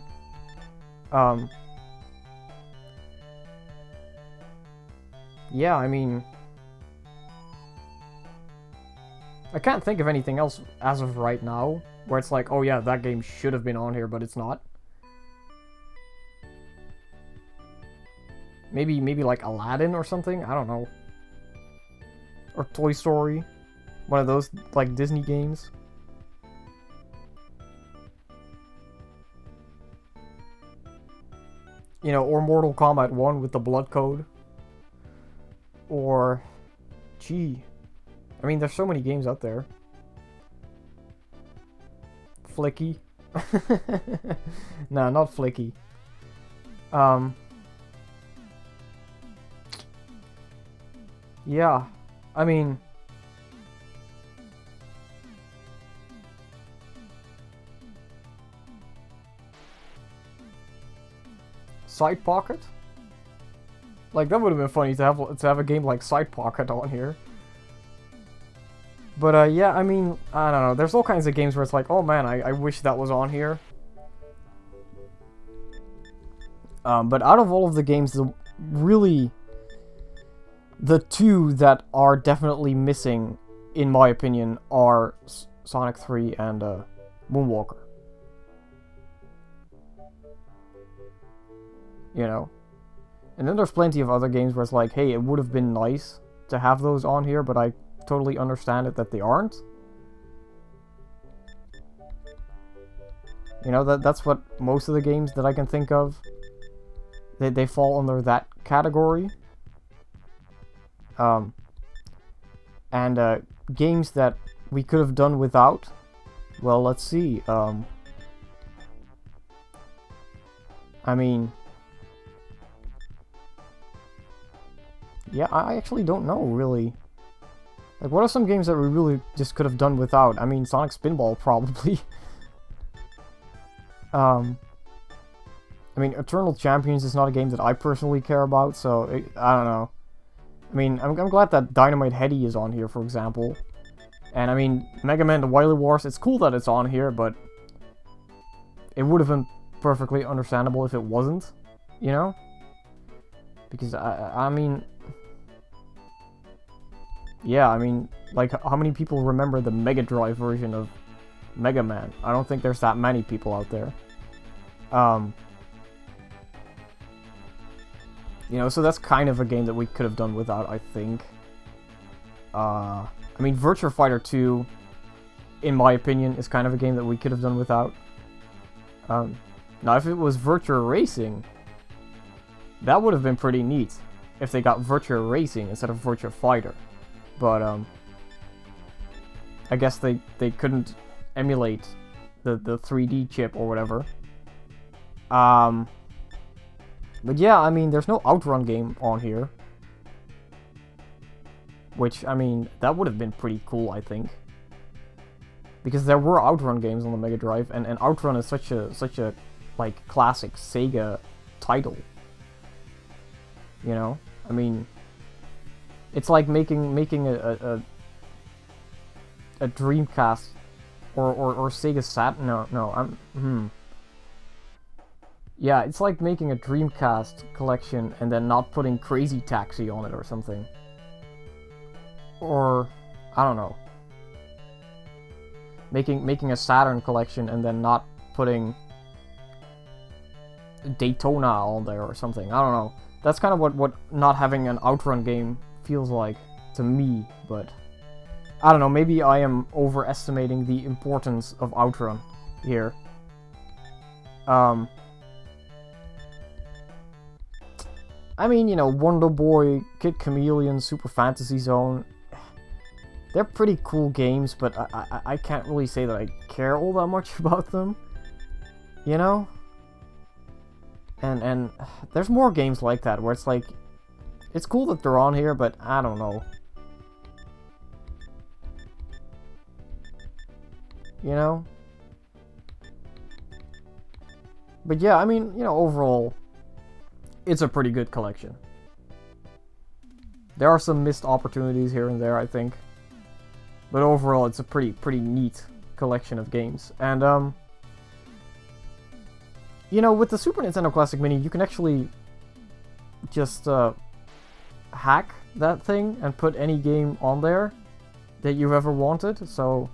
Yeah, I mean, I can't think of anything else as of right now where it's like, oh yeah, that game should have been on here, but it's not. Maybe like Aladdin or something? I don't know. Or Toy Story. One of those, like, Disney games. You know, or Mortal Kombat 1 with the blood code. Or, gee, I mean, there's so many games out there. Flicky. Nah, not Flicky. Yeah, I mean, Side Pocket? Like, that would have been funny to have a game like Side Pocket on here. But, yeah, I mean, I don't know. There's all kinds of games where it's like, oh man, I wish that was on here. But out of all of the games, really, the two that are definitely missing, in my opinion, are Sonic 3 and Moonwalker. You know? And then there's plenty of other games where it's like, hey, it would have been nice to have those on here, but I totally understand it that they aren't. You know, that's what most of the games that I can think of, they fall under that category. And games that we could have done without, well, let's see. I mean, yeah, I actually don't know, really. Like, what are some games that we really just could have done without? I mean, Sonic Spinball, probably. I mean, Eternal Champions is not a game that I personally care about, so I don't know. I mean, I'm glad that Dynamite Headdy is on here, for example. And I mean, Mega Man The Wily Wars, it's cool that it's on here, but it would have been perfectly understandable if it wasn't, you know? Because, I mean... Yeah, I mean, like, how many people remember the Mega Drive version of Mega Man? I don't think there's that many people out there. You know, so that's kind of a game that we could have done without, I think. I mean, Virtua Fighter 2, in my opinion, is kind of a game that we could have done without. Now, if it was Virtua Racing, that would have been pretty neat. If they got Virtua Racing instead of Virtua Fighter. But, I guess they couldn't emulate the 3D chip or whatever. But yeah, I mean, there's no Outrun game on here. Which, I mean, that would have been pretty cool, I think. Because there were Outrun games on the Mega Drive, and Outrun is such a like, classic Sega title. You know? I mean, it's like making a Dreamcast or Sega Saturn. Yeah, it's like making a Dreamcast collection and then not putting Crazy Taxi on it or something. Or, I don't know. Making a Saturn collection and then not putting Daytona on there or something. I don't know. That's kind of what not having an Outrun game feels like to me, but I don't know, maybe I am overestimating the importance of Outrun here. I mean, you know, Wonder Boy, Kid Chameleon, Super Fantasy Zone, they're pretty cool games, but I can't really say that I care all that much about them, you know? And there's more games like that, where it's like, it's cool that they're on here, but I don't know. You know? But yeah, I mean, you know, overall, it's a pretty good collection. There are some missed opportunities here and there, I think. But overall, it's a pretty neat collection of games. And, you know, with the Super Nintendo Classic Mini, you can actually just, hack that thing and put any game on there that you've ever wanted, so...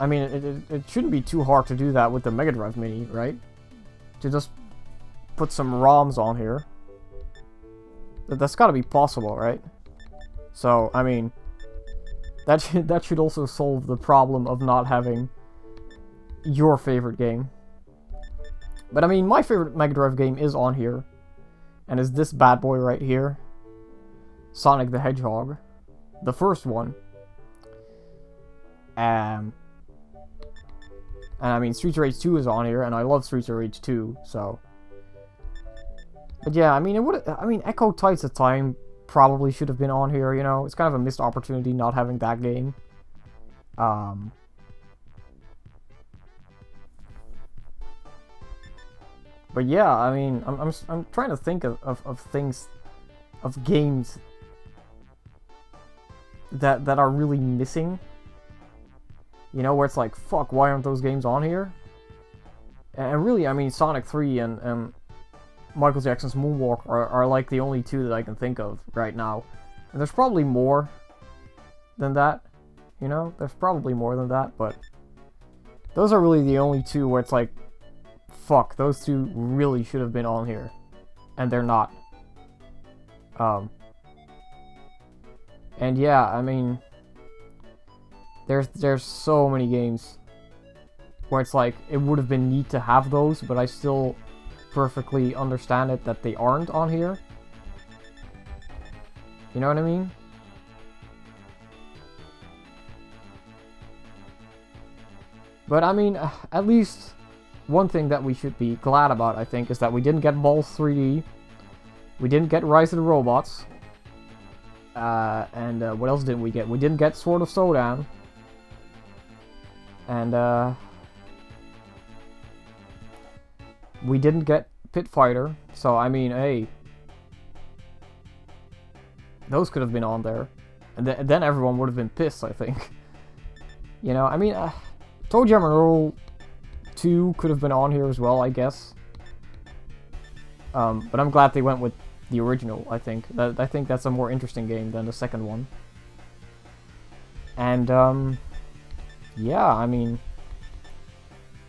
I mean, it shouldn't be too hard to do that with the Mega Drive Mini, right? To just put some ROMs on here. That's gotta be possible, right? So, I mean, that should also solve the problem of not having your favorite game. But I mean, my favorite Mega Drive game is on here. And is this bad boy right here. Sonic the Hedgehog. The first one. And I mean, Streets of Rage 2 is on here, and I love Streets of Rage 2, so... But yeah, I mean, Echo Tides of Time probably should have been on here, you know? It's kind of a missed opportunity not having that game. But yeah, I mean, I'm trying to think of things, of games that are really missing. You know, where it's like, fuck, why aren't those games on here? And really, I mean, Sonic 3 and Michael Jackson's Moonwalk are like the only two that I can think of right now. And there's probably more than that, you know? There's probably more than that, but those are really the only two where it's like, fuck, those two really should have been on here. And they're not. And yeah, I mean... There's so many games where it's like, it would have been neat to have those, but I still perfectly understand it that they aren't on here. You know what I mean? But I mean, at least one thing that we should be glad about, I think, is that we didn't get Balls 3D. We didn't get Rise of the Robots. And what else didn't we get? We didn't get Sword of Sodan. And, we didn't get Pit Fighter, so, I mean, hey. Those could have been on there. And then everyone would have been pissed, I think. You know, I mean, ToeJam and Earl 2 could have been on here as well, I guess. But I'm glad they went with the original, I think. I think that's a more interesting game than the second one. And, yeah, I mean,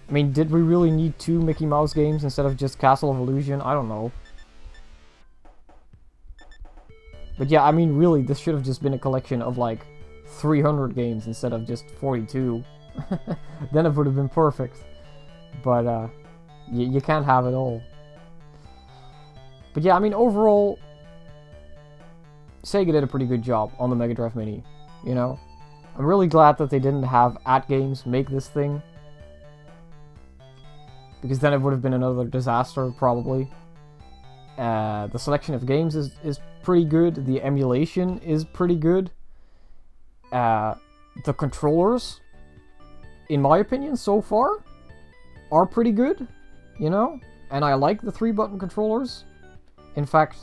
did we really need 2 Mickey Mouse games instead of just Castle of Illusion? I don't know. But yeah, I mean, really, this should have just been a collection of, like, 300 games instead of just 42. Then it would have been perfect. But, you can't have it all. But yeah, I mean, overall, Sega did a pretty good job on the Mega Drive Mini, you know? I'm really glad that they didn't have AtGames make this thing. Because then it would have been another disaster, probably. The selection of games is pretty good. The emulation is pretty good. The controllers, in my opinion, so far, are pretty good, you know? And I like the 3-button controllers. In fact,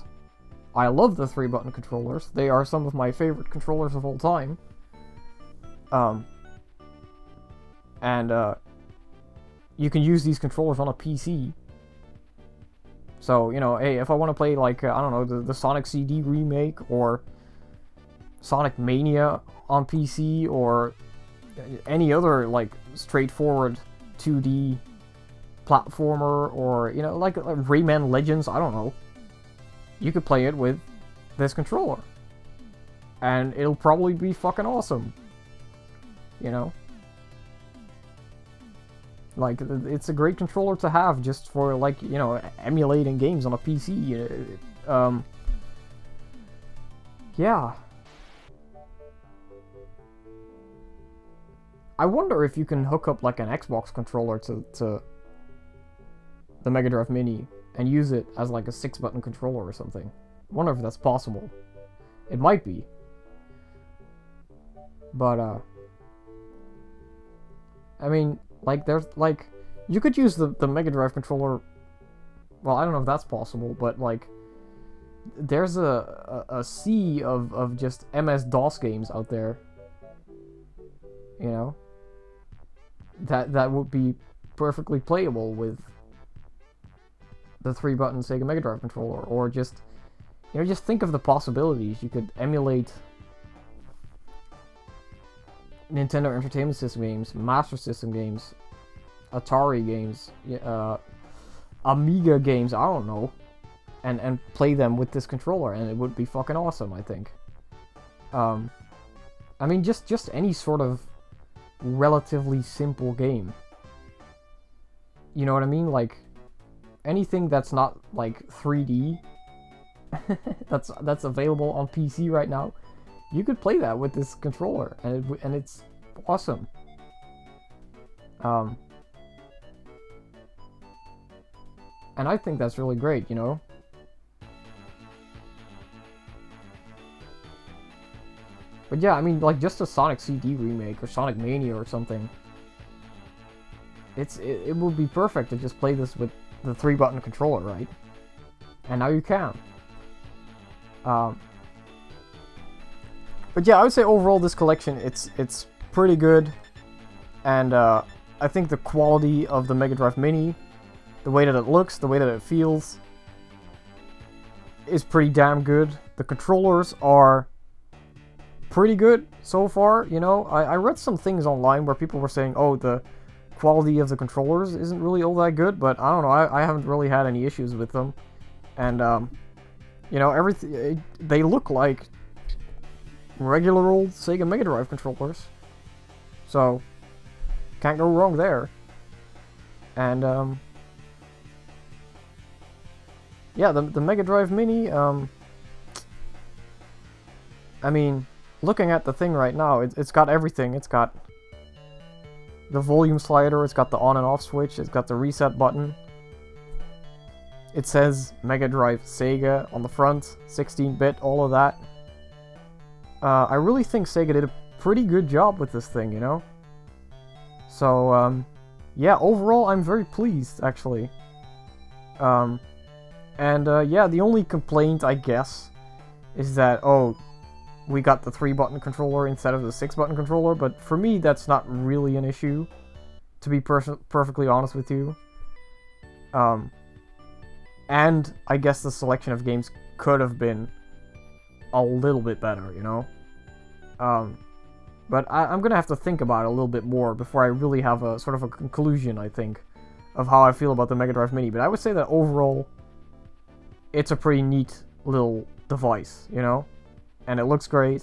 I love the 3-button controllers. They are some of my favorite controllers of all time. You can use these controllers on a PC. So, you know, hey, if I want to play, like, I don't know, the Sonic CD remake, or Sonic Mania on PC, or any other, like, straightforward 2D platformer, or, you know, like Rayman Legends, I don't know. You could play it with this controller. And it'll probably be fucking awesome. You know? Like, it's a great controller to have just for, like, you know, emulating games on a PC. Yeah. I wonder if you can hook up, like, an Xbox controller to the Mega Drive Mini and use it as, like, a 6-button controller or something. I wonder if that's possible. It might be. But, I mean, like, there's, like, you could use the Mega Drive controller, well, I don't know if that's possible, but, like, there's a sea of just MS-DOS games out there, you know, that would be perfectly playable with the 3-button Sega Mega Drive controller, or just, you know, just think of the possibilities. You could emulate Nintendo Entertainment System games, Master System games, Atari games, Amiga games, I don't know, and play them with this controller, and it would be fucking awesome, I think. I mean, just any sort of relatively simple game. You know what I mean? Like, anything that's not, like, 3D, that's available on PC right now, you could play that with this controller, and it's awesome. And I think that's really great, you know? But yeah, I mean, like, just a Sonic CD remake, or Sonic Mania or something. It would be perfect to just play this with the 3-button controller, right? And now you can. But yeah, I would say overall this collection, it's pretty good. And I think the quality of the Mega Drive Mini, the way that it looks, the way that it feels, is pretty damn good. The controllers are pretty good so far, you know? I read some things online where people were saying, oh, the quality of the controllers isn't really all that good, but I don't know, I haven't really had any issues with them. And, you know, everything, they look like regular old Sega Mega Drive controllers. So, can't go wrong there. And, yeah, the Mega Drive Mini, I mean, looking at the thing right now, it's got everything. It's got the volume slider, it's got the on and off switch, it's got the reset button. It says Mega Drive Sega on the front, 16-bit, all of that. I really think Sega did a pretty good job with this thing, you know? So, yeah, overall, I'm very pleased, actually. Yeah, the only complaint, I guess, is that, oh, we got the 3-button controller instead of the 6-button controller, but for me, that's not really an issue. to be perfectly honest with you. And I guess the selection of games could have been a little bit better, you know? But I'm gonna have to think about it a little bit more before I really have a sort of a conclusion, I think, of how I feel about the Mega Drive Mini. But I would say that overall, it's a pretty neat little device, you know? And it looks great.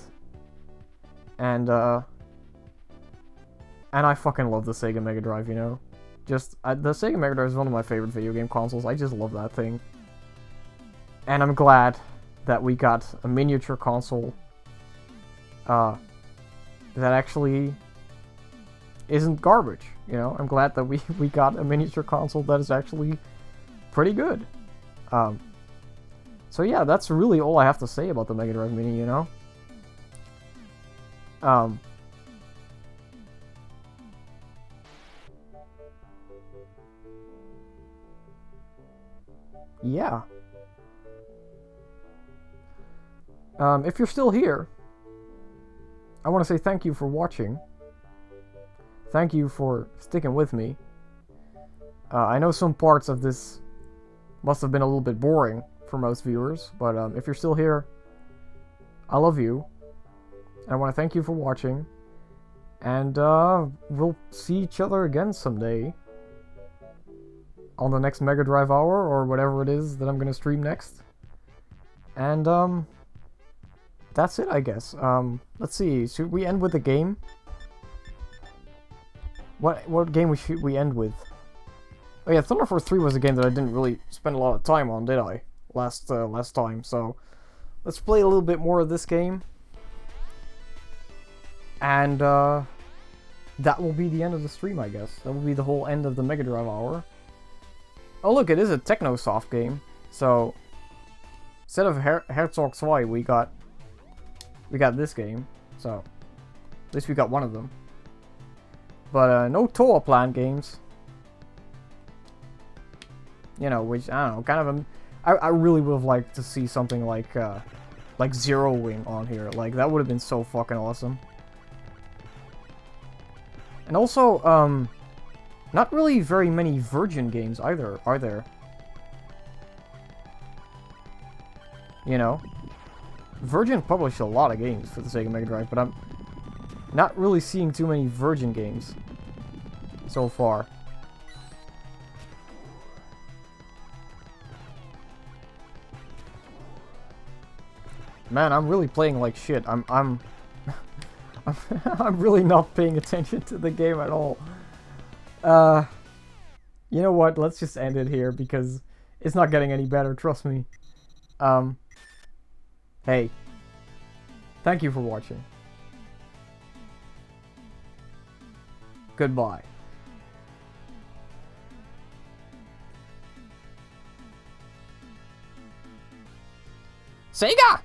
And I fucking love the Sega Mega Drive, you know? Just, the Sega Mega Drive is one of my favorite video game consoles. I just love that thing. And I'm glad that we got a miniature console that actually isn't garbage, you know? I'm glad that we got a miniature console that is actually pretty good. So yeah, that's really all I have to say about the Mega Drive Mini, you know? Yeah. If you're still here, I want to say thank you for watching. Thank you for sticking with me. I know some parts of this must have been a little bit boring for most viewers, but if you're still here, I love you. And I want to thank you for watching. And we'll see each other again someday. On the next Mega Drive Hour, or whatever it is that I'm gonna stream next. And, that's it, I guess. Let's see, should we end with a game? What game should we end with? Oh yeah, Thunder Force 3 was a game that I didn't really spend a lot of time on, did I? Last time, so... Let's play a little bit more of this game. And, that will be the end of the stream, I guess. That will be the whole end of the Mega Drive Hour. Oh look, it is a Technosoft game. So, instead of Herzog 2, we got this game. So, at least we got one of them. But no Toa Plant games. You know, which I don't know, kind of I really would have liked to see something like Zero Wing on here. Like that would have been so fucking awesome. And also, not really very many Virgin games either, are there? You know? Virgin published a lot of games for the Sega Mega Drive, but I'm not really seeing too many Virgin games so far. Man, I'm really playing like shit. I'm I'm really not paying attention to the game at all. You know what? Let's just end it here because it's not getting any better, trust me. Hey. Thank you for watching. Goodbye. Sega!